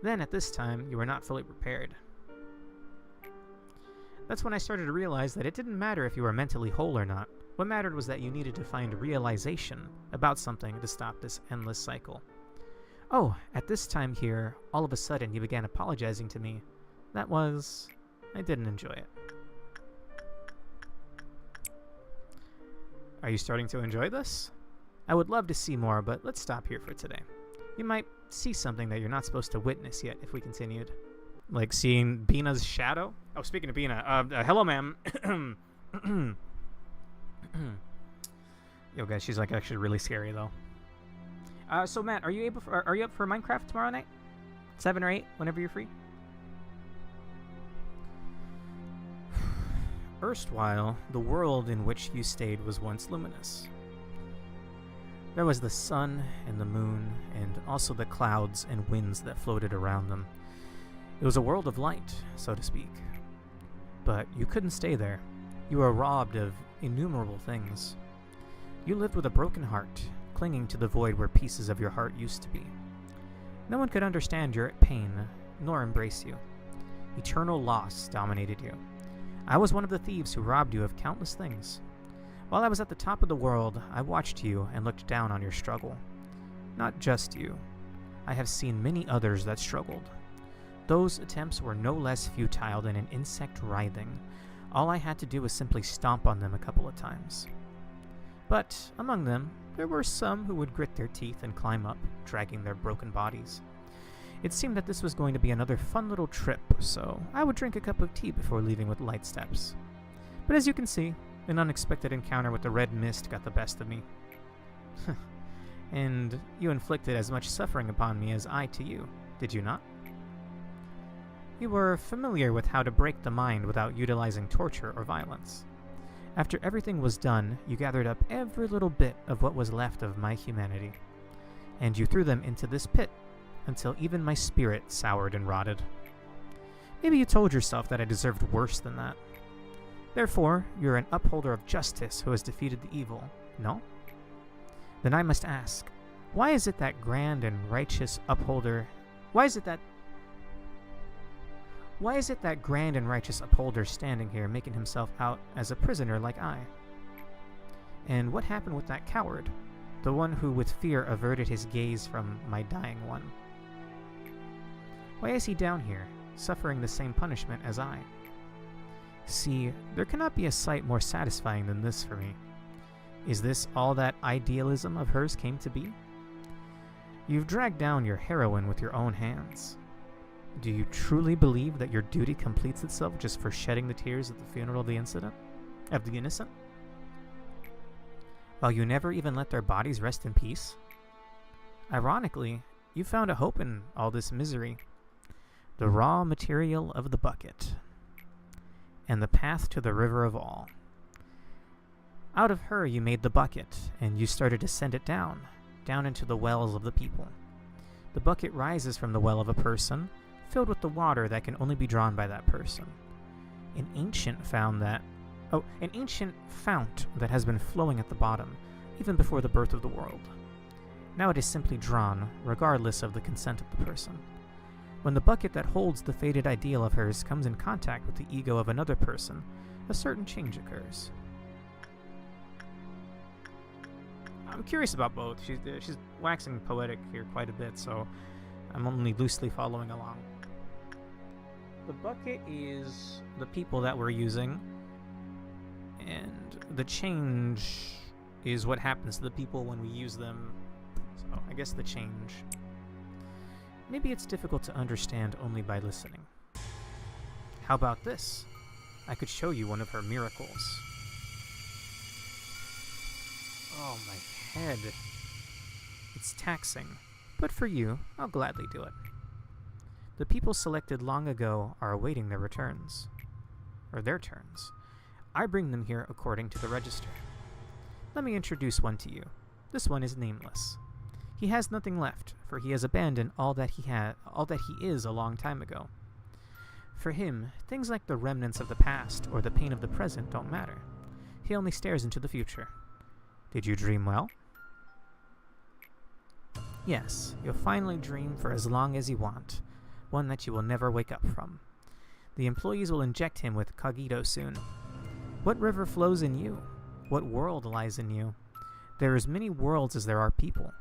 Then, at this time, you were not fully prepared. That's when I started to realize that it didn't matter if you were mentally whole or not. What mattered was that you needed to find realization about something to stop this endless cycle. Oh, at this time here, all of a sudden you began apologizing to me. That was... I didn't enjoy it. Are you starting to enjoy this? I would love to see more, but let's stop here for today. You might see something that you're not supposed to witness yet if we continued. Like seeing Bina's shadow. Oh, speaking of Bina, hello, ma'am. Yo, guys, she's like actually really scary though. So Matt, are you up for Minecraft tomorrow night? 7 or 8, whenever you're free. Erstwhile, the world in which you stayed was once luminous. There was the sun and the moon, and also the clouds and winds that floated around them. It was a world of light, so to speak. But you couldn't stay there. You were robbed of innumerable things. You lived with a broken heart, clinging to the void where pieces of your heart used to be. No one could understand your pain, nor embrace you. Eternal loss dominated you. I was one of the thieves who robbed you of countless things. While I was at the top of the world, I watched you and looked down on your struggle. Not just you. I have seen many others that struggled. Those attempts were no less futile than an insect writhing. All I had to do was simply stomp on them a couple of times. But among them, there were some who would grit their teeth and climb up, dragging their broken bodies. It seemed that this was going to be another fun little trip, so I would drink a cup of tea before leaving with light steps. But as you can see, an unexpected encounter with the red mist got the best of me. And you inflicted as much suffering upon me as I to you, did you not? You were familiar with how to break the mind without utilizing torture or violence. After everything was done, you gathered up every little bit of what was left of my humanity, and you threw them into this pit, until even my spirit soured and rotted. Maybe you told yourself that I deserved worse than that. Therefore, you're an upholder of justice who has defeated the evil, no? Then I must ask, why is it that grand and righteous upholder... Why is it that grand and righteous upholder standing here making himself out as a prisoner like I? And what happened with that coward, the one who with fear averted his gaze from my dying one? Why is he down here, suffering the same punishment as I? See, there cannot be a sight more satisfying than this for me. Is this all that idealism of hers came to be? You've dragged down your heroine with your own hands. Do you truly believe that your duty completes itself just for shedding the tears at the funeral of the innocent? While you never even let their bodies rest in peace? Ironically, you found a hope in all this misery. The raw material of the bucket. And the path to the river of all. Out of her you made the bucket, and you started to send it down into the wells of the people. The bucket rises from the well of a person, filled with the water that can only be drawn by that person. An ancient fount that has been flowing at the bottom, even before the birth of the world. Now it is simply drawn, regardless of the consent of the person. When the bucket that holds the faded ideal of hers comes in contact with the ego of another person, a certain change occurs. I'm curious about both. She's waxing poetic here quite a bit, so I'm only loosely following along. The bucket is the people that we're using, and the change is what happens to the people when we use them. So I guess the change. Maybe it's difficult to understand only by listening. How about this? I could show you one of her miracles. Oh, my head. It's taxing, but for you, I'll gladly do it. The people selected long ago are awaiting their returns. Or their turns. I bring them here according to the register. Let me introduce one to you. This one is nameless. He has nothing left, for he has abandoned all that he is a long time ago. For him, things like the remnants of the past or the pain of the present don't matter. He only stares into the future. Did you dream well? Yes, you'll finally dream for as long as you want, one that you will never wake up from. The employees will inject him with cogito soon. What river flows in you? What world lies in you? There are as many worlds as there are people.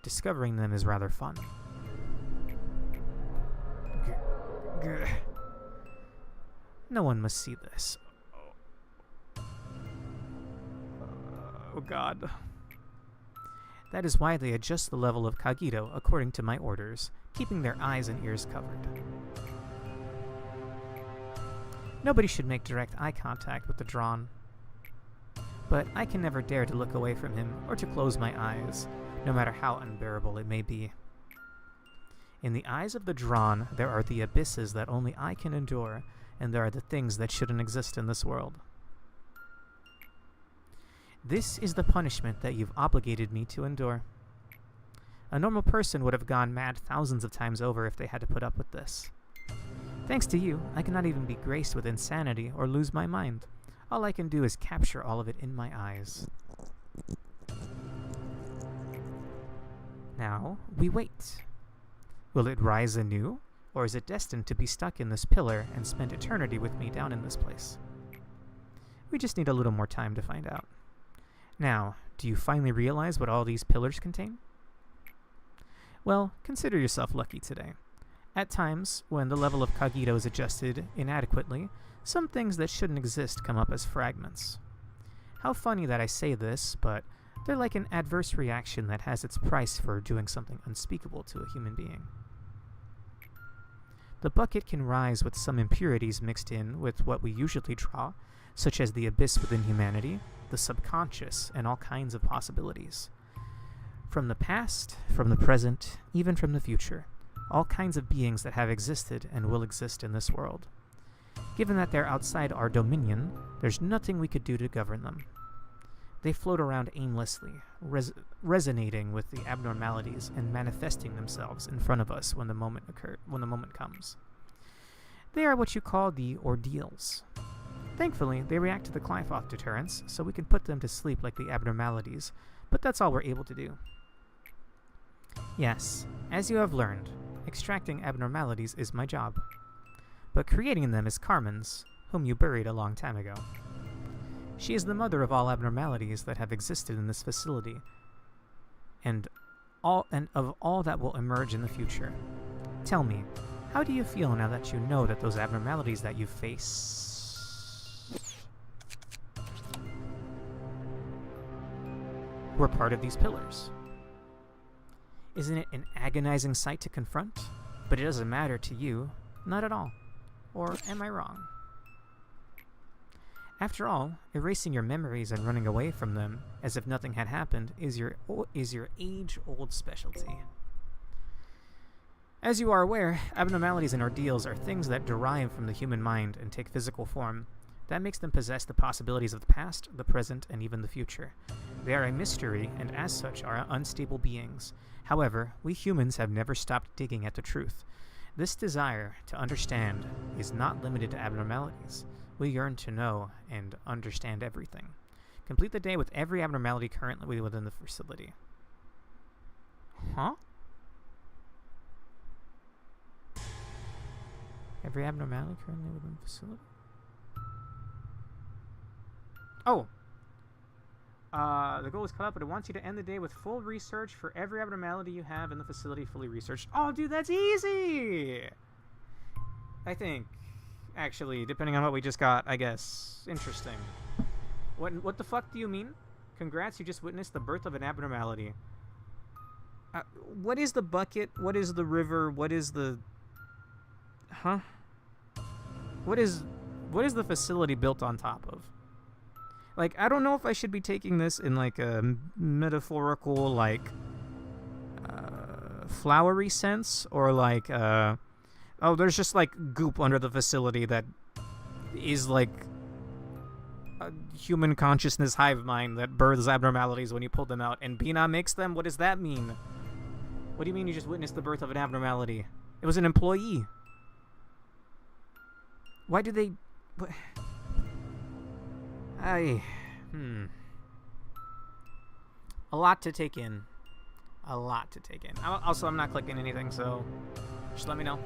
Discovering them is rather fun. No one must see this. Oh God. That is why they adjust the level of cogito according to my orders, keeping their eyes and ears covered. Nobody should make direct eye contact with the drawn. But I can never dare to look away from him or to close my eyes, no matter how unbearable it may be. In the eyes of the drawn, there are the abysses that only I can endure, and there are the things that shouldn't exist in this world. This is the punishment that you've obligated me to endure. A normal person would have gone mad thousands of times over if they had to put up with this. Thanks to you, I cannot even be graced with insanity or lose my mind. All I can do is capture all of it in my eyes. Now, we wait. Will it rise anew, or is it destined to be stuck in this pillar and spend eternity with me down in this place? We just need a little more time to find out. Now, do you finally realize what all these pillars contain? Well, consider yourself lucky today. At times, when the level of cogito is adjusted inadequately, some things that shouldn't exist come up as fragments. How funny that I say this, but they're like an adverse reaction that has its price for doing something unspeakable to a human being. The bucket can rise with some impurities mixed in with what we usually draw, such as the abyss within humanity, the subconscious, and all kinds of possibilities. From the past, from the present, even from the future, all kinds of beings that have existed and will exist in this world. Given that they're outside our dominion, there's nothing we could do to govern them. They float around aimlessly, resonating with the abnormalities and manifesting themselves in front of us when the moment comes. They are what you call the ordeals. Thankfully, they react to the Clyfoth deterrence, so we can put them to sleep like the abnormalities, but that's all we're able to do. Yes, as you have learned, extracting abnormalities is my job. But creating them is Carmen's, whom you buried a long time ago. She is the mother of all abnormalities that have existed in this facility, and of all that will emerge in the future. Tell me, how do you feel now that you know that those abnormalities that you face were part of these pillars? Isn't it an agonizing sight to confront? But it doesn't matter to you, not at all. Or am I wrong? After all, erasing your memories and running away from them as if nothing had happened is your age-old specialty. As you are aware, abnormalities and ordeals are things that derive from the human mind and take physical form. That makes them possess the possibilities of the past, the present, and even the future. They are a mystery, and as such are unstable beings. However, we humans have never stopped digging at the truth. This desire to understand is not limited to abnormalities. We yearn to know and understand everything. Complete the day with every abnormality currently within the facility. Huh? Every abnormality currently within the facility? Oh! The goal is cut out, but it wants you to end the day with full research for every abnormality you have in the facility fully researched. Oh, dude, that's easy! I think. Actually, depending on what we just got, I guess. Interesting. What the fuck do you mean? Congrats, you just witnessed the birth of an abnormality. What is the bucket? What is the river? What is the... Huh? What is the facility built on top of? Like, I don't know if I should be taking this in, like, a metaphorical, like, flowery sense, or, like, oh, there's just, like, goop under the facility that is, like, a human consciousness hive mind that births abnormalities when you pull them out, and Bina makes them? What does that mean? What do you mean you just witnessed the birth of an abnormality? It was an employee. Why do they... What? A lot to take in. A lot to take in. Also, I'm not clicking anything, so just let me know.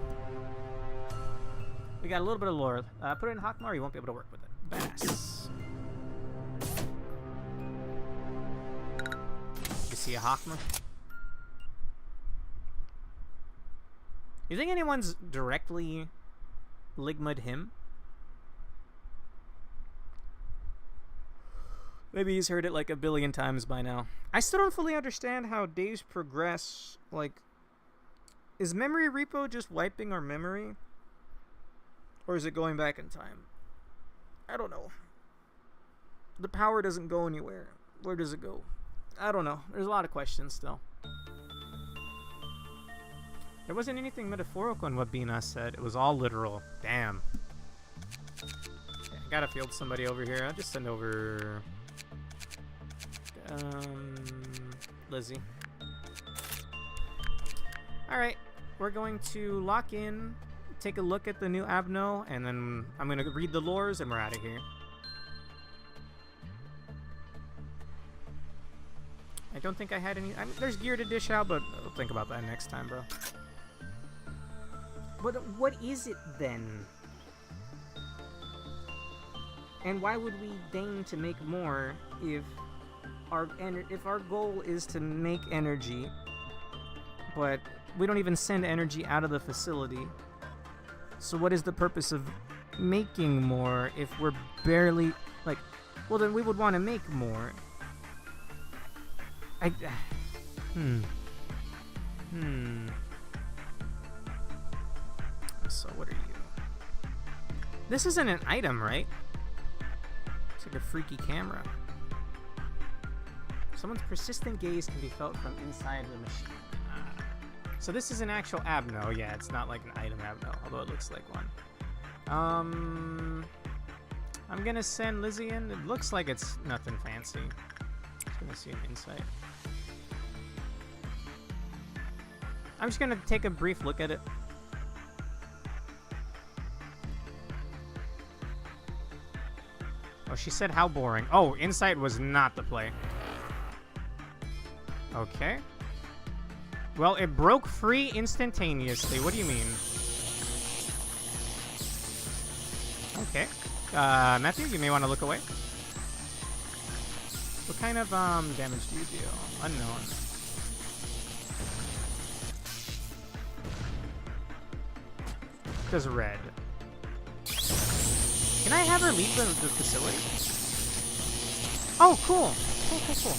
We got a little bit of lore. Put it in Hawkmar, you won't be able to work with it. Bass. You see a Hawkmar? You think anyone's directly ligma'd him? Maybe he's heard it like a billion times by now. I still don't fully understand how days progress. Like, is memory repo just wiping our memory? Or is it going back in time? I don't know. The power doesn't go anywhere. Where does it go? I don't know. There's a lot of questions still. There wasn't anything metaphorical in what Bina said. It was all literal. Damn. Okay, I gotta field somebody over here. I'll just send over... Lizzie. Alright. We're going to lock in, take a look at the new Abno, and then I'm going to read the lores, and we're out of here. I don't think I had any... I mean, there's gear to dish out, but I'll think about that next time, bro. But what is it, then? And why would we deign to make more if our goal is to make energy, but we don't even send energy out of the facility? So what is the purpose of making more if we're barely... Like, well, then we would want to make more. So what are you? This isn't an item, right? It's like a freaky camera. Someone's persistent gaze can be felt from inside the machine. So this is an actual Abno. Yeah, it's not like an item Abno, although it looks like one. I'm gonna send Lizzie in. It looks like it's nothing fancy. Just gonna see an insight. I'm just gonna take a brief look at it. Oh, she said how boring. Oh, insight was not the play. Okay. Well, it broke free instantaneously. What do you mean? Okay. Matthew, you may want to look away. What kind of damage do you deal? Unknown. Does red. Can I have her leave the facility? Oh, cool. Cool.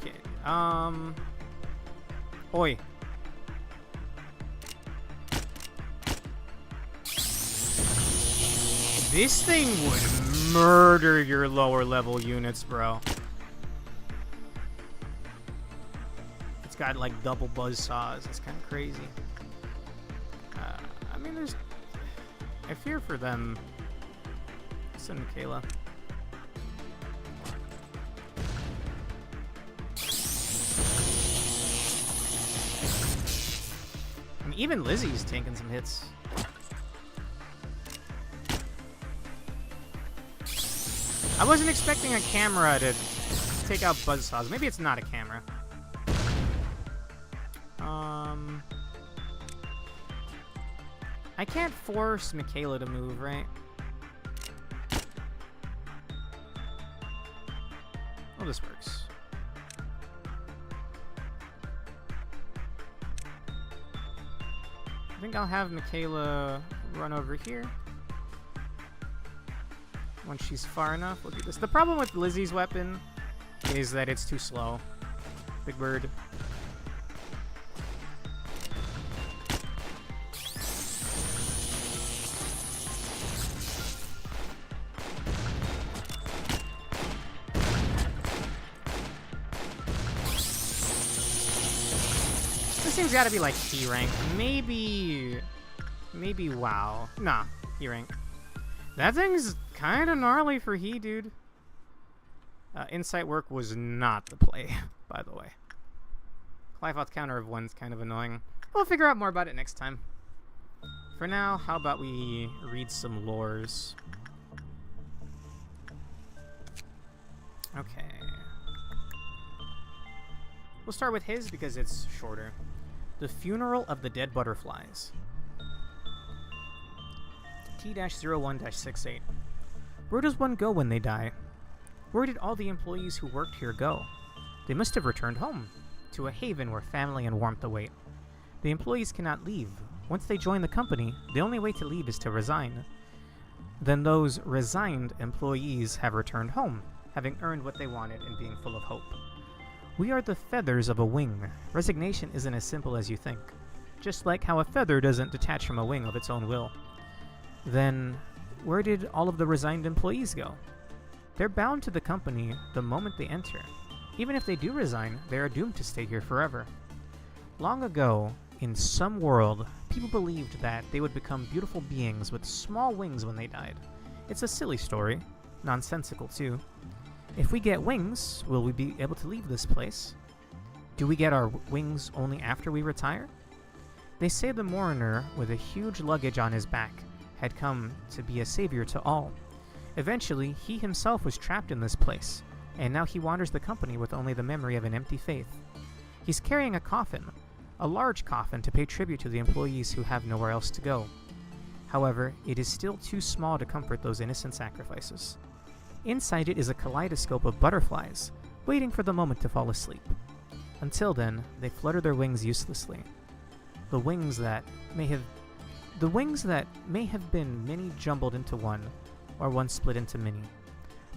Okay, Oi. This thing would murder your lower level units, bro. It's got like double buzz saws. It's kind of crazy. I mean, I fear for them. Send Michaela. I mean, even Lizzie's taking some hits. I wasn't expecting a camera to take out buzzsaws. Maybe it's not a camera. I can't force Michaela to move, right? Oh, this works. I think I'll have Michaela run over here. Once she's far enough, we'll do this. The problem with Lizzie's weapon is that it's too slow. Big bird. This thing's gotta be like E rank. Maybe WoW. Nah, E rank. That thing's kind of gnarly for he, dude. Insight work was not the play, by the way. Clifoth counter of 1's kind of annoying. We'll figure out more about it next time. For now, how about we read some lores? Okay. We'll start with his because it's shorter. The Funeral of the Dead Butterflies. T-01-68. Where does one go when they die? Where did all the employees who worked here go? They must have returned home, to a haven where family and warmth await. The employees cannot leave. Once they join the company, the only way to leave is to resign. Then those resigned employees have returned home, having earned what they wanted and being full of hope. We are the feathers of a wing. Resignation isn't as simple as you think. Just like how a feather doesn't detach from a wing of its own will. Then where did all of the resigned employees go? They're bound to the company the moment they enter. Even if they do resign, they are doomed to stay here forever. Long ago, in some world, people believed that they would become beautiful beings with small wings when they died. It's a silly story, nonsensical too. If we get wings, will we be able to leave this place? Do we get our wings only after we retire? They say the mourner with a huge luggage on his back had come to be a savior to all. Eventually, he himself was trapped in this place, and now he wanders the company with only the memory of an empty faith. He's carrying a coffin, a large coffin to pay tribute to the employees who have nowhere else to go. However, it is still too small to comfort those innocent sacrifices. Inside it is a kaleidoscope of butterflies, waiting for the moment to fall asleep. Until then, they flutter their wings uselessly. The wings that may have been many jumbled into one, or one split into many.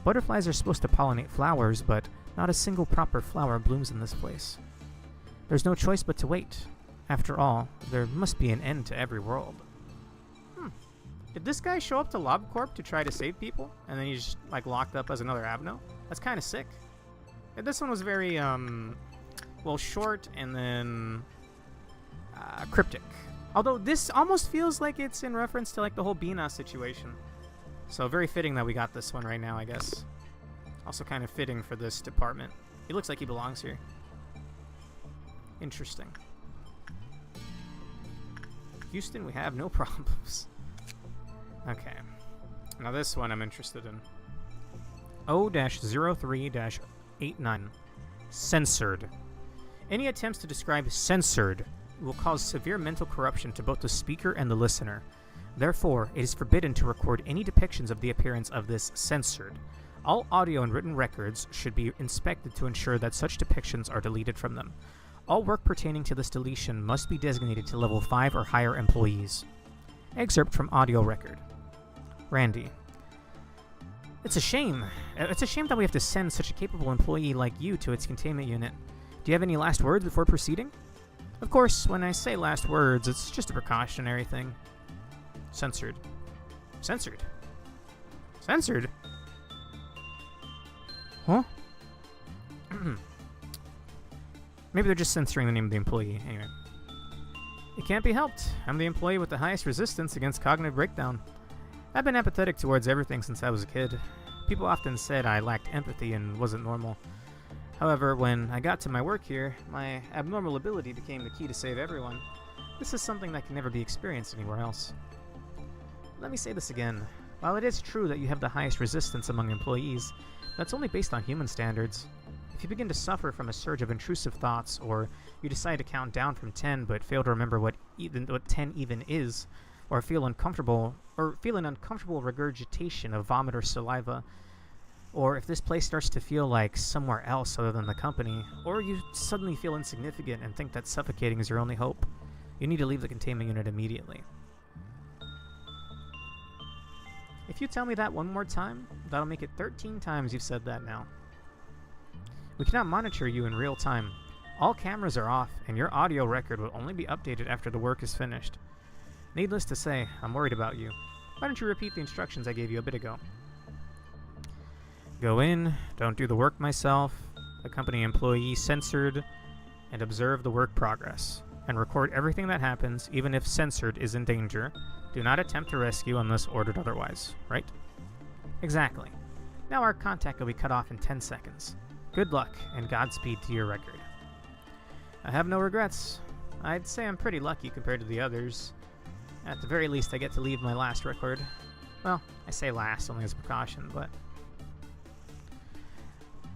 Butterflies are supposed to pollinate flowers, but not a single proper flower blooms in this place. There's no choice but to wait. After all, there must be an end to every world. Did this guy show up to Corp to try to save people, and then he's just, like, locked up as another Abno? That's kind of sick. And this one was very, well, short and then cryptic. Although this almost feels like it's in reference to, like, the whole Bina situation. So very fitting that we got this one right now, I guess. Also kind of fitting for this department. He looks like he belongs here. Interesting. Houston, we have no problems. Okay. Now this one I'm interested in. O-03-89. Censored. Any attempts to describe censored will cause severe mental corruption to both the speaker and the listener. Therefore, it is forbidden to record any depictions of the appearance of this censored. All audio and written records should be inspected to ensure that such depictions are deleted from them. All work pertaining to this deletion must be designated to level 5 or higher employees. Excerpt from audio record. Randy. It's a shame. It's a shame that we have to send such a capable employee like you to its containment unit. Do you have any last words before proceeding? Of course, when I say last words, it's just a precautionary thing. Censored. Censored? Censored? Huh? Maybe they're just censoring the name of the employee. Anyway. It can't be helped. I'm the employee with the highest resistance against cognitive breakdown. I've been empathetic towards everything since I was a kid. People often said I lacked empathy and wasn't normal. However, when I got to my work here, my abnormal ability became the key to save everyone. This is something that can never be experienced anywhere else. Let me say this again. While it is true that you have the highest resistance among employees, that's only based on human standards. If you begin to suffer from a surge of intrusive thoughts, or you decide to count down from 10 but fail to remember what 10 even is, or feel an uncomfortable regurgitation of vomit or saliva, or if this place starts to feel like somewhere else other than the company, or you suddenly feel insignificant and think that suffocating is your only hope, you need to leave the containment unit immediately. If you tell me that one more time, that'll make it 13 times you've said that now. We cannot monitor you in real time. All cameras are off, and your audio record will only be updated after the work is finished. Needless to say, I'm worried about you. Why don't you repeat the instructions I gave you a bit ago? Go in, don't do the work myself, the company employee censored, and observe the work progress. And record everything that happens, even if censored is in danger. Do not attempt to rescue unless ordered otherwise, right? Exactly. Now our contact will be cut off in 10 seconds. Good luck, and Godspeed to your record. I have no regrets. I'd say I'm pretty lucky compared to the others. At the very least, I get to leave my last record. Well, I say last only as a precaution, but...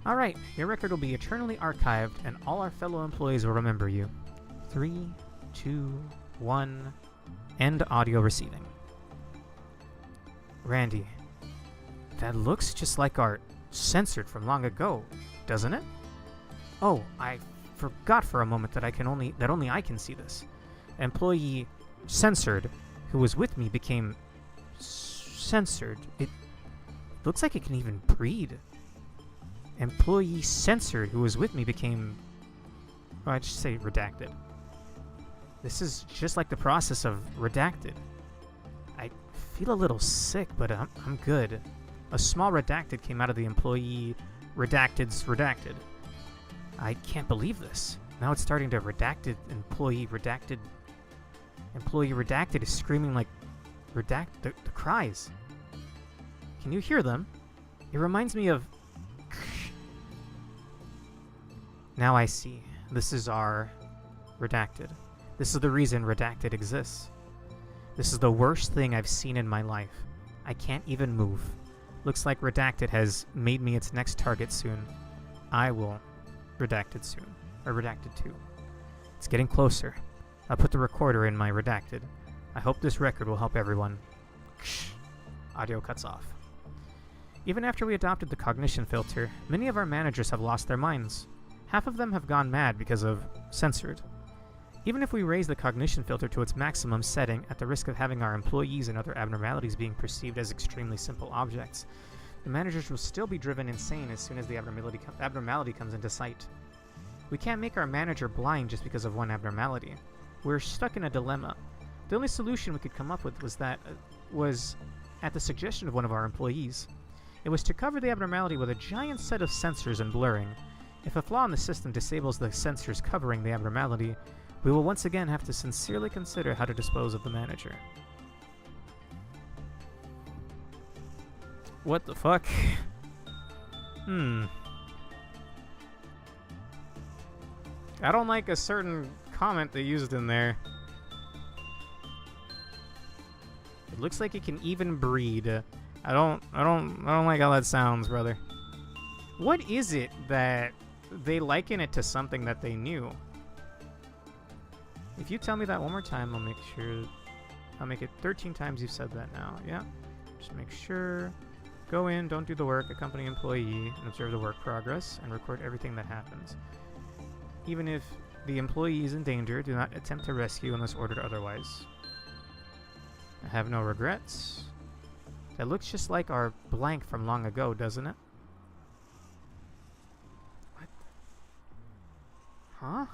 Alright, your record will be eternally archived, and all our fellow employees will remember you. 3, 2, 1... End audio receiving. Randy. That looks just like art. Censored from long ago, doesn't it? Oh, I forgot for a moment that only I can see this. Employee censored who was with me became censored. It looks like it can even breed. Employee censored who was with me became... Oh, I just say redacted. This is just like the process of redacted. I feel a little sick, but I'm good. A small redacted came out of the employee redacted's redacted. I can't believe this. Now it's starting to redacted. Employee redacted is screaming like the cries. Can you hear them? It reminds me of... Now I see. This is our redacted. This is the reason redacted exists. This is the worst thing I've seen in my life. I can't even move. Looks like redacted has made me its next target soon. I will redacted soon. Or redacted 2. It's getting closer. I'll put the recorder in my redacted. I hope this record will help everyone. Audio cuts off. Even after we adopted the cognition filter, many of our managers have lost their minds. Half of them have gone mad because of censored. Even if we raise the cognition filter to its maximum setting, at the risk of having our employees and other abnormalities being perceived as extremely simple objects, the managers will still be driven insane as soon as the abnormality comes into sight. We can't make our manager blind just because of one abnormality. We're stuck in a dilemma. The only solution we could come up with was at the suggestion of one of our employees. It was to cover the abnormality with a giant set of sensors and blurring. If a flaw in the system disables the sensors covering the abnormality, we will once again have to sincerely consider how to dispose of the manager. What the fuck? I don't like a certain comment they used in there. It looks like it can even breed. I don't like how that sounds, brother. What is it that they liken it to something that they knew? If you tell me that one more time, I'll make sure. I'll make it 13 times you've said that now. Yeah. Just make sure. Go in, don't do the work, accompany employee, and observe the work progress, and record everything that happens. Even if the employee is in danger, do not attempt to rescue unless ordered otherwise. I have no regrets. That looks just like our blank from long ago, doesn't it? What? Huh?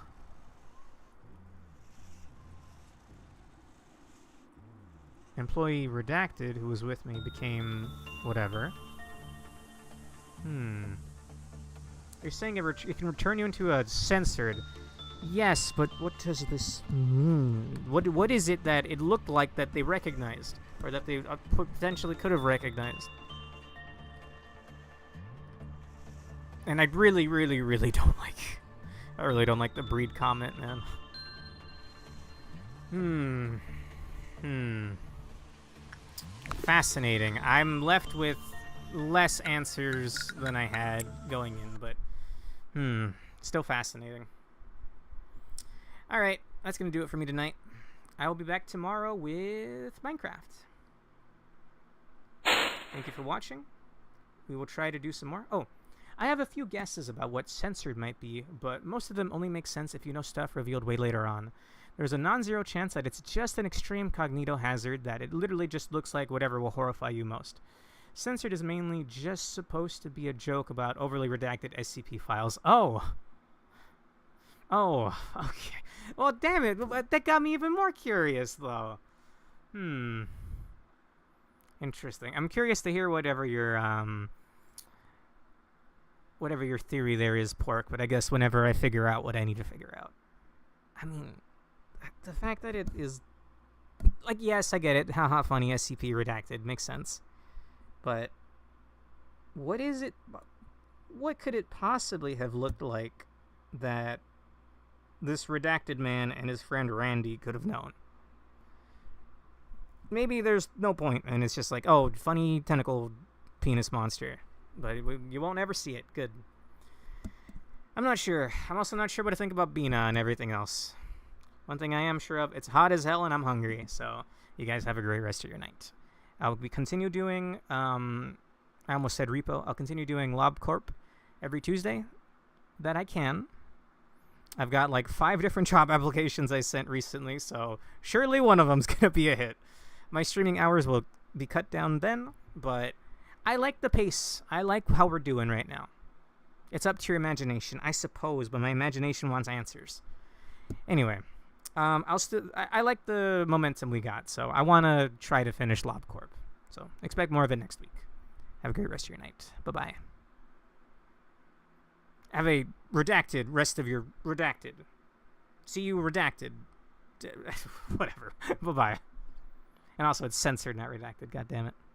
Employee redacted, who was with me, became whatever. You're saying it can return you into a censored. Yes, but what does this mean? What is it that it looked like that they recognized? Or that they potentially could have recognized? And I really, really, really don't like... I really don't like the breed comment, man. Fascinating. I'm left with less answers than I had going in, but still fascinating. Alright, that's going to do it for me tonight. I will be back tomorrow with Minecraft. Thank you for watching. We will try to do some more. Oh, I have a few guesses about what censored might be, but most of them only make sense if you know stuff revealed way later on. There's a non-zero chance that it's just an extreme cognito hazard, that it literally just looks like whatever will horrify you most. Censored is mainly just supposed to be a joke about overly redacted SCP files. Oh, okay. Well, damn it. That got me even more curious, though. Interesting. I'm curious to hear whatever your theory there is, Pork, but I guess whenever I figure out what I need to figure out. I mean, the fact that it is... Like, yes, I get it. Haha, funny, SCP redacted. Makes sense. But what is it... What could it possibly have looked like that this redacted man and his friend Randy could have known? Maybe there's no point, and it's just like, oh, funny tentacle penis monster. But you won't ever see it. Good. I'm not sure. I'm also not sure what to think about Bina and everything else. One thing I am sure of, it's hot as hell and I'm hungry. So you guys have a great rest of your night. I'll continue doing, I almost said repo. I'll continue doing Corp every Tuesday that I can. I've got like 5 different job applications I sent recently, so surely one of them's going to be a hit. My streaming hours will be cut down then, but I like the pace. I like how we're doing right now. It's up to your imagination, I suppose, but my imagination wants answers. Anyway, I like the momentum we got, so I want to try to finish Lob Corp. So expect more of it next week. Have a great rest of your night. Bye-bye. Have a redacted rest of your redacted. See you redacted. Whatever. Bye-bye. And also, it's censored, not redacted. God damn it.